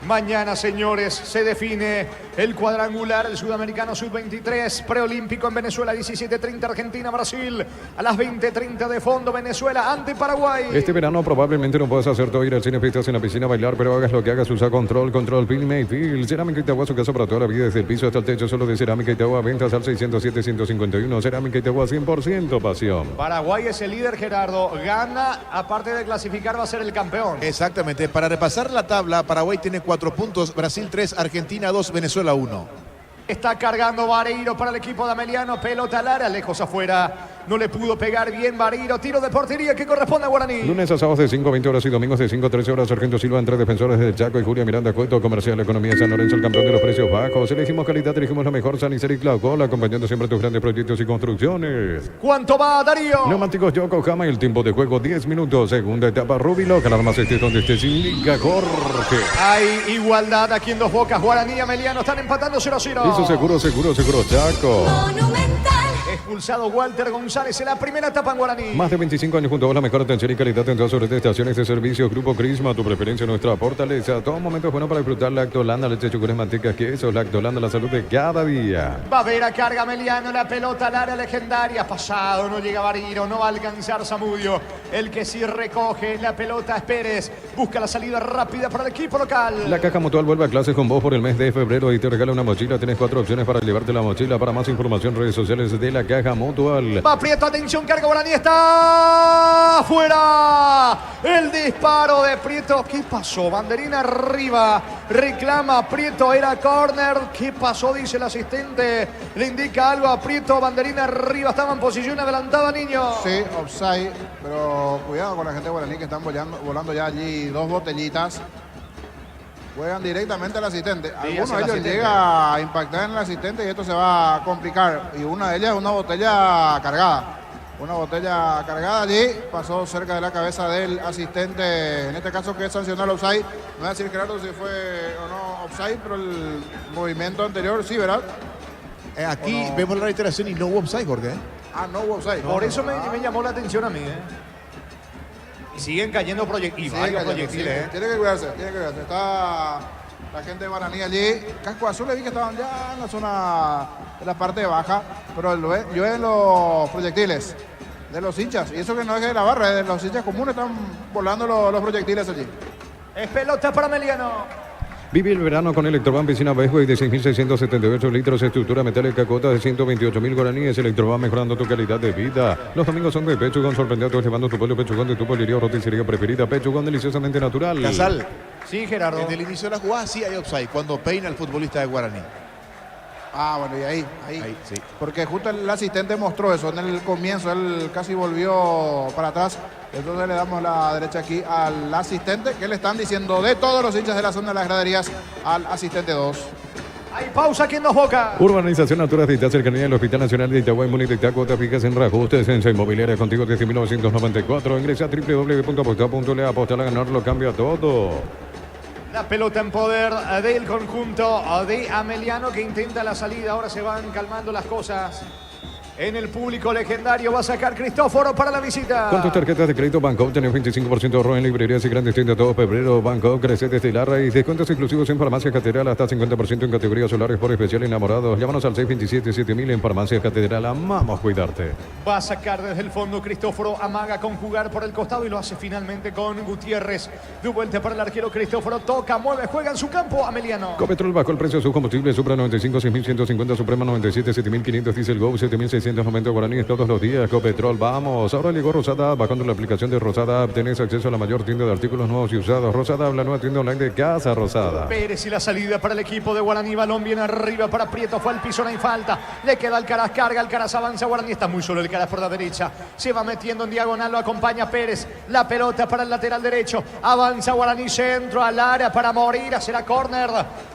Mañana, señores, se define el cuadrangular, el sudamericano sub-23, preolímpico en Venezuela, 17:30 Argentina, Brasil, a las 20:30 de fondo Venezuela ante Paraguay. Este verano probablemente no puedas hacer todo, ir al cine, fiestas en la piscina, bailar, pero hagas lo que hagas, usa control, Pin Mayfield, Cerámica Itagua, su casa para toda la vida, desde el piso hasta el techo, solo de Cerámica Itagua, ventas al 607-151, Cerámica Itagua, 100% pasión. Paraguay es el líder, Gerardo, gana, aparte de clasificar va a ser el campeón. Exactamente, para repasar la tabla, Paraguay tiene 4 puntos, Brasil 3, Argentina 2, Venezuela 1. Está cargando Vareiro para el equipo de Ameliano, pelota al área, lejos afuera. No le pudo pegar bien Vareiro, tiro de portería que corresponde a Guaraní. Lunes a sábados de 5 a 20 horas y domingos de 5 a 13 horas. Sargento Silva entre defensores del Chaco y Julia Miranda Cueto, Comercial Economía San Lorenzo, el campeón de los precios bajos. Elegimos calidad, elegimos lo mejor, San Isidro y Claucola, acompañando siempre tus grandes proyectos y construcciones. ¿Cuánto va, Darío? Neumáticos Yokohama y el tiempo de juego 10 minutos. Segunda etapa, Rubilo, que alarmas estés donde estés, indica Jorge. Hay igualdad aquí en Dos Bocas, Guaraní y Ameliano están empatando 0-0. Eso seguro, Chaco. Monumental. Expulsado Walter González en la primera etapa en Guaraní. Más de 25 años junto a vos, la mejor atención y calidad en todas sus estaciones de servicio. Grupo Crisma, tu preferencia, nuestra fortaleza. Todo momento es bueno para disfrutar Lactolanda, leche, chocolates, mantecas, quesos. Lactolanda, la salud de cada día. Va a ver a carga Ameliano, la pelota al área legendaria. Pasado, no llega Variro, no va a alcanzar Zamudio. El que sí recoge la pelota es Pérez. Busca la salida rápida para el equipo local. La Caja Mutual vuelve a clases con vos por el mes de febrero y te regala una mochila. Tienes 4 opciones para llevarte la mochila. Para más información, redes sociales de la Caja Mutual. Va Prieto, atención, carga Guaraní, está fuera. El disparo de Prieto. ¿Qué pasó? Banderina arriba. Reclama Prieto, era córner. ¿Qué pasó? Dice el asistente. Le indica algo a Prieto. Banderina arriba. Estaba en posición adelantada, niño. Sí, offside, pero cuidado con la gente de Guaraní que están volando ya allí 2 botellitas. Juegan directamente al asistente. Algunos de ellos llega a impactar en el asistente y esto se va a complicar. Y una de ellas es una botella cargada. Una botella cargada allí, pasó cerca de la cabeza del asistente, en este caso que sancionó el offside. No voy a decir claro si fue o no offside, pero el movimiento anterior sí, ¿verdad? Aquí ¿O no? vemos la reiteración y no hubo offside, Jorge. Ah, no hubo offside. Por eso me llamó la atención a mí, ¿eh? Y siguen cayendo proyectiles. Sí, Varios cayendo, proyectiles, sí. ¿eh? Tiene que cuidarse, tiene que cuidarse. Está la gente de Guaraní allí. Casco Azul, le vi que estaban ya en la zona de la parte baja, pero llueven los proyectiles de los hinchas. Y eso que no es de la barra, de los hinchas comunes están volando los proyectiles allí. Es pelota para Meliano. Vive el verano con Electroban Piscina Westway de 6.678 litros, estructura metálica, cuota de 128.000 guaraníes. Electroban mejorando tu calidad de vida. Los domingos son de Pechugón, sorprendiendo llevando tu pollo Pechugón de tu pollería o roticería preferida. Pechugón, deliciosamente natural. Casal, Sí, Gerardo. desde el inicio de la jugada sí hay offside, cuando peina el futbolista de Guaraní. Ah, bueno, y ahí. Ahí, sí. Porque justo el asistente mostró eso en el comienzo, él casi volvió para atrás. Entonces le damos la derecha aquí al asistente, que le están diciendo de todos los hinchas de la zona de las graderías al asistente 2. Hay pausa aquí en Dos Bocas. Urbanización Natural de cercanía del Hospital Nacional de Itagüí, Munitecta, cuotas fijas en reajustes en Inmobiliaria contigo desde 1994. Ingresa a www.aposta.le, apostar a ganar lo cambia todo. La pelota en poder del conjunto de Ameliano que intenta la salida. Ahora se van calmando las cosas. En el público legendario va a sacar Cristóforo para la visita. Con tus tarjetas de crédito Bancopp tenés 25% de ahorro en librerías y grandes tiendas todo febrero. Bancopp crece desde la raíz. Descuentos exclusivos en Farmacia Catedral hasta 50% en categorías solares por especial enamorados. Llámanos al 627-7000 en Farmacia Catedral. Amamos cuidarte. Va a sacar desde el fondo Cristóforo, amaga con jugar por el costado y lo hace finalmente con Gutiérrez. De vuelta para el arquero Cristóforo, toca, mueve, juega en su campo Ameliano. Copetrol bajó el precio de sus combustibles. Supra 95, 6.150, Suprema 97, 7.500, Diesel Go 7.690 guaraníes todos los días. Copetrol, vamos. Ahora llegó Rosada App. Bajando la aplicación de Rosada App tenés acceso a la mayor tienda de artículos nuevos y usados. Rosada App, la nueva tienda online de Casa Rosada. Pérez y la salida para el equipo de Guaraní. Balón bien arriba para Prieto. Fue al piso, no hay falta. Le queda Alcaraz, carga. Alcaraz avanza. Guaraní está muy solo. Alcaraz por la derecha. Se va metiendo en diagonal. Lo acompaña Pérez. La pelota para el lateral derecho. Avanza Guaraní. Centro al área para morir. Será córner.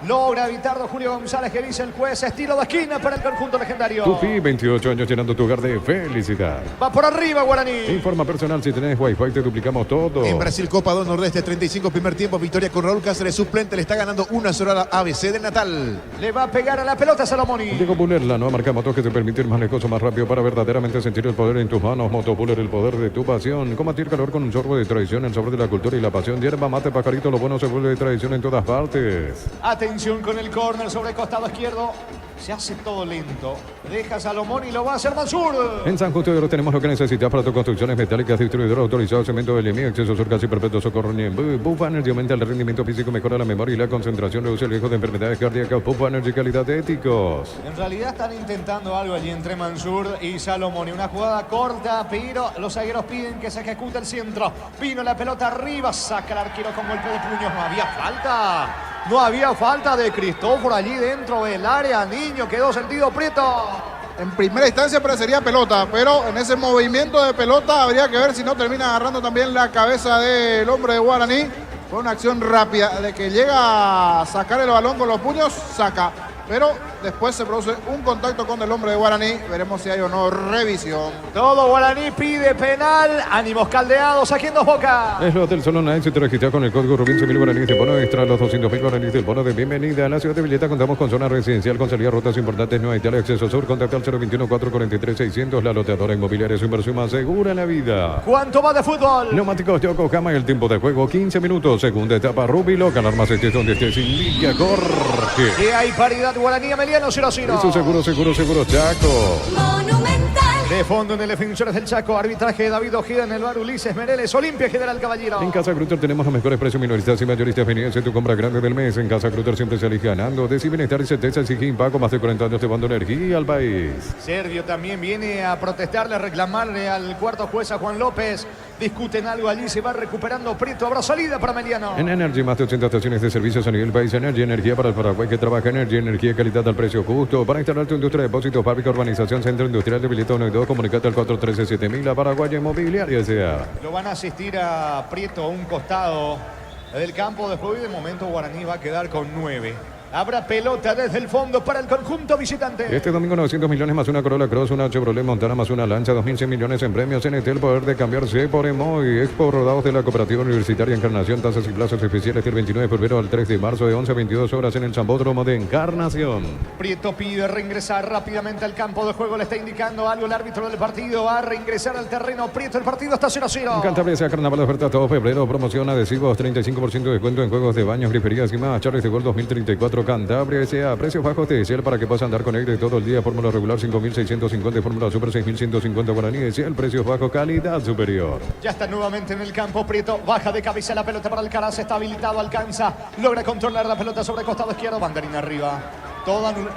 Logra evitarlo Julio González, que dice el juez. Estilo de esquina para el conjunto legendario. Tupi, 28 años llenando tu hogar de felicidad. Va por arriba Guaraní. Informa personal, si tenés Wi-Fi te duplicamos todo. En Brasil, Copa do Nordeste, 35 primer tiempo, victoria con Raúl Cáceres, suplente, le está ganando 1-0 a la ABC del Natal. Le va a pegar a la pelota Salomoni. Diego Buller, la nueva marca motos que te permite ir más lejos o más rápido para verdaderamente sentir el poder en tus manos. Moto Buller, el poder de tu pasión. Combatir calor con un sorbo de tradición, el sabor de la cultura y la pasión. Hierba, mate, pajarito, lo bueno se vuelve de tradición en todas partes. Atención con el córner sobre el costado izquierdo. Se hace todo lento. Deja Salomón y lo va a hacer Mansur. En San Justo de Oro tenemos lo que necesitas para tus construcciones metálicas. Distribuidor autorizado, cemento de LMI, acceso sur casi perfecto, socorro Niembú. Bufa Energy aumenta el rendimiento físico, mejora la memoria y la concentración, reduce el riesgo de enfermedades cardíacas. Bufa Energy, calidad de éticos. En realidad están intentando algo allí entre Mansur y Salomón. Una jugada corta, pero los zagueros piden que se ejecute el centro. Vino la pelota arriba, saca el arquero con golpe de puños. No había falta. No había falta de Cristóforo allí dentro del área. Niño, quedó sentido Prieto. En primera instancia parecería pelota, pero en ese movimiento de pelota habría que ver si no termina agarrando también la cabeza del hombre de Guaraní. Fue una acción rápida de que llega a sacar el balón con los puños, saca. Pero después se produce un contacto con el hombre de Guaraní. Veremos si hay o no revisión. Todo Guaraní pide penal. Ánimos caldeados aquí en Dos Bocas. Es lo del Solo Night. Si te registras con el código Rubín 100.000 guaraníes de bono extra, los 200.000 guaraníes del bono de bienvenida. A la ciudad de Villeta contamos con zona residencial con salida a rutas importantes. Nueva Italia, acceso sur. Contacta al 021-443-600. La loteadora inmobiliaria, su inversión más segura en la vida. ¿Cuánto va de fútbol? Neumáticos Yokohama, el tiempo de juego 15 minutos. Segunda etapa Rubilo. Alarmas estés donde estés. Lidia Jorge. Que hay paridad Guaraní Ameliano 0-0. Eso seguro, Chaco. Monumental. De fondo en el Defensores del Chaco, arbitraje David Ojeda en el bar Ulises Mereles, Olimpia General Caballero. En Casa Grutter tenemos los mejores precios minoristas y mayoristas. Venidas en tu compra grande del mes. En Casa Grutter siempre salís ganando. De bienestar y certeza exige Impago. Más de 40 años llevando energía al país. Servio también viene a protestarle, a reclamarle al cuarto juez a Juan López. Discuten algo allí, se va recuperando Prieto. Habrá salida para Meliano. En Energy, más de 80 estaciones de servicios a nivel país. Energía para el Paraguay que trabaja. Energía, calidad al precio justo. Para instalar tu industria de depósitos, fábrica, urbanización, centro industrial de Villeta 1 y 2. Comunicate al 413-7000. La Paraguaya Inmobiliaria S.A. Lo van a asistir a Prieto a un costado del campo de juego y de momento Guaraní va a quedar con 9. Habrá pelota desde el fondo para el conjunto visitante. Este domingo 900 millones más una Corolla Cross, una Chevrolet Montana más una Lancha, 2.100 millones en premios. NT, el poder de cambiarse por Emoy. Expo Rodados de la Cooperativa Universitaria Encarnación. Tasas y plazos especiales del 29 de febrero al 3 de marzo de 11 a 22 horas en el Chambódromo de Encarnación. Prieto pide reingresar rápidamente al campo de juego. Le está indicando algo el árbitro del partido. Va a reingresar al terreno. Prieto, el partido está 0-0. Cantabria sea carnaval de oferta todo febrero. Promoción adhesivos, 35% de descuento en juegos de baños, griferías y más. Charles de Gol 2034. Cantabria S.A. Precios bajos de Ciel para que puedas andar con aire todo el día. Fórmula regular 5.650 y Fórmula Super 6.150 guaraníes. Ciel, precios bajos, calidad superior. Ya está nuevamente en el campo. Prieto baja de cabeza la pelota para Alcaraz. Está habilitado, alcanza. Logra controlar la pelota sobre el costado izquierdo. Banderín arriba.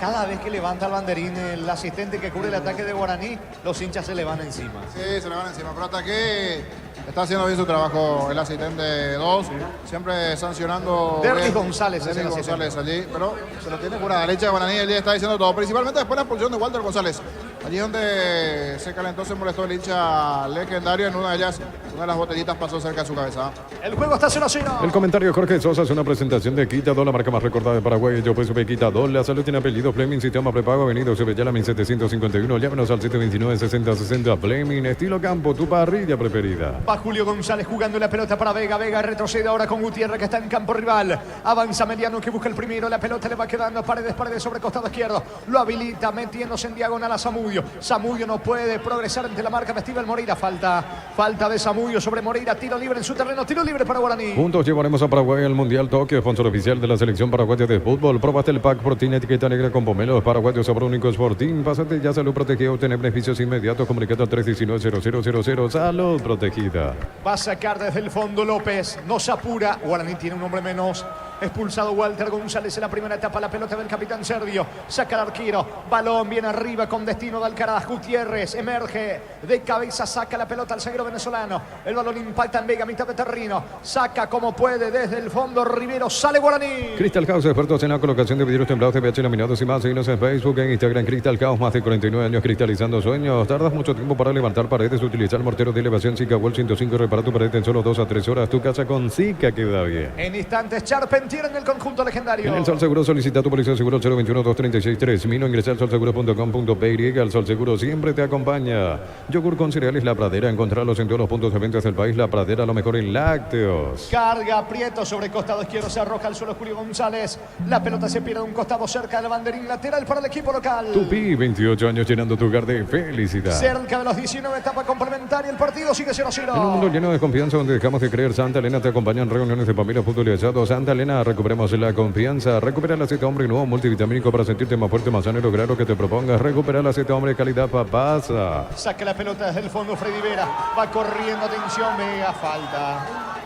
Cada vez que levanta el banderín el asistente que cubre el ataque de Guaraní, los hinchas se le van encima. Sí, se le van encima, pero hasta que está haciendo bien su trabajo el asistente 2, siempre sancionando. Derlis González es el González allí, pero se lo tiene por la derecha de Guaraní, el día está diciendo todo, principalmente después de la expulsión de Walter González. Allí donde se calentó, se molestó el hincha legendario, en una de ellas, una de las botellitas pasó cerca de su cabeza. El juego está 0-0. El comentario de Jorge Sosa es una presentación de Quitador, la marca más recordada de Paraguay. Yo pues Quitador, la salud tiene apellido Fleming, sistema prepago, Avenida Sevillala 1751. Llámenos al 729-6060 Fleming, estilo campo, tu parrilla preferida. Va Julio González jugando la pelota para Vega. Vega retrocede ahora con Gutiérrez que está en campo rival. Avanza Mediano que busca el primero. La pelota le va quedando a Paredes sobre costado izquierdo. Lo habilita metiéndose en diagonal a Zamudio. Zamudio no puede progresar ante la marca de Steven Moreira. Falta de Zamudio sobre Moreira. Tiro libre en su terreno. Tiro libre para Guaraní. Juntos llevaremos a Paraguay al Mundial Tokio, sponsor oficial de la selección paraguaya de fútbol. Probaste el pack Protein etiqueta negra con pomelos paraguayos, sabor único Sporting. Pásate ya Salud Protegida, obtener beneficios inmediatos. Comunicado al 319-0000. Salud Protegida. Va a sacar desde el fondo López. No se apura. Guaraní tiene un hombre menos. Expulsado Walter González en la primera etapa. La pelota del capitán serbio. Saca el arquero. Balón bien arriba con destino de Alcaraz. Gutiérrez emerge de cabeza. Saca la pelota al zaguero venezolano. El balón impacta en Vega, mitad de terreno. Saca como puede desde el fondo Rivero. Sale Guaraní. Crystal House, expertos en la colocación de vidrios templados, TPH laminados y más. Síguenos en Facebook, en Instagram. Crystal House, más de 49 años cristalizando sueños. Tardas mucho tiempo para levantar paredes. Utiliza el mortero de elevación Zika Wall 105. Repara tu pared en solo 2 a 3 horas. Tu casa con Zika queda bien. En instantes, Charpentier en el conjunto legendario. En el Sol Seguro solicita tu póliza de seguro 021-236-3000. Ingresa al solseguro.com.py. El Sol Seguro siempre te acompaña. Yogur con cereales La Pradera. Encontrarlos en todos los puntos de venta del país. La Pradera, lo mejor en lácteos. Carga Prieto sobre costado izquierdo. Se arroja al suelo Julio González. La pelota se pierde a un costado cerca del banderín lateral para el equipo local. Tupi, 28 años llenando tu hogar de felicidad. Cerca de los 19, etapa complementaria. El partido sigue 0-0. En un mundo lleno de confianza donde dejamos de creer, Santa Elena te acompaña en reuniones de familia, fútbol y asado. Santa Elena, recuperemos la confianza. Recupera el aceite hombre nuevo multivitamínico para sentirte más fuerte, más sano y lograr lo que te propongas. Recupera el aceite hombre de calidad Papasa. Saca la pelota desde el fondo Freddy Vera. Va corriendo, atención, Vega.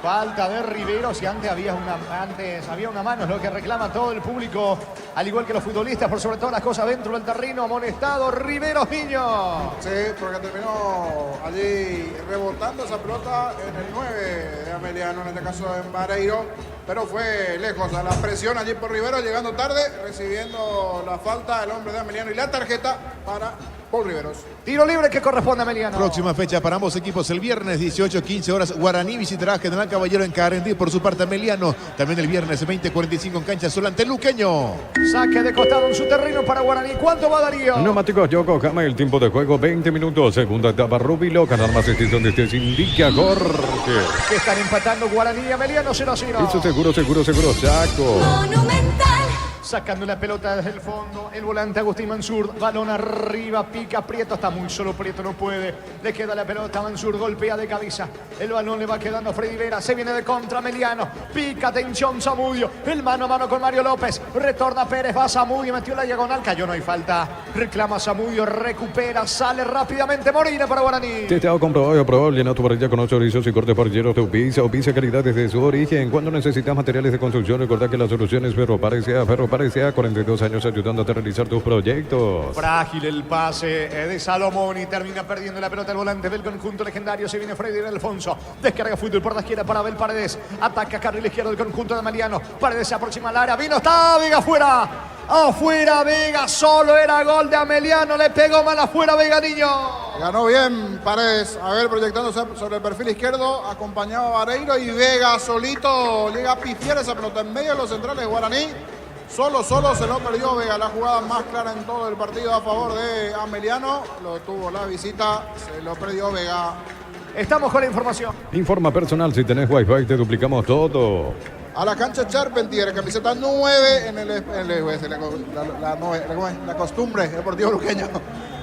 Falta de Rivero. Si antes había una mano, es lo que reclama todo el público, al igual que los futbolistas, por sobre todas las cosas dentro del terreno. Amonestado Rivero Niño. Sí, porque terminó allí rebotando esa pelota en el 9 de Ameliano, en este caso en Vareiro, pero fue lejos a la presión allí por Rivero, llegando tarde, recibiendo la falta del hombre de Ameliano y la tarjeta para Paul Riveros. Tiro libre que corresponde a Ameliano. Próxima fecha para ambos equipos el viernes 18:15 horas. Guaraní visitará a General Caballero en Carendí. Por su parte Ameliano también el viernes 20:45 en cancha Solante Luqueño. Saque de costado en su terreno para Guaraní. ¿Cuánto va Darío? Neumáticos Yokohama, el tiempo de juego 20 minutos. Segunda etapa Rubilo. Ganar más estés donde estés indica Jorge. Que están empatando Guaraní y Ameliano 0-0. Eso seguro, Chaco. Monumental. Sacando la pelota desde el fondo, el volante Agustín Mansur, balón arriba, pica Prieto, está muy solo Prieto, no puede, le queda la pelota, Mansur golpea de cabeza, el balón le va quedando a Freddy Vera, se viene de contra Meliano, pica, atención Zamudio, el mano a mano con Mario López, retorna Pérez, va Zamudio, metió la diagonal, cayó, no hay falta, reclama Zamudio, recupera, sale rápidamente Moreira para Guaraní. Testeado, comprobado y aprobado, llena tu parrilla con 8 chorizos y cortes parrilleros de Upisa. Upisa, calidad desde su origen. Cuando necesitas materiales de construcción, recuerda que la solución es Ferropar S.A. 42 años ayudándote a realizar tus proyectos. Frágil el pase de Salomón y termina perdiendo la pelota el volante del conjunto legendario. Se viene Freddy Alfonso, descarga fútbol por la izquierda para Abel Paredes, ataca carril izquierdo del conjunto de Mariano. Paredes se aproxima al área, vino, está Vega afuera. Afuera Vega, solo era gol de Ameliano, le pegó mal afuera Vega Niño. Ganó bien Paredes, a ver, proyectándose sobre el perfil izquierdo, acompañado a Vareiro y Vega solito llega a pifiar esa pelota en medio de los centrales de Guaraní. Solo se lo perdió Vega. La jugada más clara en todo el partido a favor de Ameliano. Lo tuvo la visita, se lo perdió Vega. Estamos con la información. Informa personal, si tenés Wi-Fi te duplicamos todo. A la cancha Charpentier, camiseta 9 en la costumbre deportivo luqueño.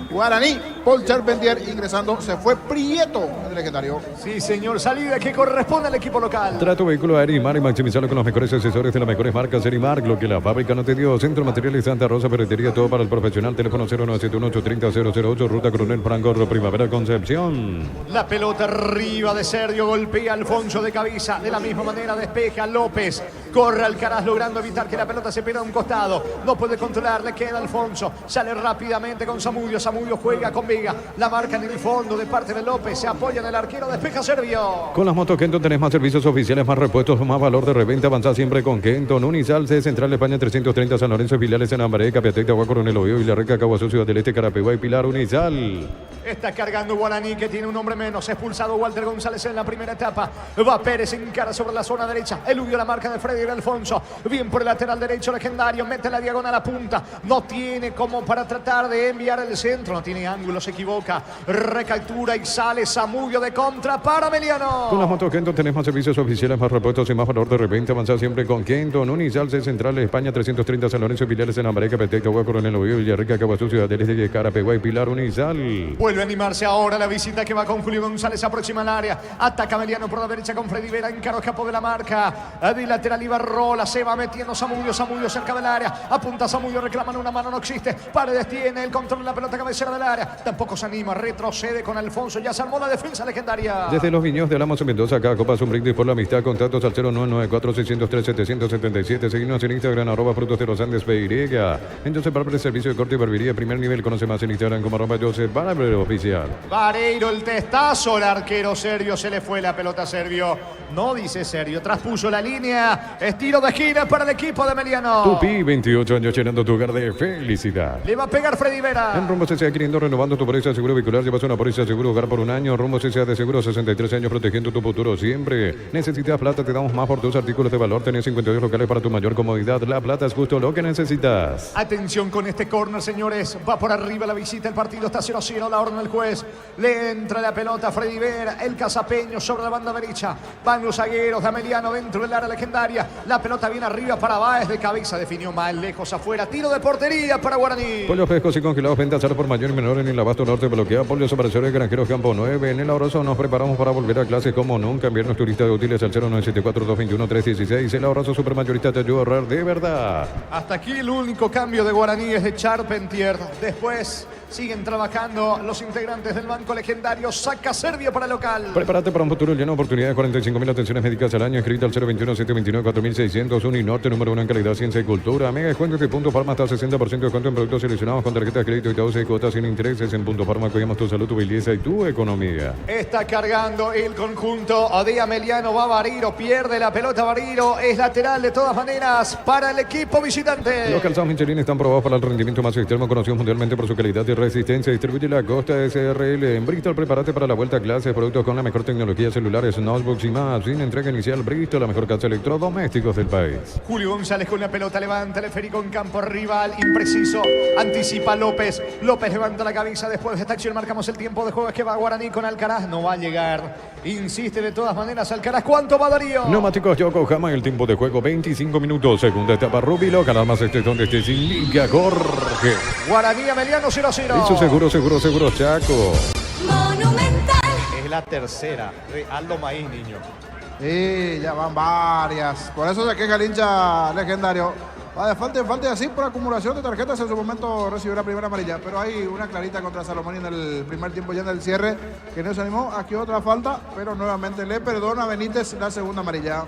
Guaraní, Paul Charpentier ingresando, se fue Prieto el legendario. Sí, señor, salida que corresponde al equipo local. Trata vehículo Erimar y maximizarlo con los mejores accesorios de las mejores marcas Erimar, lo que la fábrica no te dio. Centro Materiales Santa Rosa, ferretería, todo para el profesional. Teléfono 0971-830-008, Ruta Coronel Franco, Primavera Concepción. La pelota arriba de Sergio, golpea a Alfonso de cabeza. De la misma manera despeja López. Corre Alcaraz logrando evitar que la pelota se pierda a un costado. No puede controlar, le queda Alfonso. Sale rápidamente con Zamudio. Zamudio juega con Vega. La marca en el fondo de parte de López. Se apoya en el arquero, despeja Servio. Con las motos Kenton tenés más servicios oficiales, más repuestos, más valor de reventa. Avanzá siempre con Kenton. Unizal, C Central España 330, San Lorenzo, filiales en Ambaré, Capiatec, Agua Coronel Oviedo, Villarrica, Caguazú, Ciudad del Este, Carapeguá y Pilar. Unizal. Está cargando Guaraní, que tiene un hombre menos. Expulsado Walter González en la primera etapa. Va Pérez, encara sobre la zona derecha. Eludió la marca de Freddy Alfonso. Bien por el lateral derecho, legendario. Mete la diagonal a punta. No tiene como para tratar de enviar el centro. No tiene ángulo, se equivoca. Recaptura y sale Zamudio de contra para Meliano. Con las motos Kenton tenés más servicios oficiales, más repuestos y más valor de reventa. Avanzá siempre con Kenton. Unizal, C Central España 330, San Lorenzo, filiales en Ambaré, Capiatec, Agua Coronel Oviedo, Villarrica, Caguazú, Ciudad del Este, Carapeguá y Pilar. Unizal. Vuelve a animarse ahora la visita que va con Julio González, aproxima al área, ataca Meliano por la derecha con Freddy Vera, encaró, escapó de la marca, de lateral Ibarrola, se va metiendo Zamudio cerca del área, apunta Zamudio, reclaman una mano, no existe, Paredes tiene el control de la pelota cabecera del área, tampoco se anima, retrocede con Alfonso, ya se armó la defensa legendaria. Desde Los Viños de Alamos en Mendoza, cada copa es un brindis por la amistad, contactos al 0994-603-777, seguimos en Instagram, @frutos de los Andes, PY. Entonces, para el servicio de corte y barbería, primer nivel, conoce más en Instagram como @Joseph Barber oficial. Vareiro, el testazo, el arquero Servio, se le fue la pelota Servio. No dice Servio, traspuso la línea. Estiro de esquina para el equipo de Meliano. Tupi, 28 años llenando tu hogar de felicidad. Le va a pegar Freddy Vera. En Rumbo CCA queriendo renovando tu póliza de seguro vehicular, llevas una póliza de seguro hogar por un año. Rumbo CCA de seguro 63 años protegiendo tu futuro siempre. Necesitas plata, te damos más por tus artículos de valor. Tenés 52 locales para tu mayor comodidad. La plata es justo lo que necesitas. Atención con este córner, señores. Va por arriba la visita, el partido está 0-0, la orden del juez. Le entra la pelota a Freddy Vera, el cazapeño sobre la banda derecha. Van los zagueros de Ameliano dentro del área legendaria. La pelota viene arriba para Báez de cabeza, definió mal, lejos afuera. Tiro de portería para Guaraní. Pollos frescos y congelados, ventas al por mayor y menor en el Abasto Norte, bloquea. Polios operaciones Granjeros Campo 9. En el Ahorroso nos preparamos para volver a clases como nunca. Enviarnos turistas de útiles al 0974-221-316. El Ahorroso Supermayorista te ayuda a ahorrar de verdad. Hasta aquí el único cambio de Guaraní es de Charpentier. Después siguen trabajando los integrantes del Banco Legendario. Saca Servio para el local. Prepárate para un futuro lleno de oportunidades. 45.000 atenciones médicas al año. Escrita al 021-729-4600. Uninорte, número 1 en calidad, ciencia y cultura. Mega descuentos de Punto Farma hasta 60% de descuento en productos seleccionados con tarjetas de crédito y 12 cuotas sin intereses. En Punto Farma cuidamos tu salud, tu belleza y tu economía. Está cargando el conjunto de Ameliano. Va Vareiro, pierde la pelota Vareiro. Es lateral de todas maneras para el equipo visitante. Los calzados Michelin están probados para el rendimiento más extremo, conocidos mundialmente por su calidad y resistencia. Distribuye la Costa SRL. En Bristol, prepárate para la vuelta a clases. Productos con la mejor tecnología, celulares, notebooks y más. Sin entrega inicial, Bristol, la mejor casa de electrodomésticos del país. Julio González con la pelota, levanta el esférico en campo rival, impreciso, anticipa López. López levanta la cabeza, después de esta acción marcamos el tiempo de juego, es que va Guaraní con Alcaraz, no va a llegar. Insiste de todas maneras Alcaraz, ¿cuánto va Darío? Neumáticos Yokohama, el tiempo de juego 25 minutos. Segunda etapa Rubilo, ganar más donde estés, indica Jorge. Guaraní Ameliano 0-0. Hizo seguro Chaco. Monumental. Es la tercera de Aldo Maíz, niño. Sí, ya van varias. Por eso se queja el hincha legendario. Va de falta y así por acumulación de tarjetas. En su momento recibió la primera amarilla, pero hay una clarita contra Salomón en el primer tiempo ya en el cierre que no se animó. Aquí otra falta, pero nuevamente le perdona a Benítez la segunda amarilla.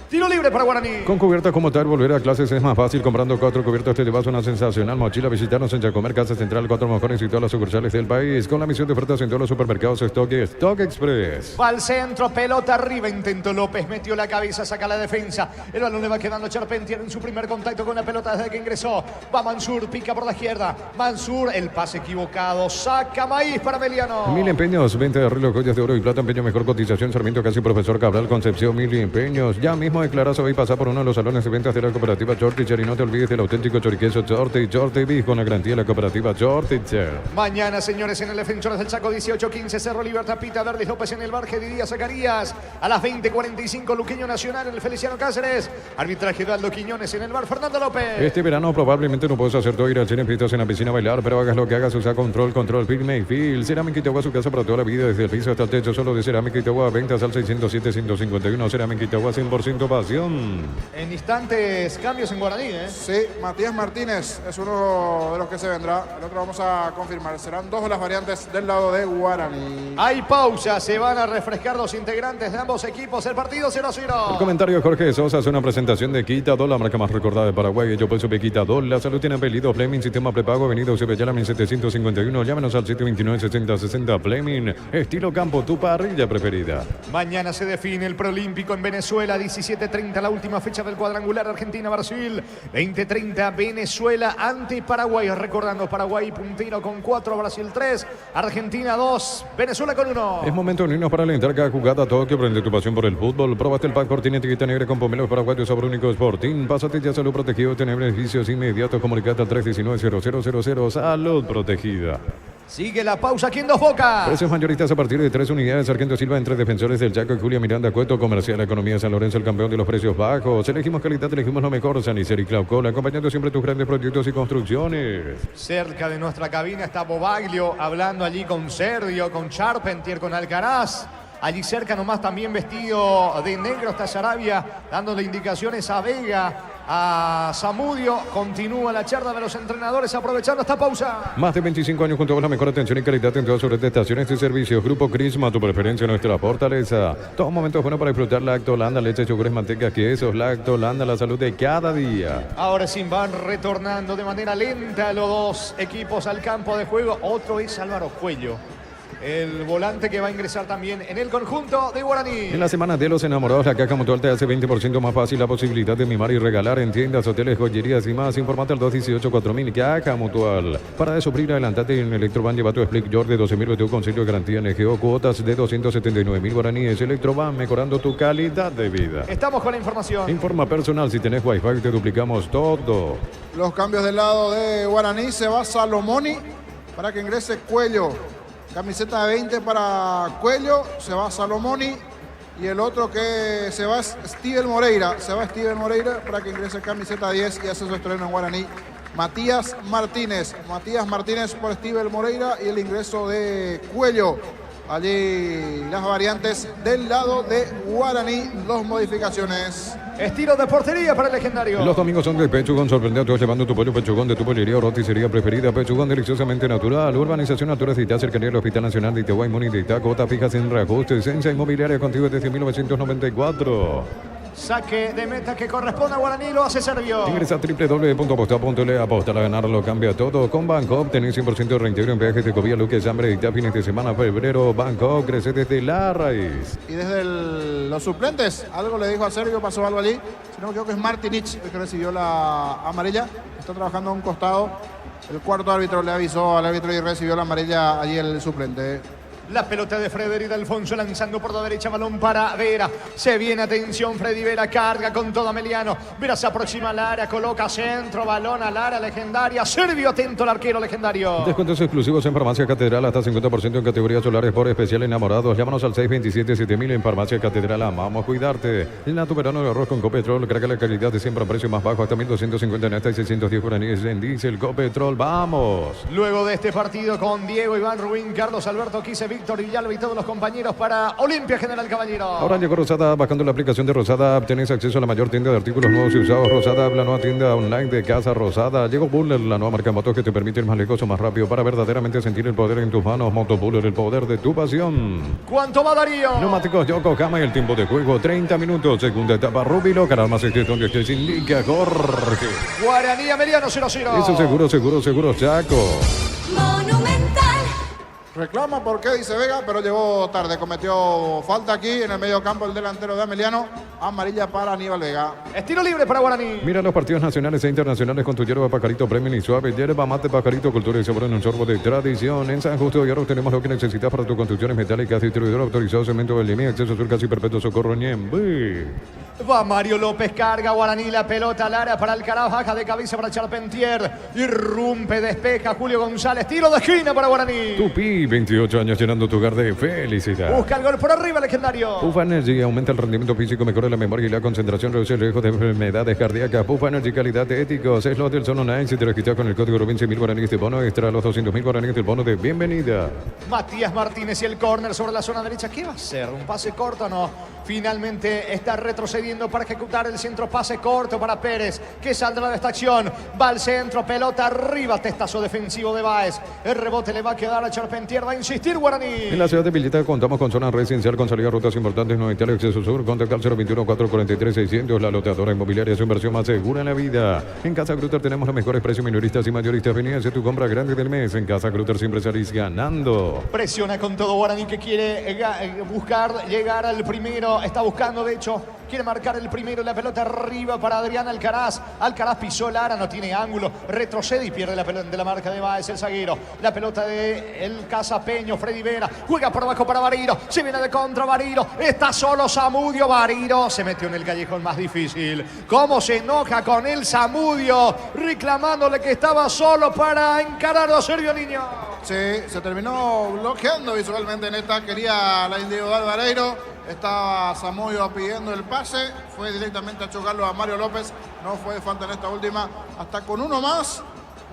Tiro libre para Guaraní. Con cubiertas como tal, volver a clases es más fácil. Comprando 4 cubiertas te llevas una sensacional mochila. Visitarnos en Chacomer, Casa Central, 4 mejores y todas las sucursales del país. Con la misión de ofertas en todos los supermercados Stock y Stock Express. Va al centro, pelota arriba, intentó López, metió la cabeza, saca la defensa. El balón le va quedando a Charpentier en su primer contacto con la pelota desde que ingresó. Va Mansur, pica por la izquierda. Mansur, el pase equivocado, saca Maíz para Meliano. Mil Empeños, venta de reloj, joyas de oro y plata, empeño, mejor cotización. Sarmiento Casi, Profesor Cabral, Concepción, Mil Empeños. Ya mismo mismo declaras hoy pasar por uno de los salones de ventas de la cooperativa Chorticher y no te olvides del auténtico choriqueso Chorti Beef con la garantía de la cooperativa Chorticher. Mañana, señores, en el Defensores del Chaco 18-15, Cerro Libertad, Pita Verdes López en el Barge de Díaz Zacarías. A las 20:45, Luqueño Nacional en el Feliciano Cáceres. Arbitraje de Aldo Quiñones en el bar Fernando López. Este verano probablemente no puedes hacer todo, ir al cine, pistas en la piscina, bailar, pero hagas lo que hagas, usa control, firme y feel. Cerámica Itagua, su casa para toda la vida, desde el piso hasta el techo, solo de Cerámica Itagua. Ventas al 607-151. Cerámica Itagua, 100% pasión. En instantes, cambios en guaraní, ¿eh? Sí, Matías Martínez es uno de los que se vendrá. El otro vamos a confirmar. Serán dos de las variantes del lado de Guaraní. Hay pausa, se van a refrescar los integrantes de ambos equipos. El partido 0-0. El comentario de Jorge Sosa es una presentación de Quitadol, la marca más recordada de Paraguay. Yo pues sobre Quitadol. La salud tiene apellido Fleming, sistema prepago, avenida Eusebio 1751. Llámenos al 729-6060. Fleming, estilo campo, tu parrilla preferida. Mañana se define el Prolímpico en Venezuela, 17:30, la última fecha del cuadrangular Argentina-Brasil. 20:30, Venezuela ante Paraguay. Recordando, Paraguay puntero con 4, Brasil 3, Argentina 2, Venezuela con 1. Es momento de unirnos para alentar cada jugada. Tokio, prende tu pasión por el fútbol. Probaste el pack Fortín etiqueta negra con pomelos paraguayos sabor único Sporting. Pásate ya salud protegido, tener beneficios inmediatos. Comunicate al 319-0000. Salud protegida. Sigue la pausa aquí en Dos Bocas. Precios mayoristas a partir de 3 unidades. Sargento Silva entre Defensores del Chaco y Julia Miranda Cueto. Comercial Economía San Lorenzo, el campeón de los precios bajos. Elegimos calidad, elegimos lo mejor. Sanicer y Claucola, acompañando siempre tus grandes proyectos y construcciones. Cerca de nuestra cabina está Bobaglio, hablando allí con Sergio, con Charpentier, con Alcaraz. Allí cerca nomás también vestido de negro está Sarabia, dándole indicaciones a Vega, a Zamudio. Continúa la charla de los entrenadores aprovechando esta pausa. Más de 25 años junto a la mejor atención y calidad en todas sus redes de estaciones y servicios. Grupo Crisma, tu preferencia, nuestra fortaleza. Todo momento es bueno para disfrutar Lacto Holanda, leche, yogures, manteca, quesos. Lacto Holanda, la salud de cada día. Ahora sí van retornando de manera lenta los dos equipos al campo de juego. Otro es Álvaro Cuello, el volante que va a ingresar también en el conjunto de Guaraní. En la semana de los enamorados, la Caja Mutual te hace 20% más fácil la posibilidad de mimar y regalar en tiendas, hoteles, joyerías y más. Informate al 218-4000. Caja Mutual. Para de sufrir, adelantate en Electroban. Lleva tu Split York de 12.000 BTU con sello de garantía NGO. Cuotas de 279.000 guaraníes. Electroban, mejorando tu calidad de vida. Estamos con la información. Informa personal. Si tenés Wi-Fi, te duplicamos todo. Los cambios del lado de Guaraní. Se va Salomoni para que ingrese Cuello. Camiseta de 20 para Cuello, se va Salomoni. Y el otro que se va es Steven Moreira. Se va Steven Moreira para que ingrese camiseta 10 y hace su estreno en Guaraní. Matías Martínez. Matías Martínez por Steven Moreira y el ingreso de Cuello. Allí las variantes del lado de Guaraní, dos modificaciones. Estilo de portería para el legendario. Los domingos son de Pechugón, sorprende a todos llevando tu pollo Pechugón de tu pollería o roticería preferida. Pechugón, deliciosamente natural. Urbanización Natura Cita, cercanía del Hospital Nacional de Itaguay, Muni de Itaco. Cuotas fijas sin reajuste. Esencia Inmobiliaria contigo desde 1994. Saque de meta que corresponde a Guaraní, lo hace Servio. Ingresa a www.aposta.le. Apostar a ganar lo cambia todo. Con Bangkok tenés 100% de reintegro en viajes de Covía, Luque, Hambre, Dicta, fines de semana, febrero. Bangkok crece desde la raíz. Y desde los suplentes, algo le dijo a Sergio, pasó algo allí. Si no me equivoco, es Martinich el que recibió la amarilla. Está trabajando a un costado. El cuarto árbitro le avisó al árbitro y recibió la amarilla allí el suplente. La pelota de Frederic Alfonso lanzando por la derecha, balón para Vera. Se viene, atención, Freddy Vera carga con todo Meliano. Vera se aproxima al área, coloca centro, balón al área legendaria. Servio atento al arquero legendario. Descuentos exclusivos en Farmacia Catedral, hasta 50% en categorías solares por especial enamorados. Llámanos al 627-7000 en Farmacia Catedral. Amamos cuidarte. El Nato Verano de arroz con Copetrol, craga la calidad de siempre a precio más bajo, hasta 1.250 en esta y 610 guaraníes en diésel. Copetrol, vamos. Luego de este partido con Diego, Iván Rubín, Carlos Alberto Quise, Víctor Villalba y todos los compañeros para Olimpia General Caballero. Ahora llegó Rosada, bajando la aplicación de Rosada, tenés acceso a la mayor tienda de artículos nuevos y usados. Rosada, la nueva tienda online de Casa Rosada. Llegó Buller, la nueva marca de motos que te permite ir más lejos o más rápido para verdaderamente sentir el poder en tus manos. Moto Buller, el poder de tu pasión. ¿Cuánto va Darío? Neumáticos Yokohama y el tiempo de juego, 30 minutos. Segunda etapa, Rubilo, más este donde estés, indica Jorge. Guaraní Ameliano 0-0. Eso seguro, Chaco. Monumental. Reclama porque dice Vega, pero llegó tarde. Cometió falta aquí en el medio campo el delantero de Ameliano. Amarilla para Aníbal Vega. Estilo libre para Guaraní. Mira los partidos nacionales e internacionales con tu hierba Pajarito Premium y Suave. Hierba mate Pajarito, cultura y sabor en un sorbo de tradición. En San Justo de Hierro tenemos lo que necesitas para tus construcciones metálicas. Distribuidor autorizado, cemento de línea, acceso sur casi perpetuo, Socorro Ñemby. Va Mario López, carga Guaraní, la pelota al área para Alcaraz, baja de cabeza para Charpentier, irrumpe, despeja Julio González, tiro de esquina para Guaraní. Tupi, 28 años llenando tu hogar de felicidad. Busca el gol por arriba, legendario. Pufa Energy aumenta el rendimiento físico, mejora la memoria y la concentración, reduce el riesgo de enfermedades cardíacas. Pufa Energy, calidad de éticos, es lo del Zone Online. Si te registras con el código RUBIN, 100.000 guaraníes de bono extra, los 200.000 guaraníes del bono de bienvenida. Matías Martínez y el córner sobre la zona derecha. ¿Qué va a hacer? ¿Un pase corto o no? Finalmente está retrocediendo para ejecutar el centro, pase corto para Pérez, que saldrá de esta acción. Va al centro, pelota arriba, testazo defensivo de Báez. El rebote le va a quedar a Charpentier, va a insistir Guaraní. En la ciudad de Villeta contamos con zona residencial con salida a rutas importantes, no hay acceso sur. Contacta al 021-443-600. La loteadora inmobiliaria, su inversión más segura en la vida. En Casa Grutter tenemos los mejores precios minoristas y mayoristas. Vení a hacer tu compra grande del mes. En Casa Grutter siempre salís ganando. Presiona con todo Guaraní, que quiere buscar llegar al primero. Está buscando, de hecho, quiere marcar el primero. La pelota arriba para Adrián Alcaraz. Alcaraz pisó Lara, no tiene ángulo. Retrocede y pierde la pelota de la marca de Báez, el zaguero. La pelota de el Casapeño, Freddy Vera. Juega por abajo para Bariro. Se viene de contra Bariro. Está solo Zamudio. Bariro se metió en el callejón más difícil. Cómo se enoja con el Zamudio, reclamándole que estaba solo para encarar a Sergio Niño. Sí, se terminó bloqueando visualmente en esta. Quería la individual Vareiro. Estaba Zamudio pidiendo el pase. Fue directamente a chocarlo a Mario López. No fue falta en esta última. Hasta con uno más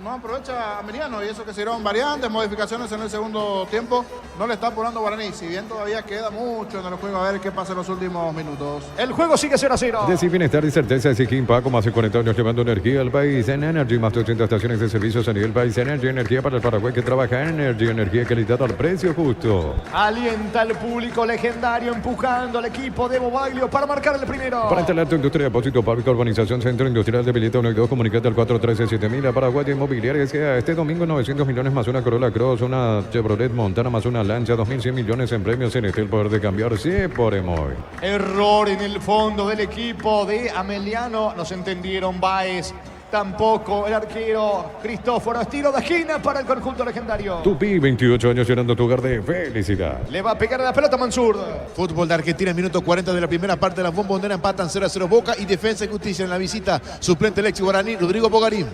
no aprovecha a Meriano. Y eso que se dieron variantes, modificaciones en el segundo tiempo. No le está apurando Guaraní. Si bien todavía queda mucho en el juego, a ver qué pasa en los últimos minutos. El juego sigue 0-0. Decir bienestar y certeza de Siquín Paco, más de 40 años llevando energía al país. En Energy, más de 80 estaciones de servicios a nivel país. Energy, energía para el Paraguay que trabaja en Energy, energía y calidad al precio justo. Alienta al público legendario, empujando al equipo de Bobaglio para marcar el primero. Para instalar tu industria de depósito público, urbanización Centro Industrial de Villeta 1 y 2, comunicate al 413-7000 a Paraguay Inmobiliaria. Este domingo 900 millones más una Corolla Cross, una Chevrolet Montana más una Lancia, 2.100 millones en premios. En el poder de cambiar, sí, por Emoy. Error en el fondo del equipo de Ameliano. No se entendieron Báez. Tampoco el arquero Cristóforo. Tiro de esquina para el conjunto legendario. Tupi, 28 años llenando tu hogar de felicidad. Le va a pegar a la pelota Mansur. Fútbol de Argentina, minuto 40 de la primera parte de la Bombonera, empatan 0-0 Boca y Defensa y Justicia en la visita. Suplente Lexi Guaraní, Rodrigo Bogarín.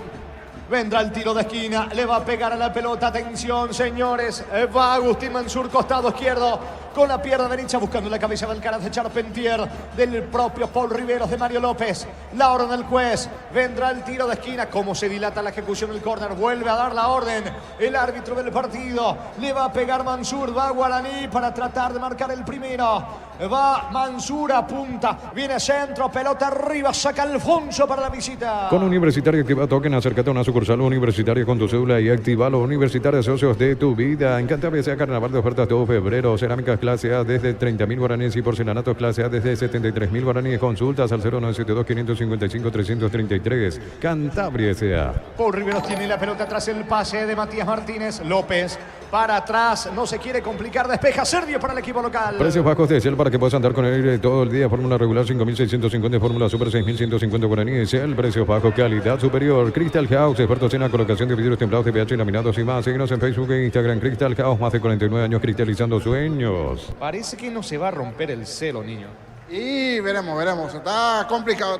Vendrá el tiro de esquina, le va a pegar a la pelota. Atención, señores. Va Agustín Mansur, costado izquierdo, con la pierna derecha, buscando la cabeza del Alcaraz de Charpentier, del propio Paul Riveros, de Mario López. La orden del juez. Vendrá el tiro de esquina. Cómo se dilata la ejecución del córner. Vuelve a dar la orden el árbitro del partido. Le va a pegar Mansur. Va Guaraní para tratar de marcar el primero. Va Mansur, apunta. Viene centro, pelota arriba. Saca Alfonso para la visita. Con Universitario activa token, acércate a una sucursal universitaria con tu cédula y activa los Universitarios socios de tu vida. En Cantabria sea carnaval de ofertas todo febrero. Cerámicas clase A desde 30.000 guaraníes y porcelanatos clase A desde 73.000 guaraníes. Consultas al 0972-555-333. Cantabria S.A. Paul Riveros tiene la pelota tras el pase de Matías Martínez. López para atrás, no se quiere complicar, despeja Servio para el equipo local. Precios bajos de Shell para que puedas andar con el todo el día. Fórmula regular 5.650, fórmula super 6.150 guaraníes. Shell, precios bajos, calidad superior. Crystal House, expertos en la colocación de vidrios templados, TPH, laminados y más. Síguenos en Facebook e Instagram. Crystal House, más de 49 años cristalizando sueños. Parece que no se va a romper el celo, niño. Y veremos. Está complicado.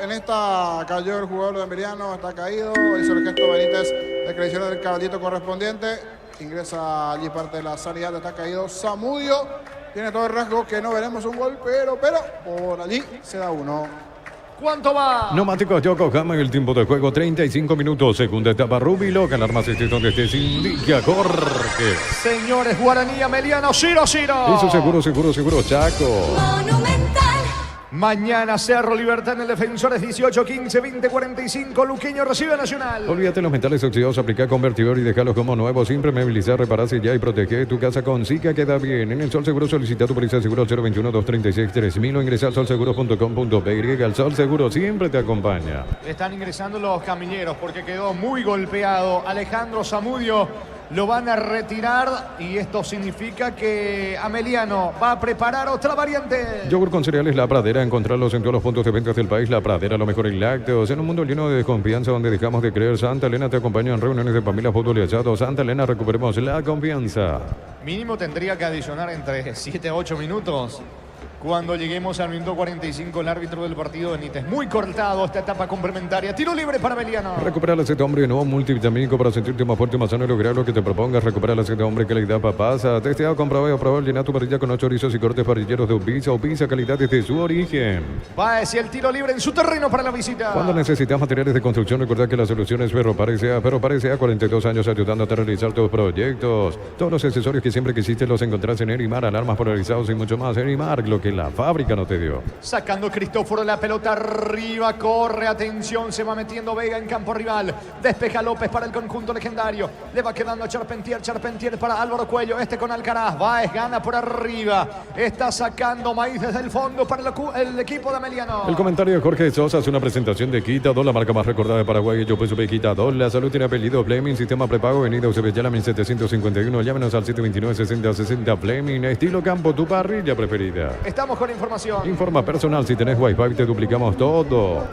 En esta cayó el jugador de Meriano, está caído. Hizo el gesto Benítez de que le hicieron el caballito correspondiente. Ingresa allí parte de la sanidad, está caído Zamudio. Tiene todo el rasgo que no veremos un gol, pero por allí se da uno. ¿Cuánto va? Neumáticos Yokohama en el tiempo de juego, 35 minutos. Segunda etapa, Rubilo. Ganar más estés donde estés. Indica Jorge. Señores, Guaraní Ameliano, 0-0. Hizo seguro, Chaco. Monumental. Mañana Cerro Libertad en el Defensores 18, 15, 20, 45. Luqueño recibe a Nacional. Olvídate los metales oxidados, aplica convertidor y déjalos como nuevos. Impermeabilizar, repararse ya y protege tu casa con Zika. Queda bien. En el Sol Seguro solicita tu póliza de seguro al 021-236-3000 o ingresa al solseguro.com.py. El Sol Seguro siempre te acompaña. Están ingresando los camilleros porque quedó muy golpeado Alejandro Zamudio. Lo van a retirar y esto significa que Ameliano va a preparar otra variante. Yogur con cereales La Pradera, encontrarlos en todos los puntos de ventas del país. La Pradera, lo mejor en lácteos. En un mundo lleno de desconfianza donde dejamos de creer, Santa Elena te acompaña en reuniones de familia, fútbol y asado. Santa Elena, recuperemos la confianza. Mínimo tendría que adicionar entre 7 a 8 minutos Cuando lleguemos al minuto 45, el árbitro del partido Benítez. Muy cortado esta etapa complementaria. Tiro libre para Meliano. Recupera el aceite hombre nuevo multivitamínico para sentirte más fuerte, más sano y lograr lo que te propongas. Recupera el aceite hombre, calidad papasa. Testeado, comprobado y aprobado. Llena tu parrilla con 8 chorizos y cortes parrilleros de Upisa. Upisa, calidad desde su origen. Va hacia el tiro libre en su terreno para la visita. Cuando necesitas materiales de construcción, recuerda que la solución es Ferropar S.A. Ferropar S.A. 42 años ayudándote a realizar tus proyectos. Todos los accesorios que siempre quisiste los encontrás en Erimar. Alarmas polarizados y mucho más. Erimar, lo que la fábrica no te dio. Sacando Cristóforo la pelota arriba, corre, atención, se va metiendo Vega en campo rival. Despeja López para el conjunto legendario. Le va quedando a Charpentier para Álvaro Cuello. Con Alcaraz. Baez gana por arriba. Está sacando Maíz desde el fondo para el equipo de Meliano. El comentario de Jorge Sosa hace una presentación de Quitadol, la marca más recordada de Paraguay. Yo pues supe Quitadol. La salud tiene apellido Fleming, sistema prepago, avenida Eusebio 1751. Llámenos al 729-6060 Fleming. Estilo campo, tu parrilla preferida. Estamos con información. Informa personal, si tenés Wi-Fi te duplicamos todo.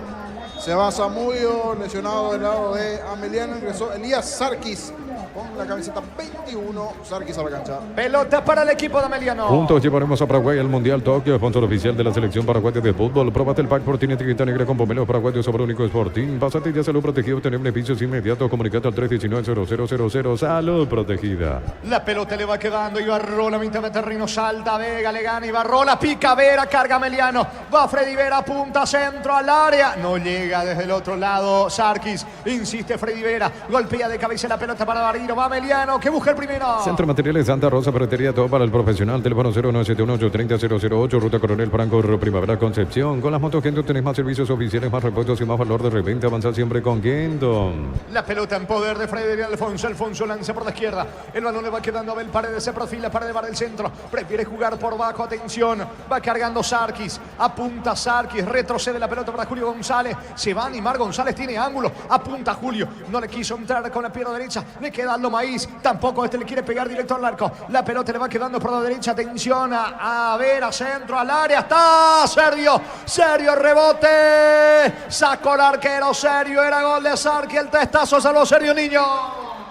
Se va Zamudio, lesionado del lado de Ameliano. Ingresó Elías Sarkis con la camiseta 21. Sarkis a la cancha. Pelota para el equipo de Ameliano. Juntos llevaremos a Paraguay al Mundial Tokio, sponsor oficial de la selección paraguaya de fútbol. Próbate el pack Fortín etiqueta negra con pomelos paraguayos sobre único Sporting. Pásate ya salud protegido, obtener beneficios inmediatos. Comunicate al 319-0000. Salud protegida. La pelota le va quedando. Ibarrola, mitad de terreno. Salta Vega, le gana Ibarrola. Pica Vera, carga Ameliano. Va Freddy Vera, punta centro al área. No llega desde el otro lado. Sarkis, insiste Freddy Vera. Golpea de cabeza la pelota para Barriro. Va Ameliano, que busca el primero. Centro Materiales Santa Rosa, ferretería, todo para el profesional. Teléfono 0971-830-008. Ruta Coronel Franco, Primavera Concepción. Con las motos Kenton tenés más servicios oficiales, más repuestos y más valor de reventa. Avanza siempre con Kenton. La pelota en poder de Freddy Alfonso. Alfonso lanza por la izquierda. El balón le va quedando a Abel Paredes. Se profila para llevar el centro. Prefiere jugar por bajo. Atención. Va cargando Sarkis. Apunta Sarkis. Retrocede la pelota para Julio González. Se va a animar González. Tiene ángulo. Apunta Julio. No le quiso entrar con la pierna derecha. Le queda Aldo Maíz. Tampoco le quiere pegar directo al arco. La pelota le va quedando por la derecha. Atención a ver a centro al área. Está Sergio. Sergio rebote. Sacó el arquero Sergio. Era gol de Sarkis. El testazo salvó Sergio Niño.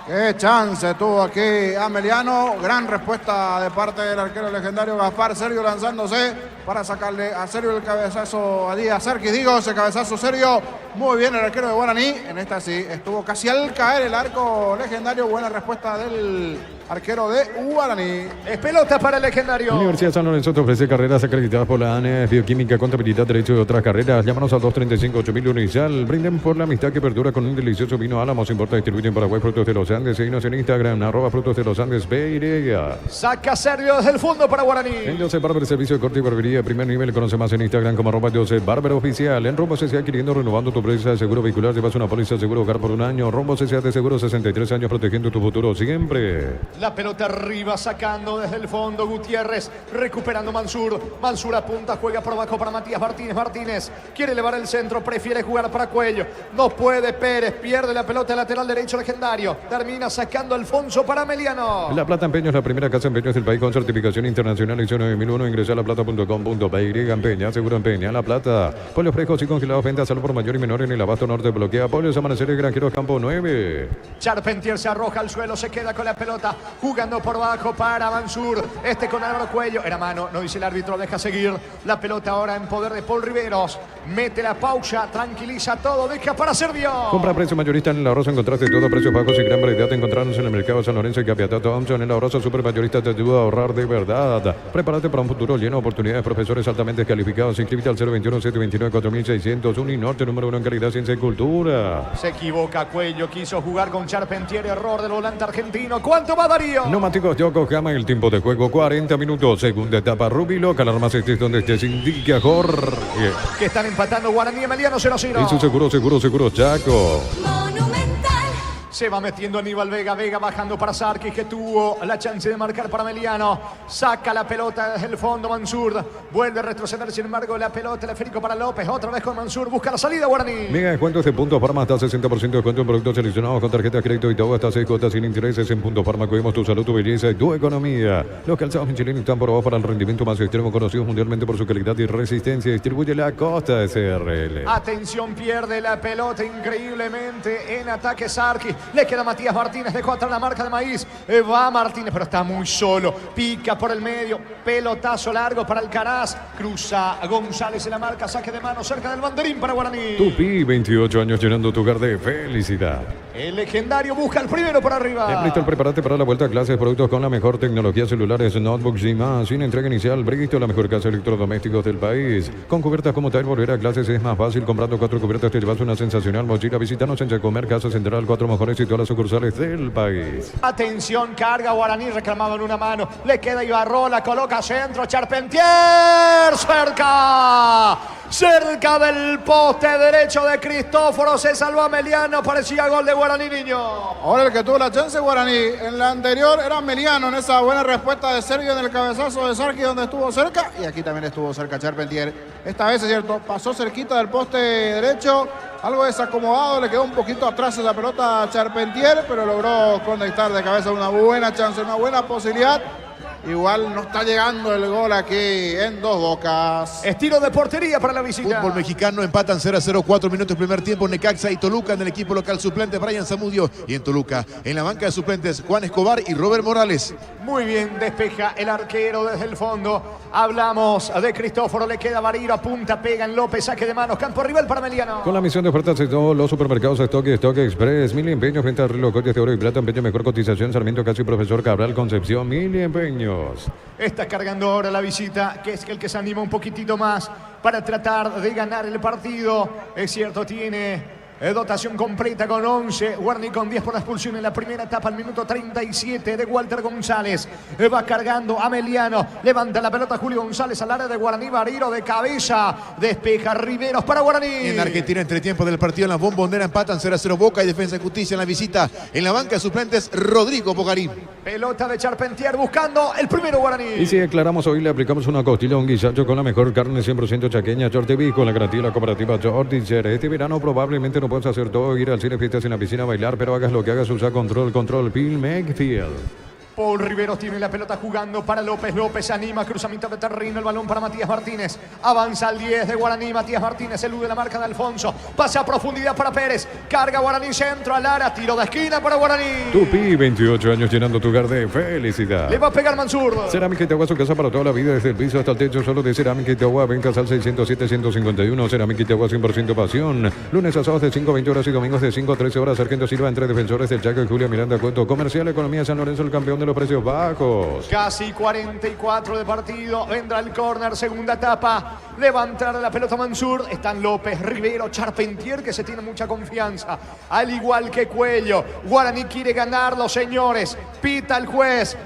Qué chance tuvo aquí Ameliano. Gran respuesta de parte del arquero legendario Gaspar Sergio, lanzándose para sacarle a Sergio el cabezazo a Díaz Sarkis. Digo, ese cabezazo Sergio. Muy bien el arquero de Guaraní. En esta sí estuvo casi al caer el arco legendario. Buena respuesta del arquero de Guaraní. Es pelota para el legendario. Universidad San Lorenzo te ofrece carreras acreditadas por la ANES, bioquímica, contabilidad, derecho y otras carreras. Llámanos al 235-8000 Unicel. Brinden por la amistad que perdura con un delicioso vino Álamos. Importa y distribuye en Paraguay Frutos de los Andes. Seguinos en Instagram, @Frutos de los Andes Beirea. Saca Sergio desde el fondo para Guaraní. En Joseph Barber, servicio de corte y barbería de primer nivel. Conoce más en Instagram como @Joseph Barber Oficial. En Rombos S.A. adquiriendo, renovando tu póliza de seguro vehicular. Llevas una póliza de seguro hogar por un año. Rombos S.A. de seguro 63 años protegiendo tu futuro siempre. La pelota arriba, sacando desde el fondo Gutiérrez, recuperando Mansur. Mansur apunta, juega por abajo para Matías Martínez. Martínez quiere elevar el centro, prefiere jugar para Cuello. No puede Pérez, pierde la pelota lateral derecho legendario. Termina sacando Alfonso para Ameliano. La Plata Empeño es la primera casa de empeños del país con certificación internacional ISO 9001. Ingresa a laplata.com.py. Empeña, seguro empeña. La Plata. Pollos frescos y congelados, venta solo por mayor y menor en el abasto norte. Bloquea Pollos Amaneceres Granjeros Campo 9. Charpentier se arroja al suelo, se queda con la pelota, jugando por abajo para Mansur. Con Álvaro Cuello. Era mano, no dice el árbitro, deja seguir. La pelota ahora en poder de Paul Riveros. Mete la pausa, tranquiliza todo, deja para Sergio. Compra precio mayorista en el ahorro. Encontraste todo, precios bajos y gran variedad. Te encontrarnos en el mercado de San Lorenzo y Capiatá Thompson. El ahorro super mayorista te ayuda a ahorrar de verdad. Prepárate para un futuro lleno de oportunidades. Profesores altamente calificados. Inscríbete al 021-729-4600. Uninorte, número 1 en calidad, ciencia y cultura. Se equivoca Cuello, quiso jugar con Charpentier. Error del volante argentino. ¿Cuánto va Darío? Neumáticos Yokohama, el tiempo de juego 40 minutos. Segunda etapa Rubilo. Alarmas estés donde estés, indica Jorge. Que están empatando Guaraní y Emeliano 0-0. Y su seguro Chaco. Se va metiendo Aníbal Vega. Vega bajando para Sarkis, que tuvo la chance de marcar para Ameliano. Saca la pelota desde el fondo Mansur. Vuelve a retroceder, sin embargo, la pelota, el esférico para López. Otra vez con Mansur. Busca la salida Guaraní. Mega descuentos de Punto Farma. Hasta 60% de descuento en productos seleccionados con tarjeta de crédito y todo. Hasta 6 cuotas sin intereses en Punto Farma. Cuidemos tu salud, tu belleza y tu economía. Los calzados Michelin están probados para el rendimiento más extremo, conocidos mundialmente por su calidad y resistencia. Distribuye la Costa SRL. Atención, pierde la pelota increíblemente en ataque Sarkis. Le queda Matías Martínez, dejó atrás la marca de Maíz. Va Martínez, pero está muy solo. Pica por el medio, pelotazo largo para Alcaraz. Cruza a González en la marca, saque de mano cerca del banderín para Guaraní. Tupi, 28 años llenando tu hogar de felicidad. El legendario busca el primero por arriba. En Bristol, prepárate para la vuelta a clases, productos con la mejor tecnología, celulares, notebooks y más. Sin entrega inicial, Bristol, la mejor casa de electrodomésticos del país. Con cubiertas como tal, volver a clases es más fácil. Comprando 4 cubiertas te llevas una sensacional mochila. Visítanos en Chacomer, Casa Central, 4 mejores y todas las sucursales del país. Atención, carga Guaraní, reclamado en una mano. Le queda Ibarrola, coloca centro, Charpentier, cerca. Cerca del poste derecho de Cristóforo, se salvó Ameliano, parecía gol de Guaraní, niño. Ahora el que tuvo la chance Guaraní. En la anterior era Meliano en esa buena respuesta de Sergio en el cabezazo de Sarki donde estuvo cerca. Y aquí también estuvo cerca Charpentier. Esta vez es cierto, pasó cerquita del poste derecho. Algo desacomodado, le quedó un poquito atrás esa pelota a Charpentier, pero logró conectar de cabeza una buena chance, una buena posibilidad. Igual no está llegando el gol aquí en Dos Bocas. Estilo de portería para la visita. Fútbol mexicano, empatan 0-0, 4 minutos primer tiempo. Necaxa y Toluca. En el equipo local suplente Brian Zamudio. Y en Toluca, en la banca de suplentes, Juan Escobar y Robert Morales. Muy bien, despeja el arquero desde el fondo. Hablamos de Cristóforo, le queda Bariro, apunta, pega en López, saque de manos, campo rival para Meliano. Con la misión de ofertas de todos los supermercados Stock y Stock Express. 1000 empeños, venta de reloj, coches de oro y plata, empeño, mejor cotización, Sarmiento, Casi, Profesor Cabral, Concepción, 1000 empeños. Está cargando ahora la visita, que es el que se anima un poquitito más para tratar de ganar el partido. Es cierto, tiene dotación completa con 11. Guaraní con 10 por la expulsión en la primera etapa al minuto 37 de Walter González. Va cargando Ameliano. Levanta la pelota Julio González al área de Guaraní. Bariro de cabeza. Despeja Riveros para Guaraní. En Argentina, entretiempo del partido en la Bombonera, empatan 0-0 Boca y Defensa y Justicia en la visita. En la banca de suplentes, Rodrigo Bogarín. Pelota de Charpentier buscando el primero Guaraní. Y si aclaramos hoy, le aplicamos una costilla, un guisacho con la mejor carne 100% chaqueña, Chorteví, con la garantía de la cooperativa Chorticher. Este verano probablemente no puedes hacer todo, ir al cine, fiestas en la piscina, bailar, pero hagas lo que hagas, usa control, Bill McPhield. Paul Riveros tiene la pelota jugando para López. López anima, cruzamiento de terreno, el balón para Matías Martínez. Avanza al 10 de Guaraní. Matías Martínez elude la marca de Alfonso. Pasa a profundidad para Pérez. Carga Guaraní, centro al área, tiro de esquina para Guaraní. Tupi, 28 años llenando tu hogar de felicidad. Le va a pegar Mansur. Cerámica Itagua, su casa para toda la vida, desde el piso hasta el techo, solo de Cerámica Itagua. Vencas al 607-151. Cerámica Itagua, 100% pasión. Lunes a sábados de 5 a 20 horas y domingos de 5 a 13 horas. Sargento Silva entre defensores del Chaco y Julio Miranda Cueto. Comercial Economía San Lorenzo, el campeón de los precios bajos. Casi 44 de partido. Vendrá el córner, segunda etapa. Levantar la pelota Mansur. Están López, Rivero, Charpentier, que se tiene mucha confianza. Al igual que Cuello. Guaraní quiere ganarlo, señores. Pita el juez.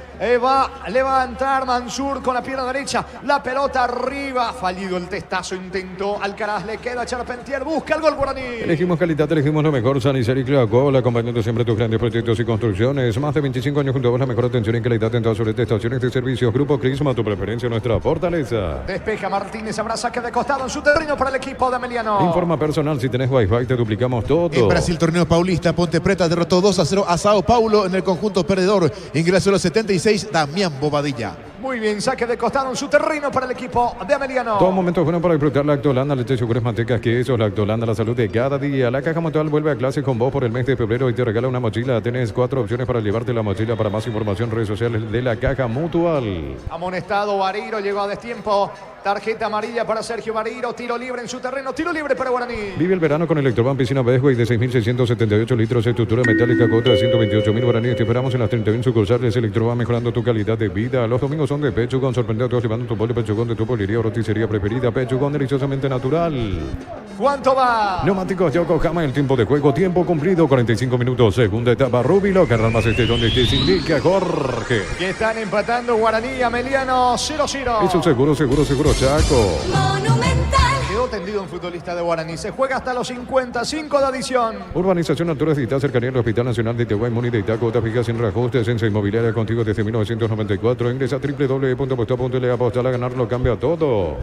Va a levantar Mansur con la pierna derecha. La pelota arriba. Fallido el testazo. Intentó Alcaraz. Le queda Charpentier. Busca el gol Guaraní. Elegimos calidad, elegimos lo mejor. Sanicer y Coca-Cola, acompañando siempre tus grandes proyectos y construcciones. Más de 25 años junto a vos, la mejor atención y calidad en todas sus estaciones de servicios. Grupo Crisma, tu preferencia, nuestra fortaleza. Despeja Martínez. Habrá saque de costado en su terreno para el equipo de Ameliano. Informa personal. Si tenés Wi-Fi, te duplicamos todo. En Brasil, torneo paulista, Ponte Preta derrotó 2-0 a Sao Paulo en el conjunto perdedor. Ingresó a los 76. Damián Bobadilla. Muy bien, saque de costado en su terreno para el equipo de Ameliano. Todo momento bueno para disfrutar Lactolanda, leche, yogures, mantecas, quesos, Lactolanda, la salud de cada día. La Caja Mutual vuelve a clase con vos por el mes de febrero y te regala una mochila. Tenés 4 opciones para llevarte la mochila. Para más información, redes sociales de la Caja Mutual. Amonestado Bariro, llegó a destiempo. Tarjeta amarilla para Sergio Bariro. Tiro libre en su terreno. Tiro libre para Guaraní. Vive el verano con Electroban Piscina Bedway de 6.678 litros. Estructura metálica, cuota de 128.000 guaraníes. Te esperamos en las 31 sucursales Electroban, mejorando tu calidad de vida. Los domingos son de Pechugón. Sorprende a todos llevando tu pollo Pechugón de tu pollería o roticería preferida. Pechugón, deliciosamente natural. ¿Cuánto va? Neumáticos Yokohama, el tiempo de juego. Tiempo cumplido, 45 minutos. Segunda etapa, Rubilo. Carral más donde estés, indica Jorge. Que están empatando Guaraní y Ameliano 0-0. Eso seguro, Chaco. Monumental. Quedó tendido un futbolista de Guaraní. Se juega hasta los 55 de adición. Urbanización Altura de Itá, cercanía al Hospital Nacional de Itaguay, Muni de Itaco, fija sin reajustes, en Inmobiliaria contigo desde 1994. Ingresa a www.apuesta.le, apostar a ganar lo cambia todo.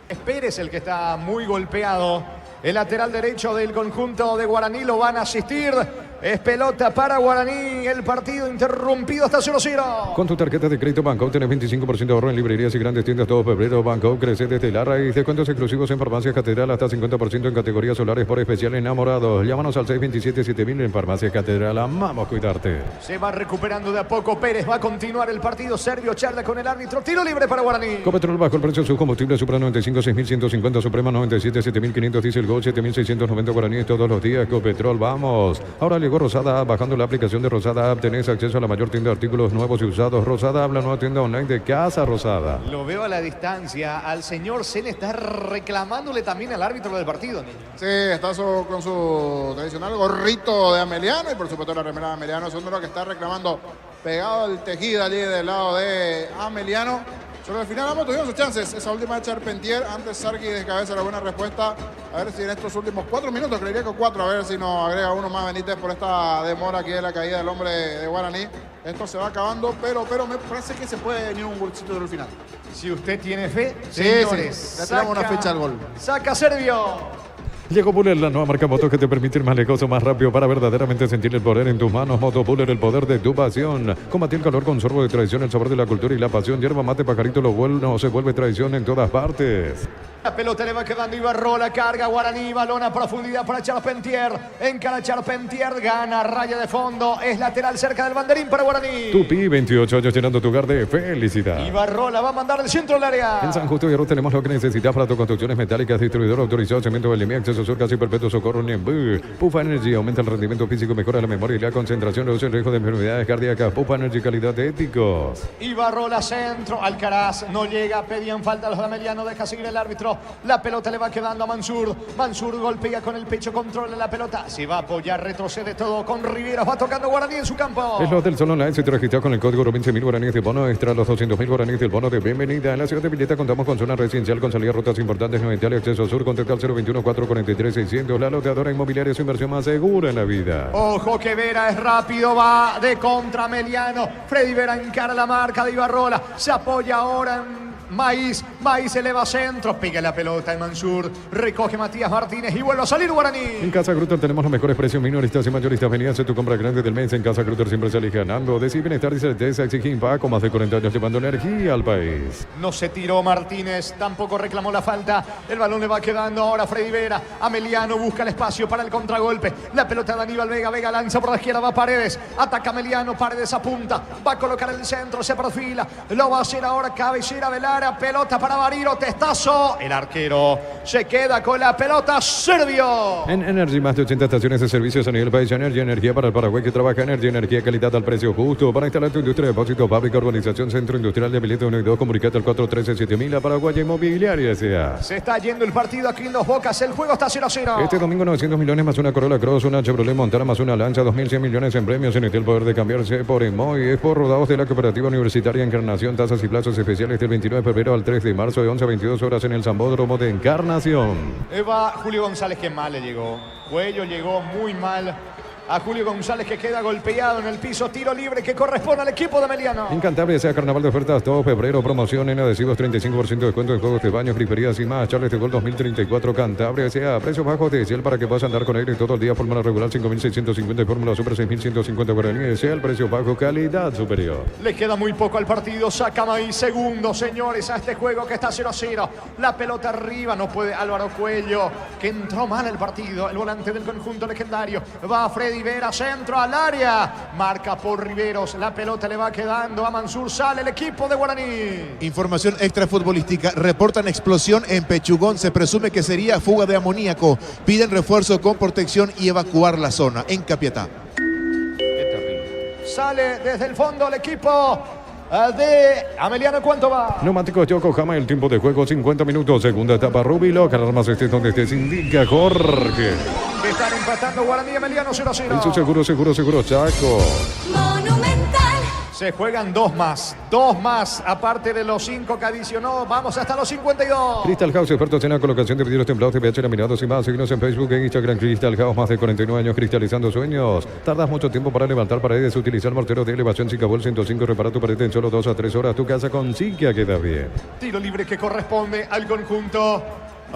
Es Pérez el que está muy golpeado. El lateral derecho del conjunto de Guaraní lo van a asistir Es pelota para Guaraní. El partido interrumpido hasta 0-0. Con tu tarjeta de crédito Banco tenés 25% de ahorro en librerías y grandes tiendas todo febrero. Banco crece desde la raíz. Descuentos exclusivos en Farmacias Catedral hasta 50% en categorías solares por especial enamorados. Llámanos al 627-7000 en Farmacias Catedral. Amamos cuidarte. Se va recuperando de a poco Pérez. Va a continuar el partido. Serbio charla con el árbitro. Tiro libre para Guaraní. Copetrol bajó el precio de su combustible. Supra 95, 6.150. Suprema 97, 7.500. Diesel Go 7.690 guaraníes todos los días. Copetrol, vamos. Ahora llegó Rosada App. Bajando la aplicación de Rosada App tenés acceso a la mayor tienda de artículos nuevos y usados. Rosada App, la nueva tienda online de Casa Rosada. Lo veo a la distancia. Al señor Sen está reclamándole también al árbitro del partido, niño. Sí, está con su tradicional gorrito de Ameliano y por supuesto la remera de Ameliano. Es uno de los que está reclamando pegado al tejido allí del lado de Ameliano. Sobre el final ambos tuvieron sus chances. Esa última de Charpentier, antes Sarki de cabeza la buena respuesta. A ver si en estos últimos 4 minutos, creería que 4, a ver si nos agrega uno más Benítez por esta demora aquí de la caída del hombre de Guaraní. Esto se va acabando, pero me parece que se puede venir un golcito del final. Si usted tiene fe, Sí, señores, sí. Le tiramos una ficha al gol. Saca Serbio. Llegó Puller, la nueva marca moto que te permite ir más lejos o más rápido para verdaderamente sentir el poder en tus manos. Moto Puller, el poder de tu pasión. Combate el calor con sorbo de tradición, el sabor de la cultura y la pasión. Hierba mate, pajarito, lo bueno se vuelve tradición en todas partes. La pelota le va quedando Ibarrola, carga Guaraní, balón a profundidad para Charpentier. Encara Charpentier, gana raya de fondo. Es lateral cerca del banderín para Guaraní. Tupi, 28 años llenando tu hogar de felicidad. Ibarrola va a mandar el centro del área. En San Justo y Arroz tenemos lo que necesitas para tus construcciones metálicas. Distribuidor autorizado, cemento Belimí, acceso sur, casi perpetuo, socorro, Niembú. Pufa Energy aumenta el rendimiento físico, mejora la memoria y la concentración, reduce el riesgo de enfermedades cardíacas. Pufa Energy, calidad de éticos. Ibarrola centro, Alcaraz no llega, pedían falta los de Ameliano, deja seguir el árbitro. La pelota le va quedando a Mansur. Mansur golpea con el pecho, controla la pelota. Se va a apoyar, retrocede todo con Riveros. Va tocando Guaraní en su campo. Es lo del Sol Online. Si te registras con el código 15.000 guaraníes de bono extra, los 200.000 guaraníes del bono de bienvenida. En la ciudad de Villeta contamos con zona residencial con salida a rutas importantes no Italia, acceso sur. Contacta al 021-443-600. La loteadora inmobiliaria, su inversión más segura en la vida. Ojo que Vera es rápido, va de contra Ameliano. Freddy Vera encara la marca de Ibarrola. Se apoya ahora en Maíz eleva centro, pega la pelota en Mansur, recoge Matías Martínez y vuelve a salir Guaraní. En Casa Grutter tenemos los mejores precios minoristas y mayoristas. Vení a hacer tu compra grande del mes. En Casa Grutter siempre salís ganando. Decir bienestar y certeza, exige Impaco, más de 40 años llevando energía al país. No se tiró Martínez, tampoco reclamó la falta. El balón le va quedando ahora a Freddy Vera. Ameliano busca el espacio para el contragolpe. La pelota de Aníbal Vega, Vega lanza por la izquierda, va Paredes. Ataca Ameliano, Paredes apunta. Va a colocar el centro, se perfila. Lo va a hacer ahora cabecera Velara. Pelota para Bariro, testazo. El arquero se queda con la pelota, Serbio. En Energy, más de 80 estaciones de servicios a nivel país. Energy, energía para el Paraguay que trabaja. Energy, energía, calidad al precio justo. Para instalar tu industria de depósito, fábrica, urbanización, centro industrial de Avileta 1 y 2, comunicate al 413-7000 a Paraguay Inmobiliaria S.A. Se está yendo el partido aquí en Dos Bocas. El juego está 0-0. Este domingo 900 millones más una Corolla Cross, una Chevrolet Montana más una Lancha, 2.100 millones en premios. En el poder de cambiarse por Emoy. Es por rodados de la Cooperativa Universitaria Encarnación. Tasas y plazos especiales del 29 de febrero al 3 de marzo de 11 a 22 horas en el Zambódromo de Encarnación. Eva Julio González, que mal le llegó. Cuello llegó muy mal a Julio González, que queda golpeado en el piso. Tiro libre que corresponde al equipo de Ameliano. En Cantabria sea carnaval de ofertas todo febrero. Promoción en adhesivos, 35% de descuento en juegos de baños, griferías y más. Charles de Gol 2034 Cantabria sea precios bajos de Ciel para que puedas andar con aire todo el día. Fórmula regular 5.650 y fórmula super 6.150 guaraníes. Sea el precio bajo, calidad superior. Le queda muy poco al partido. Saca Maíz segundo, señores, a este juego que está 0-0. La pelota arriba, no puede Álvaro Cuello, que entró mal el partido. El volante del conjunto legendario. Va Freddy Vera, centro al área. Marca por Riveros. La pelota le va quedando a Mansur. Sale el equipo de Guaraní. Información extrafutbolística. Reportan explosión en Pechugón. Se presume que sería fuga de amoníaco. Piden refuerzo con protección y evacuar la zona. En Capiatá. Sale desde el fondo el equipo de Ameliano. ¿Cuánto va? Neumáticos Yokohama, el tiempo de juego 50 minutos. Segunda etapa Rubilo. Alarmas estés donde estés. Indica Jorge. Están empatando Guaraní y Ameliano 0-0. En su seguro Chaco. Monumental. Se juegan dos más, aparte de los 5 que adicionó. Vamos hasta los 52. Crystal House, expertos en la colocación de vidrios templados, TPH, laminados y más. Síguenos en Facebook e Instagram. Crystal House, más de 49 años cristalizando sueños. Tardas mucho tiempo para levantar paredes, utilizar mortero de elevación Sicabol 105, repara tu pared en solo 2 a 3 horas. Tu casa con Sikia queda bien. Tiro libre que corresponde al conjunto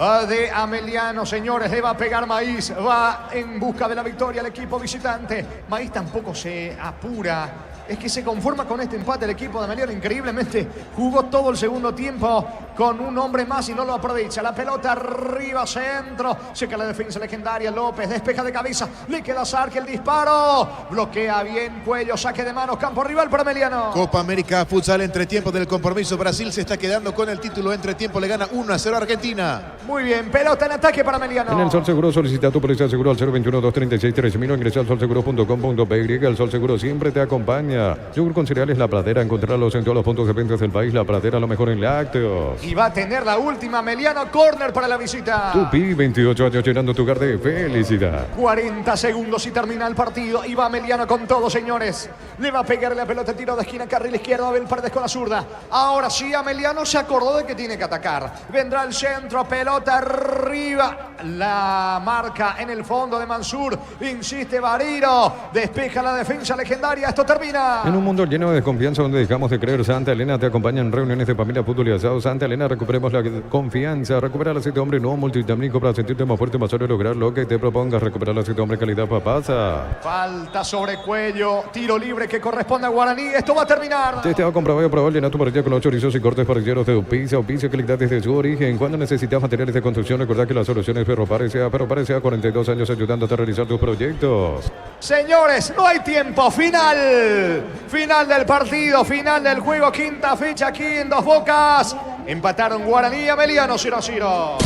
de Ameliano, señores. Le va a pegar Maíz. Va en busca de la victoria el equipo visitante. Maíz tampoco se apura. Es que se conforma con este empate el equipo de Ameliano. Increíblemente jugó todo el segundo tiempo con un hombre más y no lo aprovecha. La pelota arriba, centro. Seca la defensa legendaria. López despeja de cabeza. Le queda a Sarque el disparo. Bloquea bien Cuello. Saque de manos. Campo rival para Ameliano. Copa América Futsal, entretiempo del compromiso. Brasil se está quedando con el título. Entretiempo le gana 1-0 a Argentina. Muy bien. Pelota en ataque para Ameliano. En el Sol Seguro solicita tu póliza de seguro al 021-236-3000 o ingresa al solseguro.com.py. El Sol Seguro siempre te acompaña. Yogur con cereales La Pradera, encontrarlos en todos los puntos de venta del país. La Pradera, lo mejor en lácteos. Y va a tener la última Ameliano, corner para la visita. Tupi, 28 años llenando tu hogar de felicidad. 40 segundos y termina el partido. Y va Ameliano con todo, señores. Le va a pegar la pelota, tiro de esquina, carril izquierdo, Abel Paredes con la zurda. Ahora sí, Ameliano se acordó de que tiene que atacar. Vendrá el centro, pelota arriba. La marca en el fondo de Mansur. Insiste Bariro. Despeja la defensa legendaria. Esto termina. En un mundo lleno de desconfianza donde dejamos de creer, Santa Elena te acompaña en reuniones de familia, fútbol y asado. Santa Elena, recuperemos la confianza. Recupera el aceite hombre nuevo multivitamínico para sentirte más fuerte, más sólido y lograr lo que te propongas. Recuperar el aceite hombre calidad papasa. Falta sobre Cuello. Tiro libre que corresponde a Guaraní. Esto va a terminar. Testeado, comprobado y probado. Llena tu parrilla con los chorizos y cortes parrilleros de Upicia. Upicia, calidad desde su origen. Cuando necesitas materiales de construcción, recordad que la solución es Ferropar S.A. Ferropar S.A. 42 años ayudándote a realizar tus proyectos. Señores, no hay tiempo. Final del partido, final del juego. Quinta fecha aquí en Dos Bocas. Empataron Guaraní y Ameliano 0-0.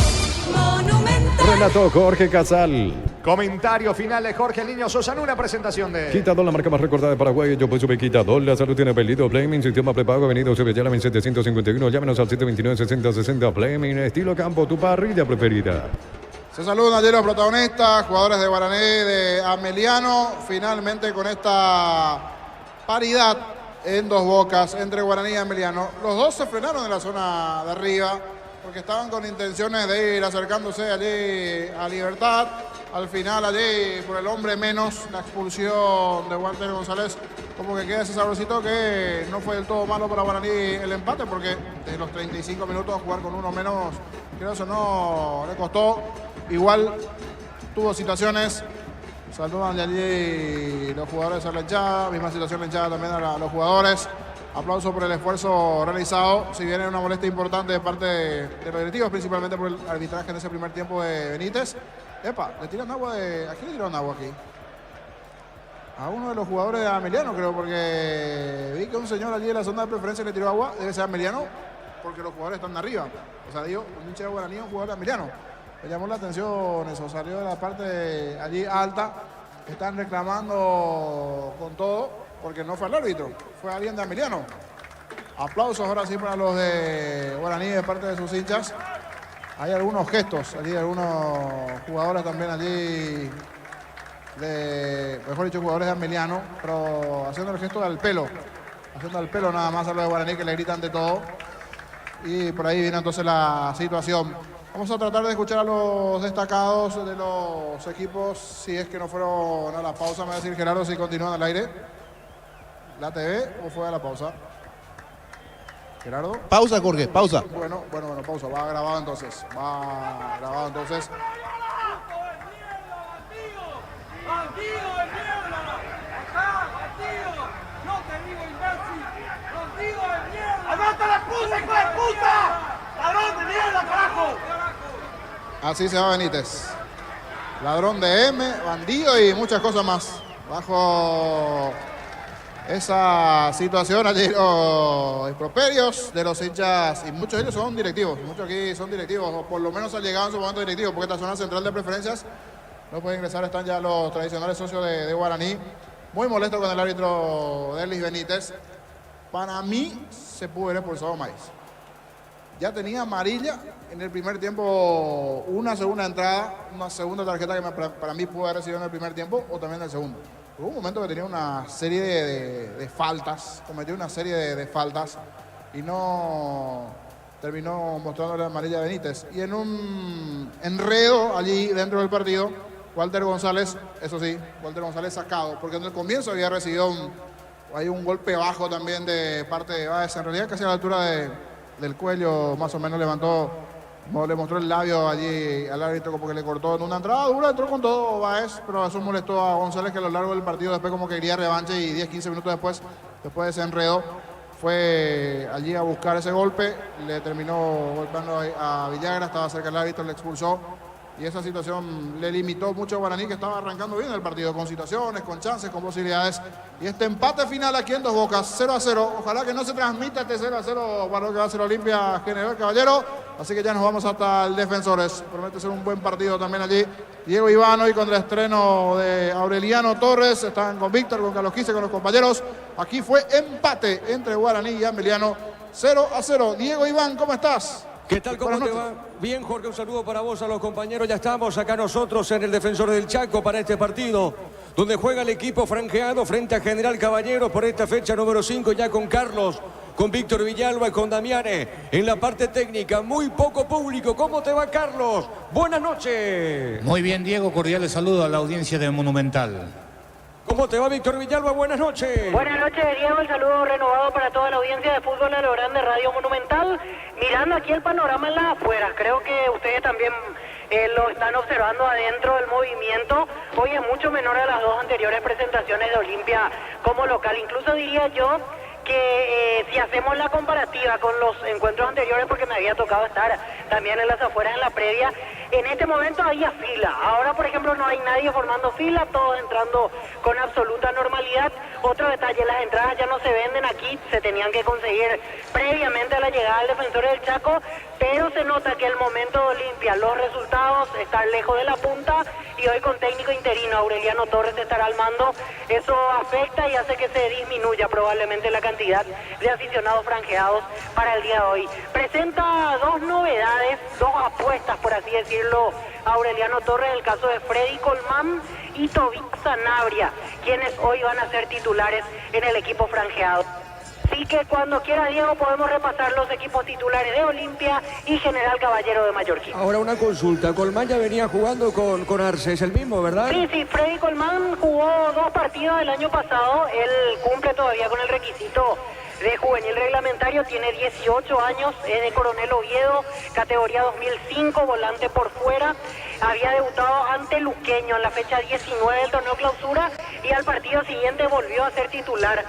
Monumental. Relató Jorge Casal. Comentario final de Jorge El Niño Sosa en una presentación de... Quitador, la marca más recordada de Paraguay. Yo pues sube Quitador. La salud tiene apellido. Flaming, sistema prepago. Avenida Sevillana 1751. Llámenos al 729-6060. Flaming, estilo campo, tu parrilla preferida. Se saludan allí los protagonistas, jugadores de Guaraní, de Ameliano. Finalmente con esta paridad en Dos Bocas entre Guaraní y Ameliano. Los dos se frenaron en la zona de arriba porque estaban con intenciones de ir acercándose allí a Libertad. Al final allí por el hombre menos, la expulsión de Walter González, como que queda ese saborcito que no fue del todo malo para Guaraní el empate, porque de los 35 minutos jugar con uno menos, creo que eso no le costó. Igual tuvo situaciones. Saludan de allí los jugadores de la hinchada, misma situación la hinchada también a los jugadores. Aplauso por el esfuerzo realizado, si bien es una molestia importante de parte de los directivos, principalmente por el arbitraje en ese primer tiempo de Benítez. Epa, le tiran agua de... ¿A quién le tiraron agua aquí? A uno de los jugadores de Ameliano, creo, porque vi que un señor allí en la zona de preferencia le tiró agua. Debe ser Ameliano, porque los jugadores están arriba. O sea, digo, un hincha de Guaraní, un jugador de Ameliano. Me llamó la atención eso, salió de la parte allí alta. Están reclamando con todo, porque no fue el árbitro, fue alguien de Ameliano. Aplausos ahora sí para los de Guaraní de parte de sus hinchas. Hay algunos gestos allí, de algunos jugadores también allí, mejor dicho, jugadores de Ameliano, pero haciendo el gesto del pelo. Haciendo el pelo nada más a los de Guaraní que le gritan de todo. Y por ahí viene entonces la situación. Vamos a tratar de escuchar a los destacados de los equipos, si es que no fueron a la pausa. Me va a decir Gerardo si continúan al aire. ¿La TV o fue a la pausa? Gerardo. Pausa, Jorge, pausa. Bueno, pausa. Va grabado entonces. ¡Bandido de mierda! ¡Acá, bandido! ¡No te digo imbécil! ¡Bandido de mierda! ¡Andate la puta, hijo de puta! ¡Ladrón de mierda, carajo! Así se va Benítez. Ladrón de M, bandido y muchas cosas más. Bajo esa situación allí los improperios de los hinchas, y muchos de ellos son directivos. Muchos aquí son directivos, o por lo menos han llegado en su momento directivos, porque esta zona central de preferencias no puede ingresar, están ya los tradicionales socios de Guaraní. Muy molesto con el árbitro Derlis Benítez. Para mí se pudo haber expulsado Maíz. Ya tenía amarilla en el primer tiempo, una segunda entrada, una segunda tarjeta que para mí pudo haber recibido en el primer tiempo o también en el segundo. Hubo un momento que tenía una serie de faltas, cometió una serie de faltas y no terminó mostrándole la amarilla a Benítez. Y en un enredo allí dentro del partido, Walter González, eso sí, Walter González sacado, porque en el comienzo había recibido un golpe bajo también de parte de Báez, en realidad casi a la altura del cuello, más o menos levantó Le mostró el labio allí al árbitro, como que le cortó en una entrada dura, entró con todo Báez, pero eso molestó a González, que a lo largo del partido después como que quería revancha, y 10-15 minutos después de ese enredo, fue allí a buscar ese golpe, le terminó golpeando a Villagra, estaba cerca del árbitro, le expulsó, y esa situación le limitó mucho a Guaraní, que estaba arrancando bien el partido, con situaciones, con chances, con posibilidades. Y este empate final aquí en Dos Bocas, 0-0. Ojalá que no se transmita este 0-0 para lo que va a ser Olimpia General Caballero. Así que ya nos vamos hasta el Defensores. Promete ser un buen partido también allí. Diego Iván hoy con el estreno de Aureliano Torres. Están con Víctor, con Carlos Quise, con los compañeros. Aquí fue empate entre Guaraní y Ameliano, 0-0. Diego Iván, ¿cómo estás? ¿Qué tal? ¿Cómo te va? Bien, Jorge, un saludo para vos, a los compañeros. Ya estamos acá nosotros en el Defensor del Chaco para este partido, donde juega el equipo franjeado frente a General Caballero por esta fecha número 5, ya con Carlos, con Víctor Villalba y con Damiane en la parte técnica. Muy poco público. ¿Cómo te va, Carlos? Buenas noches. Muy bien, Diego. Cordiales saludos a la audiencia de Monumental. ¿Cómo te va, Víctor Villalba? Buenas noches. Buenas noches, Diego. El saludo renovado para toda la audiencia de Fútbol a lo Grande, Radio Monumental. Mirando aquí el panorama en las afueras, creo que ustedes también lo están observando adentro del movimiento. Hoy es mucho menor a las dos anteriores presentaciones de Olimpia como local. Incluso diría yo que si hacemos la comparativa con los encuentros anteriores, porque me había tocado estar también en las afueras en la previa, en este momento había fila. Ahora, por ejemplo, no hay nadie formando fila, todos entrando con absoluta normalidad. Otro detalle, las entradas ya no se venden aquí, se tenían que conseguir previamente a la llegada del Defensor del Chaco, pero se nota que el momento de Olimpia, los resultados están lejos de la punta, y hoy con técnico interino Aureliano Torres estará al mando. Eso afecta y hace que se disminuya probablemente la cantidad de aficionados franjeados para el día de hoy. Presenta dos novedades, dos apuestas, por así decirlo, Aureliano Torres, el caso de Freddy Colmán y Tobías Sanabria, quienes hoy van a ser titulares en el equipo franjeado. Así que cuando quiera, Diego, podemos repasar los equipos titulares de Olimpia y General Caballero de Mallorquín. Ahora una consulta. Colmán ya venía jugando con Arce, es el mismo, ¿verdad? Sí, Freddy Colmán jugó 2 partidos el año pasado. Él cumple todavía con el requisito de juvenil reglamentario, tiene 18 años, es de Coronel Oviedo, categoría 2005, volante por fuera. Había debutado ante Luqueño en la fecha 19 del torneo clausura, y al partido siguiente volvió a ser titular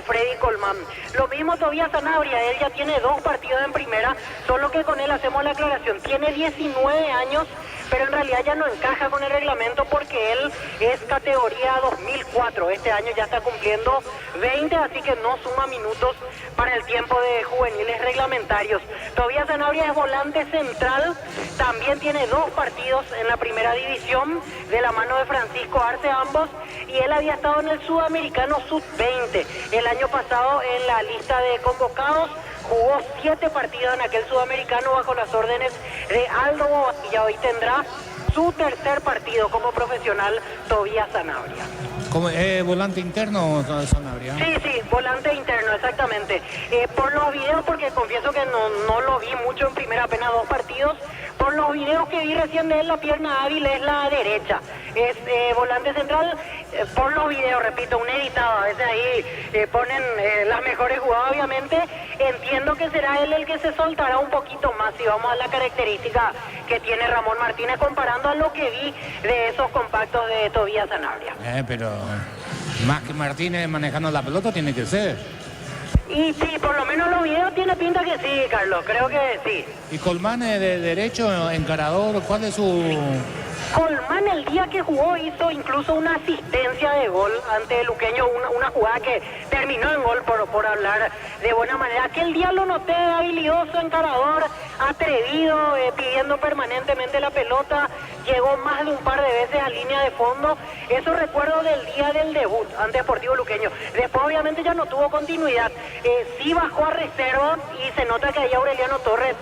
Freddy Colmán. Lo mismo Tobías Sanabria, él ya tiene 2 partidos en primera, solo que con él hacemos la aclaración, tiene 19 años, pero en realidad ya no encaja con el reglamento porque él es categoría 2004. Este año ya está cumpliendo 20, así que no suma minutos para el tiempo de juveniles reglamentarios. Tobías Sanabria es volante central, también tiene 2 partidos en la primera división de la mano de Francisco Arce ambos, y él había estado en el Sudamericano Sub-20 el año pasado en la lista de convocados. Jugó 7 partidos en aquel Sudamericano bajo las órdenes de Aldo Bobadilla. Hoy tendrá su tercer partido como profesional Tobías Sanabria. ¿Cómo, volante interno, Sanabria? Sí, volante interno, exactamente. Por los videos, porque confieso que no lo vi mucho en primera, apenas 2 partidos. Por los videos que vi recién de él, la pierna hábil es la derecha. Es volante central. Por los videos, repito, un editado. A veces ahí ponen las mejores jugadas, obviamente. Entiendo que será él el que se soltará un poquito más si vamos a la característica que tiene Ramón Martínez, comparando a lo que vi de esos compactos de Tobías Sanabria. Pero más que Martínez manejando la pelota tiene que ser. Y sí, por lo menos los videos tiene pinta que sí, Carlos, creo que sí. ¿Y Colmán de derecho, encarador, cuál es su...? Colmán el día que jugó hizo incluso una asistencia de gol ante Luqueño, una jugada que terminó en gol, por hablar de buena manera. Aquel día lo noté habilidoso, encarador, atrevido, pidiendo permanentemente la pelota, llegó más de un par de veces a línea de fondo. Eso recuerdo del día del debut ante Sportivo Luqueño. Después obviamente ya no tuvo continuidad, sí bajó a reserva, y se nota que ahí Aureliano Torres,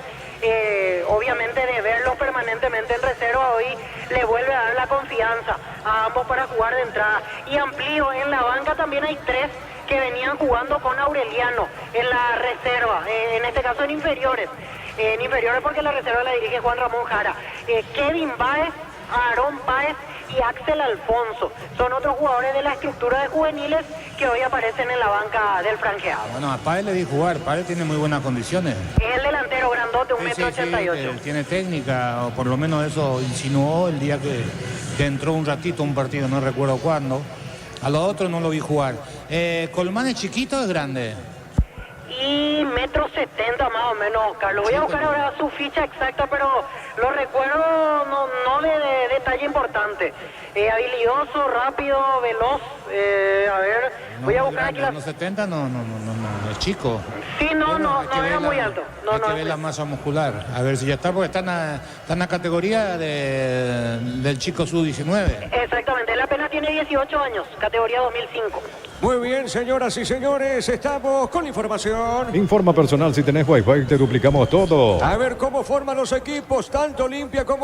obviamente de verlo permanentemente en reserva, hoy le vuelve a dar la confianza a ambos para jugar de entrada. Y amplío, en la banca también hay 3 que venían jugando con Aureliano en la reserva, en este caso en inferiores porque la reserva la dirige Juan Ramón Jara. Kevin Báez, Aarón Báez y Axel Alfonso. Son otros jugadores de la estructura de juveniles que hoy aparecen en la banca del franjeado. Bueno, a Páez le vi jugar. Páez tiene muy buenas condiciones. Es el delantero grandote, 1,88 m. Tiene técnica, o por lo menos eso insinuó el día que entró un ratito a un partido, no recuerdo cuándo. A los otros no lo vi jugar. ¿Colmán es chiquito o es grande? Y 1,70 m más o menos, Carlos. Voy a buscar ahora su ficha exacta, pero lo recuerdo no de detalle importante. Habilidoso, rápido, veloz. A ver, voy a buscar aquí la... 1,70 no, es chico. Sí, no era muy alto. Hay que ver la masa muscular, a ver si ya está, porque está en la categoría del chico sub-19. Exactamente, él apenas tiene 18 años, categoría 2005. Muy bien, señoras y señores, estamos con la información. Informa personal, si tenés Wi-Fi te duplicamos todo. A ver cómo forman los equipos, tanto Olimpia como